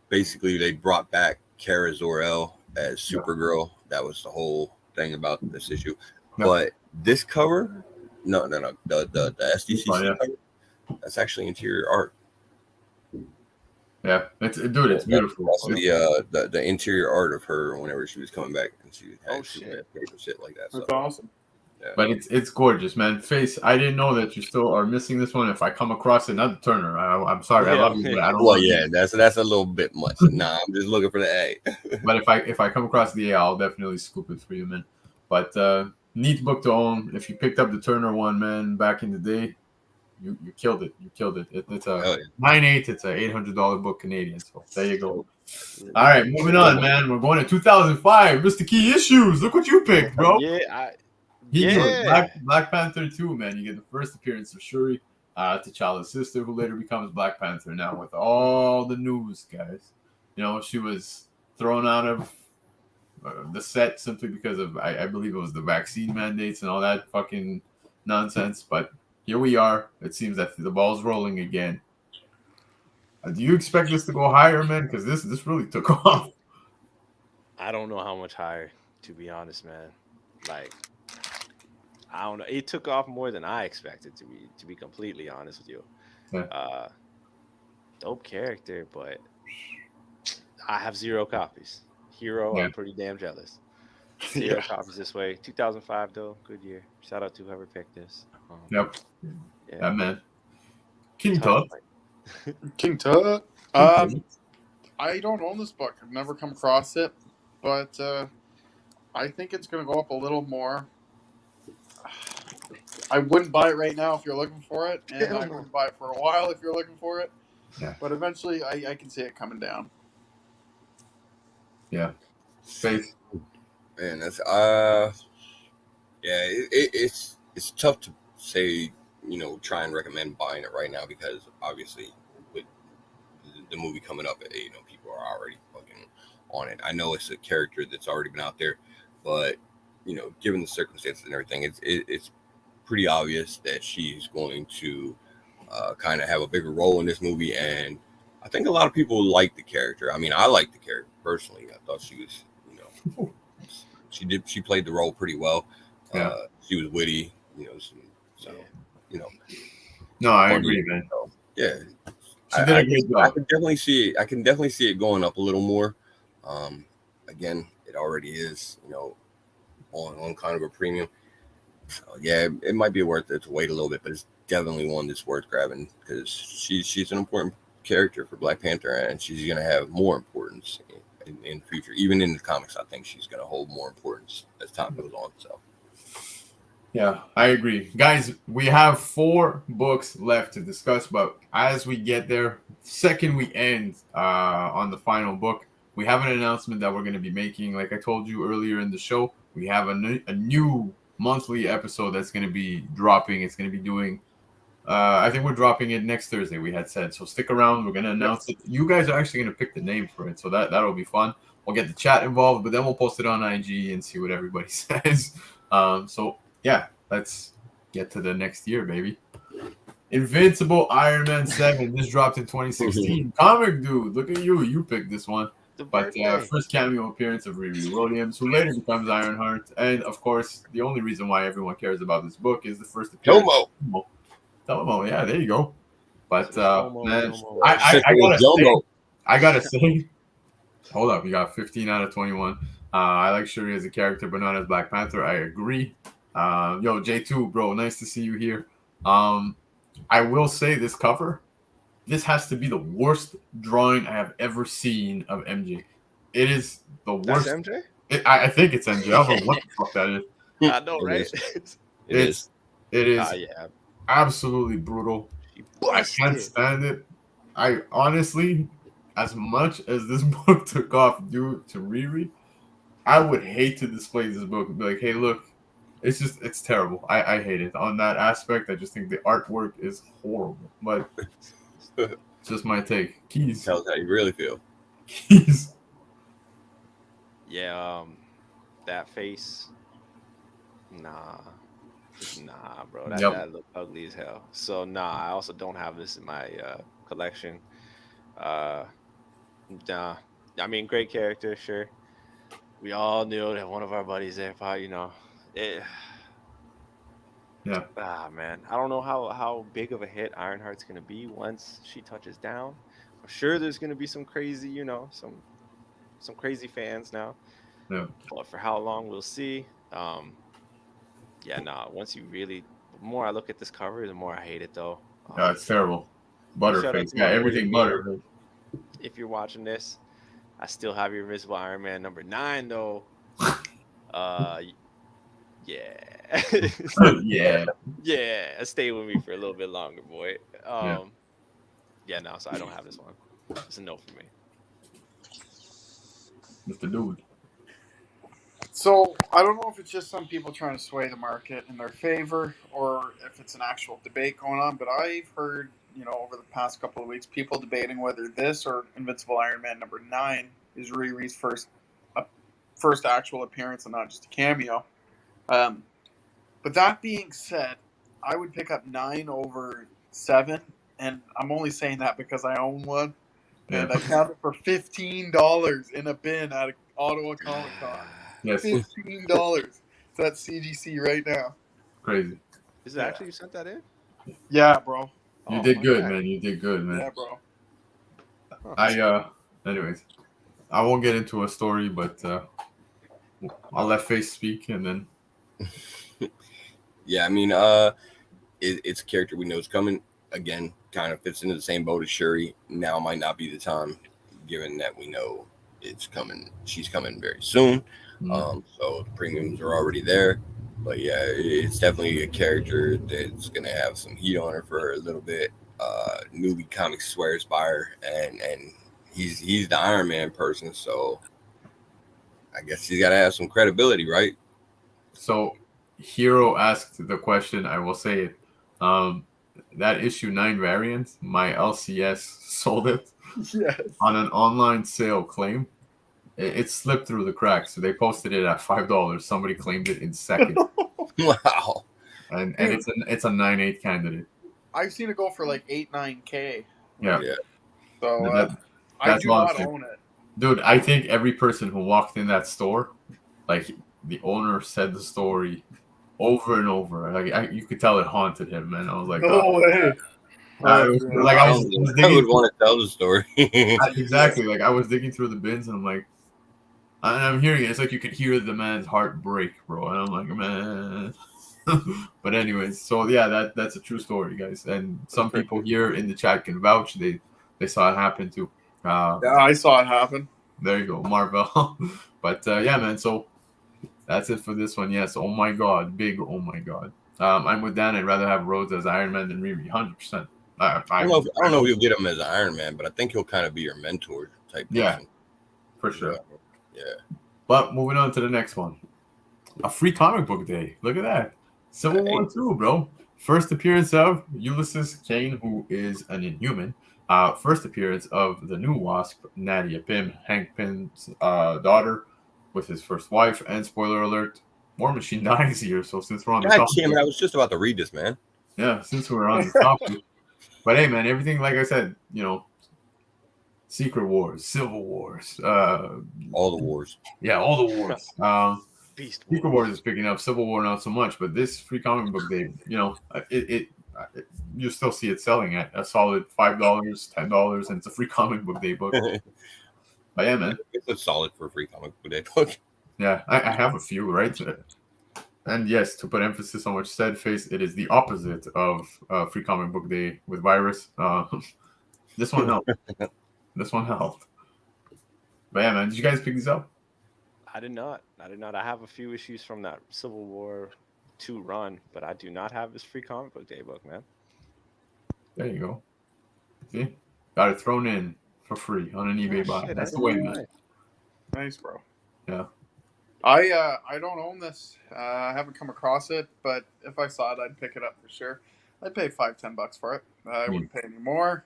Speaker 5: basically they brought back Kara Zor-El as Supergirl. That was the whole thing about this issue.
Speaker 3: Yeah.
Speaker 5: But this cover, no, the SDCC
Speaker 3: yeah.
Speaker 5: cover, that's actually interior art.
Speaker 3: Yeah, it's beautiful.
Speaker 5: That's the interior art of her whenever she was coming back, and she had shit like that.
Speaker 2: That's
Speaker 5: so.
Speaker 2: awesome.
Speaker 5: Yeah.
Speaker 3: But it's gorgeous, man. Face, I didn't know that you still are missing this one. If I come across another Turner, I'm sorry, I love you, but I don't.
Speaker 5: Well, yeah, that's a little bit much. Nah, I'm just looking for the A.
Speaker 3: But if I come across the A, I'll definitely scoop it for you, man. But neat book to own. If you picked up the Turner one, man, back in the day, you killed it. You killed it. It's a 9.8. It's a $800 book Canadian. So there you go. All right, moving on, man. We're going to 2005. Mr. Key Issues. Look what you picked, bro. Black Panther 2, man. You get the first appearance of Shuri, T'Challa's sister, who later becomes Black Panther. Now, with all the news, guys, she was thrown out of the set simply because of, I believe it was the vaccine mandates and all that fucking nonsense. But here we are. It seems that the ball's rolling again. Do you expect this to go higher, man? Because this really took off.
Speaker 4: I don't know how much higher, to be honest, man. Like, I don't know. It took off more than I expected to be completely honest with you.
Speaker 3: Yeah.
Speaker 4: Dope character, but I have 0 copies. Hero,
Speaker 3: Yeah.
Speaker 4: I'm pretty damn jealous. 0 copies this way. 2005 though, good year. Shout out to whoever picked this.
Speaker 3: Yep.
Speaker 4: Yeah.
Speaker 3: That man. King
Speaker 4: Tough
Speaker 3: Tut.
Speaker 4: fight.
Speaker 2: King Tut. I don't own this book. I've never come across it, but I think it's going to go up a little more. I wouldn't buy it right now if you're looking for it, and I wouldn't buy it for a while if you're looking for it.
Speaker 3: Yeah.
Speaker 2: But eventually, I can see it coming down.
Speaker 3: Yeah. Faith.
Speaker 5: Man, that's it's tough to say, try and recommend buying it right now because obviously with the movie coming up, people are already fucking on it. I know it's a character that's already been out there, but given the circumstances and everything, it's pretty obvious that she's going to kind of have a bigger role in this movie, and I think a lot of people like the character. I mean, I like the character personally. I thought she was, she played the role pretty well.
Speaker 3: Yeah.
Speaker 5: She was witty,
Speaker 3: No, I agree, man.
Speaker 5: So, yeah.
Speaker 3: She did a good job.
Speaker 5: I can definitely see it going up a little more. Again, it already is, on kind of a premium. So, yeah, it might be worth it to wait a little bit, but it's definitely one that's worth grabbing because she's an important character for Black Panther, and she's going to have more importance in the future. Even in the comics, I think she's going to hold more importance as time goes on. So,
Speaker 3: yeah, I agree. Guys, we have 4 books left to discuss, but as we get there, second we end on the final book, we have an announcement that we're going to be making. Like I told you earlier in the show, we have a new monthly episode that's going to be dropping. It's going to be doing, I think we're dropping it next Thursday, we had said. So stick around. We're going to announce it. You guys are actually going to pick the name for it. So that'll be fun. We'll get the chat involved, but then we'll post it on IG and see what everybody says. So yeah, let's get to the next year, baby. Invincible Iron Man 7. This dropped in 2016. Comic.Dood, look at you. You picked this one. But first cameo appearance of Riri Williams, who later becomes Ironheart. And, of course, the only reason why everyone cares about this book is the first appearance. Tomo, yeah, there you go. But, man, I gotta say, hold up, you got 15 out of 21. I like Shuri as a character, but not as Black Panther. I agree. Yo, J2, bro, nice to see you here. I will say this cover, this has to be the worst drawing I have ever seen of MJ. It is the worst.
Speaker 4: That's MJ?
Speaker 3: I think it's MJ. I don't know what the fuck that is.
Speaker 4: I know, right?
Speaker 3: It is
Speaker 4: Yeah.
Speaker 3: Absolutely brutal. I can't stand it. I honestly, as much as this book took off due to Riri, I would hate to display this book and be like, hey, look, it's terrible. I hate it. On that aspect, I just think the artwork is horrible. But it's just my take. Keys.
Speaker 5: Tell us how you really feel.
Speaker 3: Keys.
Speaker 4: Yeah, that face. Nah, bro. That looked ugly as hell. So I also don't have this in my collection. Nah. I mean, great character, sure. We all knew that one of our buddies there, but it.
Speaker 3: Yeah.
Speaker 4: Man, I don't know how big of a hit Ironheart's gonna be once she touches down. I'm sure there's gonna be some crazy, some crazy fans now.
Speaker 3: Yeah.
Speaker 4: But for how long, we'll see. Once you really, the more I look at this cover, the more I hate it, though.
Speaker 3: No, it's terrible. Butterface. Yeah, everything butter.
Speaker 4: If you're watching this, I still have your Invisible Iron Man number 9, though. Yeah. Yeah. Stay with me for a little bit longer, boy. So I don't have this one. It's a no for me.
Speaker 3: Mr. Dude.
Speaker 2: So I don't know if it's just some people trying to sway the market in their favor or if it's an actual debate going on, but I've heard, over the past couple of weeks, people debating whether this or Invincible Iron Man number 9 is Riri's first actual appearance and not just a cameo. But that being said, I would pick up 9 over 7 and I'm only saying that because I own one, and
Speaker 3: Yeah.
Speaker 2: I found it for $15 in a bin at Ottawa Comic Con.
Speaker 3: Yes.
Speaker 2: $15. So that's CGC right now.
Speaker 3: Crazy.
Speaker 4: Is it actually you sent that in?
Speaker 2: Yeah, bro.
Speaker 3: You
Speaker 4: Oh,
Speaker 3: did
Speaker 4: my
Speaker 3: good,
Speaker 4: God.
Speaker 3: man. You did good, man.
Speaker 2: Yeah, bro.
Speaker 3: Anyways, I won't get into a story, but I'll let Face speak, and then.
Speaker 5: Yeah, I mean, it's a character we know is coming. Again, kind of fits into the same boat as Shuri. Now might not be the time, given that we know it's coming. She's coming very soon. So the premiums are already there. But yeah, it's definitely a character that's gonna have some heat on her for a little bit. Newly Comics swears by her, and he's the Iron Man person, so I guess he's got to have some credibility, right?
Speaker 3: So, Hero asked the question. I will say it. That issue 9 variant, my LCS sold it
Speaker 2: Yes.
Speaker 3: on an online sale claim. It slipped through the cracks. So they posted it at $5. Somebody claimed it in seconds,
Speaker 5: Wow.
Speaker 3: and it's a 9.8 candidate.
Speaker 2: I've seen it go for like 8-9K.
Speaker 3: Yeah.
Speaker 2: So I
Speaker 3: That's
Speaker 2: do not
Speaker 3: honestly,
Speaker 2: own it.
Speaker 3: dude. I think every person who walked in that store, like the owner said the story over and over. Like you could tell it haunted him, man. I was like,
Speaker 2: No way.
Speaker 3: I was
Speaker 5: would want to tell the story.
Speaker 3: Exactly. Like I was digging through the bins, and I'm hearing it. It's like you could hear the man's heart break, bro. And I'm like, man. But anyways, so yeah, that's a true story, guys. And some people here in the chat can vouch. They saw it happen too.
Speaker 2: Yeah, I saw it happen.
Speaker 3: There you go, Marvel. But yeah, man. So that's it for this one. Yes. Oh my God, big. Oh my God. I'm with Dan. I'd rather have Rhodes as Iron Man than Riri. 100%. I
Speaker 5: don't know if you'll get him as Iron Man, but I think he'll kind of be your mentor type person.
Speaker 3: Yeah, for sure.
Speaker 5: Yeah.
Speaker 3: But moving on to the next one. A free comic book day. Look at that. Civil War 2, bro. First appearance of Ulysses Kane, who is an Inhuman. First appearance of the new Wasp, Nadia Pym, Hank Pym's daughter, with his first wife. And spoiler alert, War Machine dies here. So since we're on the topic,
Speaker 5: damn it, I was just about to read this, man.
Speaker 3: Yeah, since we're on the topic. But hey, man, everything, like I said, Secret Wars, Civil Wars,
Speaker 5: all the wars.
Speaker 3: Yeah, all the wars.
Speaker 4: Beast
Speaker 3: Secret Wars is picking up. Civil War not so much, but this free comic book day, you still see it selling at a solid $5, $10, and it's a free comic book day book. But yeah, man,
Speaker 5: it's solid for a free comic book day book.
Speaker 3: Yeah, I have a few, right? And yes, to put emphasis on what you said, Face, it is the opposite of free comic book day with Virus. This one helped. This one helped. But yeah, man, did you guys pick these up?
Speaker 4: I did not. I have a few issues from that Civil War 2 run, but I do not have this free comic book day book, man.
Speaker 3: There you go. See? Got it thrown in for free on an eBay buy. That's the way, man.
Speaker 2: Nice, bro.
Speaker 3: Yeah.
Speaker 2: I don't own this. I haven't come across it, but if I saw it, I'd pick it up for sure. I'd pay $5-10 for it. I wouldn't pay any more.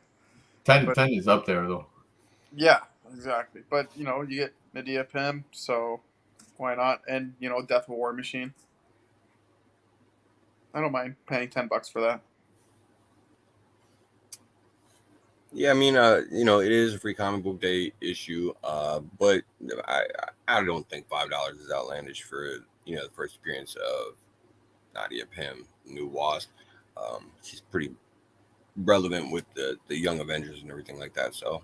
Speaker 3: 10 is up there, though.
Speaker 2: Yeah, exactly. But, you get Nadia Pym, so why not? And, Death of a War Machine. I don't mind paying $10 for that.
Speaker 5: Yeah, I mean, it is a free comic book day issue, but I don't think $5 is outlandish for, the first appearance of Nadia Pym, new Wasp. She's pretty relevant with the Young Avengers and everything like that, so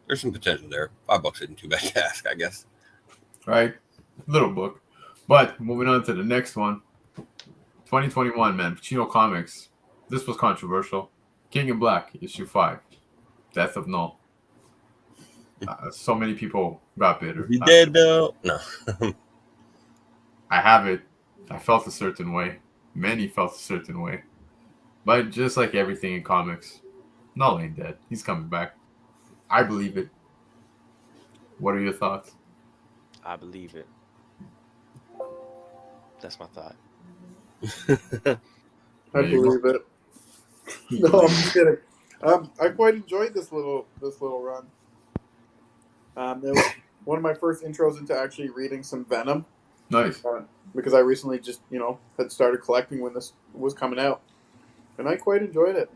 Speaker 5: there's some potential there. $5 isn't too bad to ask, I guess.
Speaker 3: Right, little book. But moving on to the next one, 2021, man, Pacino Comics. This was controversial. King in Black, issue 5, Death of Null. So many people got bitter.
Speaker 5: He dead though? No.
Speaker 3: I have it. I felt a certain way. Many felt a certain way. But just like everything in comics, Null ain't dead. He's coming back. I believe it. What are your thoughts?
Speaker 4: I believe it. That's my thought.
Speaker 2: I believe it. No, I'm just kidding. I quite enjoyed this little run. It was one of my first intros into actually reading some Venom.
Speaker 3: Nice.
Speaker 2: Because I recently just had started collecting when this was coming out, and I quite enjoyed it.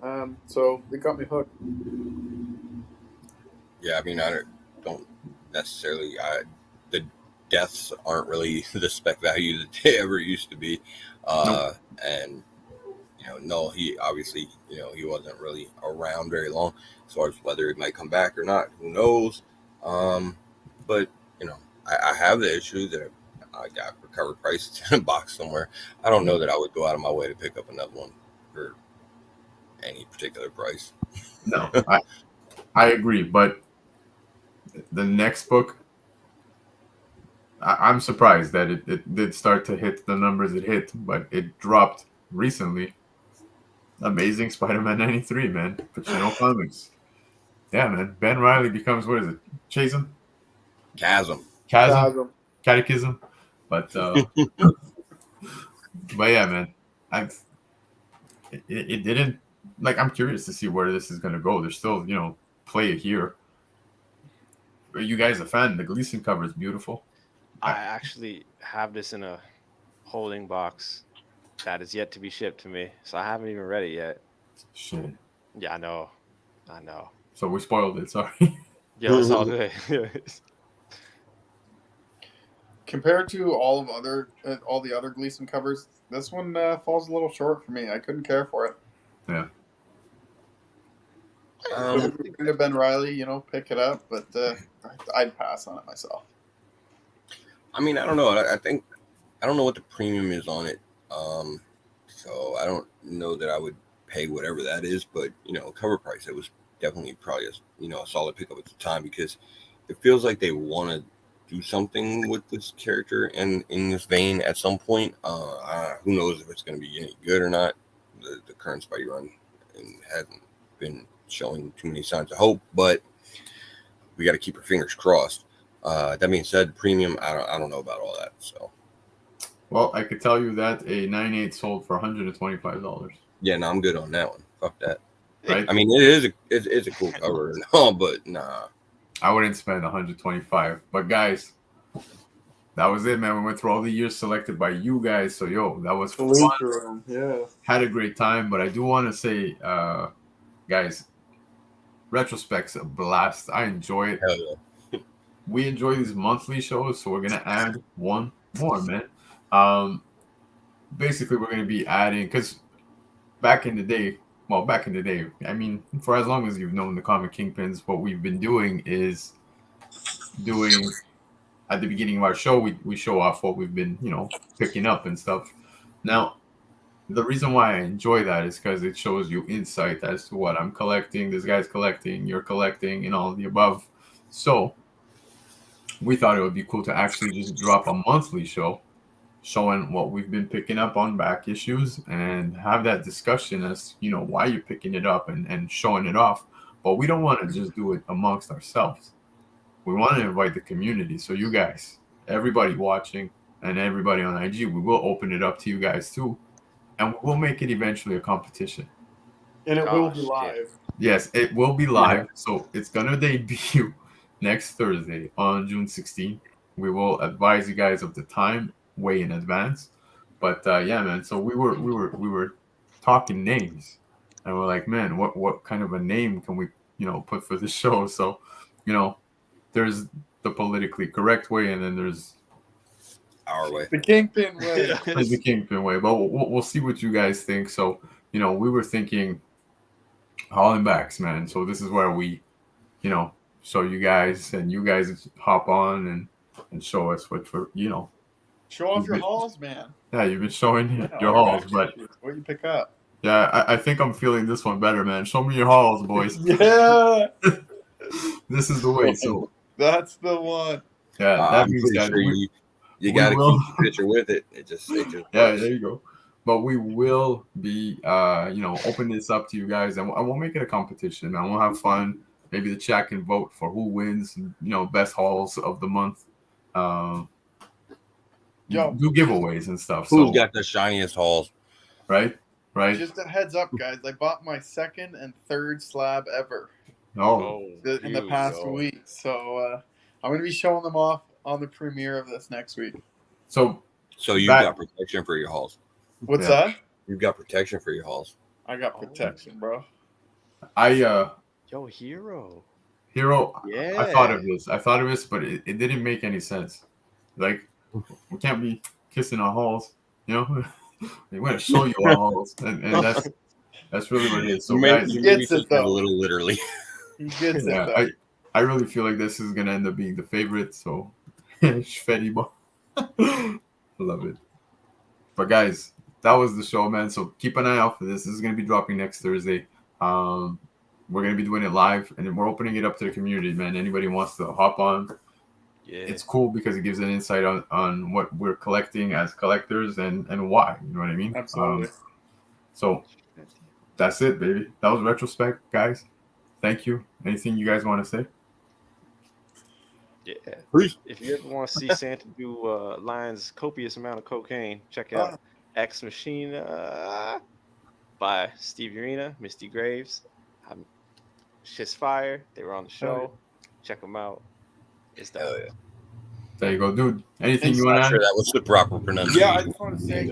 Speaker 2: So it got me hooked.
Speaker 5: Yeah, I mean, I don't necessarily. The deaths aren't really the spec value that they ever used to be, and no, he obviously, he wasn't really around very long. As far as whether he might come back or not, who knows? But I have the issue that I got for cover price in a box somewhere. I don't know that I would go out of my way to pick up another one for any particular price.
Speaker 3: No, I agree, but the next book, I'm surprised that it did start to hit the numbers it hit, but it dropped recently. Amazing Spider-Man 93, man. Pacino Comics. Yeah, man. Ben Riley becomes, what is it? Chasm?
Speaker 5: Chasm.
Speaker 3: Catechism. But yeah, man. It didn't, like, I'm curious to see where this is going to go. There's still, play it here. Are you guys a fan? The Gleason cover is beautiful.
Speaker 4: I actually have this in a holding box that is yet to be shipped to me, so I haven't even read it yet.
Speaker 3: Shit.
Speaker 4: Yeah, I know.
Speaker 3: So we spoiled it. Sorry.
Speaker 4: Yeah, it's all good.
Speaker 2: Compared to all the other Gleason covers, this one falls a little short for me. I couldn't care for it.
Speaker 3: Yeah.
Speaker 2: Could have been Riley, pick it up, but I'd pass on it myself.
Speaker 5: I mean, I don't know. I don't know what the premium is on it. So I don't know that I would pay whatever that is, but cover price, it was definitely probably a solid pickup at the time, because it feels like they want to do something with this character and in this vein at some point. Who knows if it's going to be any good or not. The current Spidey run hasn't been showing too many signs of hope, but we got to keep our fingers crossed. That being said, premium, I don't know about all that. So,
Speaker 3: well, I could tell you that a 9/8 sold for $125.
Speaker 5: Yeah, no, I'm good on that one. Fuck that.
Speaker 3: Right?
Speaker 5: I mean, it's a cool cover and all, but nah.
Speaker 3: I wouldn't spend $125. But guys, that was it, man. We went through all the years selected by you guys. So that was fun.
Speaker 2: Yeah.
Speaker 3: Had a great time. But I do want to say, guys, Retrospect's a blast. I enjoy it.
Speaker 5: Hell yeah.
Speaker 3: We enjoy these monthly shows, so we're gonna add one more, man. Basically, we're gonna be adding, because back in the day, I mean, for as long as you've known the comic Kingpins, what we've been doing is at the beginning of our show, we show off what we've been, picking up and stuff. Now, the reason why I enjoy that is because it shows you insight as to what I'm collecting, this guy's collecting, you're collecting, and all of the above. So we thought it would be cool to actually just drop a monthly show showing what we've been picking up on back issues and have that discussion as, why you're picking it up and showing it off. But we don't want to just do it amongst ourselves. We want to invite the community. So you guys, everybody watching and everybody on IG, we will open it up to you guys too. And we'll make it eventually a competition.
Speaker 2: And it will be live.
Speaker 3: Yes, it will be live. So it's going to debut next Thursday on June 16th. We will advise you guys of the time way in advance. But yeah, man. So we were talking names, and we're like, man, what kind of a name can we put for the show? So there's the politically correct way, and then there's
Speaker 5: our way,
Speaker 2: the Kingpin way.
Speaker 3: There's the Kingpin way. But we'll see what you guys think. So we were thinking hauling backs, man. So this is where we show you guys, and you guys hop on and show us what
Speaker 2: show off your hauls, man.
Speaker 3: Yeah, you've been showing your hauls, but
Speaker 2: what you pick up.
Speaker 3: Yeah, I think I'm feeling this one better, man. Show me your hauls, boys.
Speaker 2: Yeah.
Speaker 3: This is the way. So
Speaker 2: that's the one.
Speaker 3: Yeah, that means that
Speaker 5: sure you got to keep the picture with it. It just
Speaker 3: yeah, there you go. But we will be open this up to you guys, and I won't make it a competition. I will have fun. Maybe the chat can vote for who wins, best hauls of the month. Do giveaways and stuff.
Speaker 5: Who's got the shiniest hauls?
Speaker 3: Right.
Speaker 2: Just a heads up, guys. I bought my second and third slab ever.
Speaker 3: In
Speaker 2: the past week. So I'm going to be showing them off on the premiere of this next week.
Speaker 5: So you've got protection for your hauls.
Speaker 2: What's that?
Speaker 5: You've got protection for your hauls.
Speaker 2: I got protection, bro.
Speaker 4: Yo, Hero.
Speaker 3: Hero.
Speaker 4: Yeah.
Speaker 3: I thought of this, but it didn't make any sense. Like, we can't be kissing our halls, you know. We're going to show you our halls, and that's really what it is. So, guys,
Speaker 5: you
Speaker 2: gets
Speaker 5: took
Speaker 2: it,
Speaker 5: that a
Speaker 2: though.
Speaker 5: little literally.
Speaker 2: He gets
Speaker 3: yeah,
Speaker 2: it, though.
Speaker 3: I really feel like this is gonna end up being the favorite. So, Shfedi ball. I love it. But guys, that was the show, man. So keep an eye out for this. This is gonna be dropping next Thursday. We're gonna be doing it live, and then we're opening it up to the community, man. Anybody wants to hop on?
Speaker 4: Yeah.
Speaker 3: It's cool because it gives an insight on what we're collecting as collectors and why. You know what I mean?
Speaker 2: Absolutely.
Speaker 3: So that's it, baby. That was Retrospect, guys. Thank you. Anything you guys want to say?
Speaker 4: Yeah.
Speaker 5: Peace.
Speaker 4: If you ever want to see Santa do Lion's copious amount of cocaine, check out Ex Machina by Steve Urena, Misty Graves. Shit's fire. They were on the show. Check them out. It's dope.
Speaker 5: Hell yeah.
Speaker 3: There you go, dude. Anything
Speaker 2: Thanks,
Speaker 3: you want to
Speaker 5: Not
Speaker 3: add?
Speaker 5: sure that was the proper pronunciation.
Speaker 2: Yeah, I just want to say,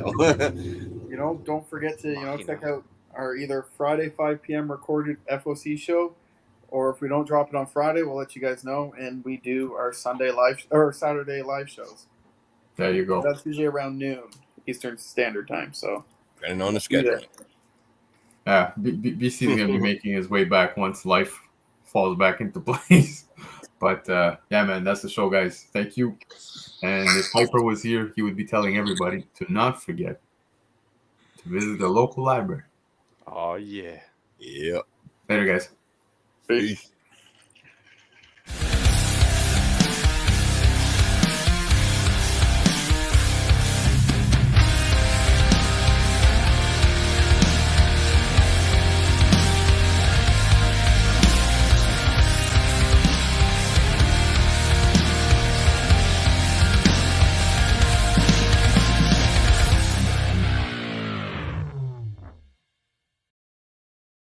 Speaker 2: don't forget to, check out our either Friday 5 p.m. recorded FOC show, or if we don't drop it on Friday, we'll let you guys know. And we do our Saturday live shows.
Speaker 3: There you go.
Speaker 2: That's usually around noon Eastern Standard Time. So,
Speaker 5: And on the schedule.
Speaker 3: Yeah, BC is going to be making his way back once life falls back into place. But yeah, man, that's the show, guys. Thank you. And if Piper was here, he would be telling everybody to not forget to visit the local library.
Speaker 4: Oh, yeah.
Speaker 5: Yep.
Speaker 3: Later, guys.
Speaker 2: peace.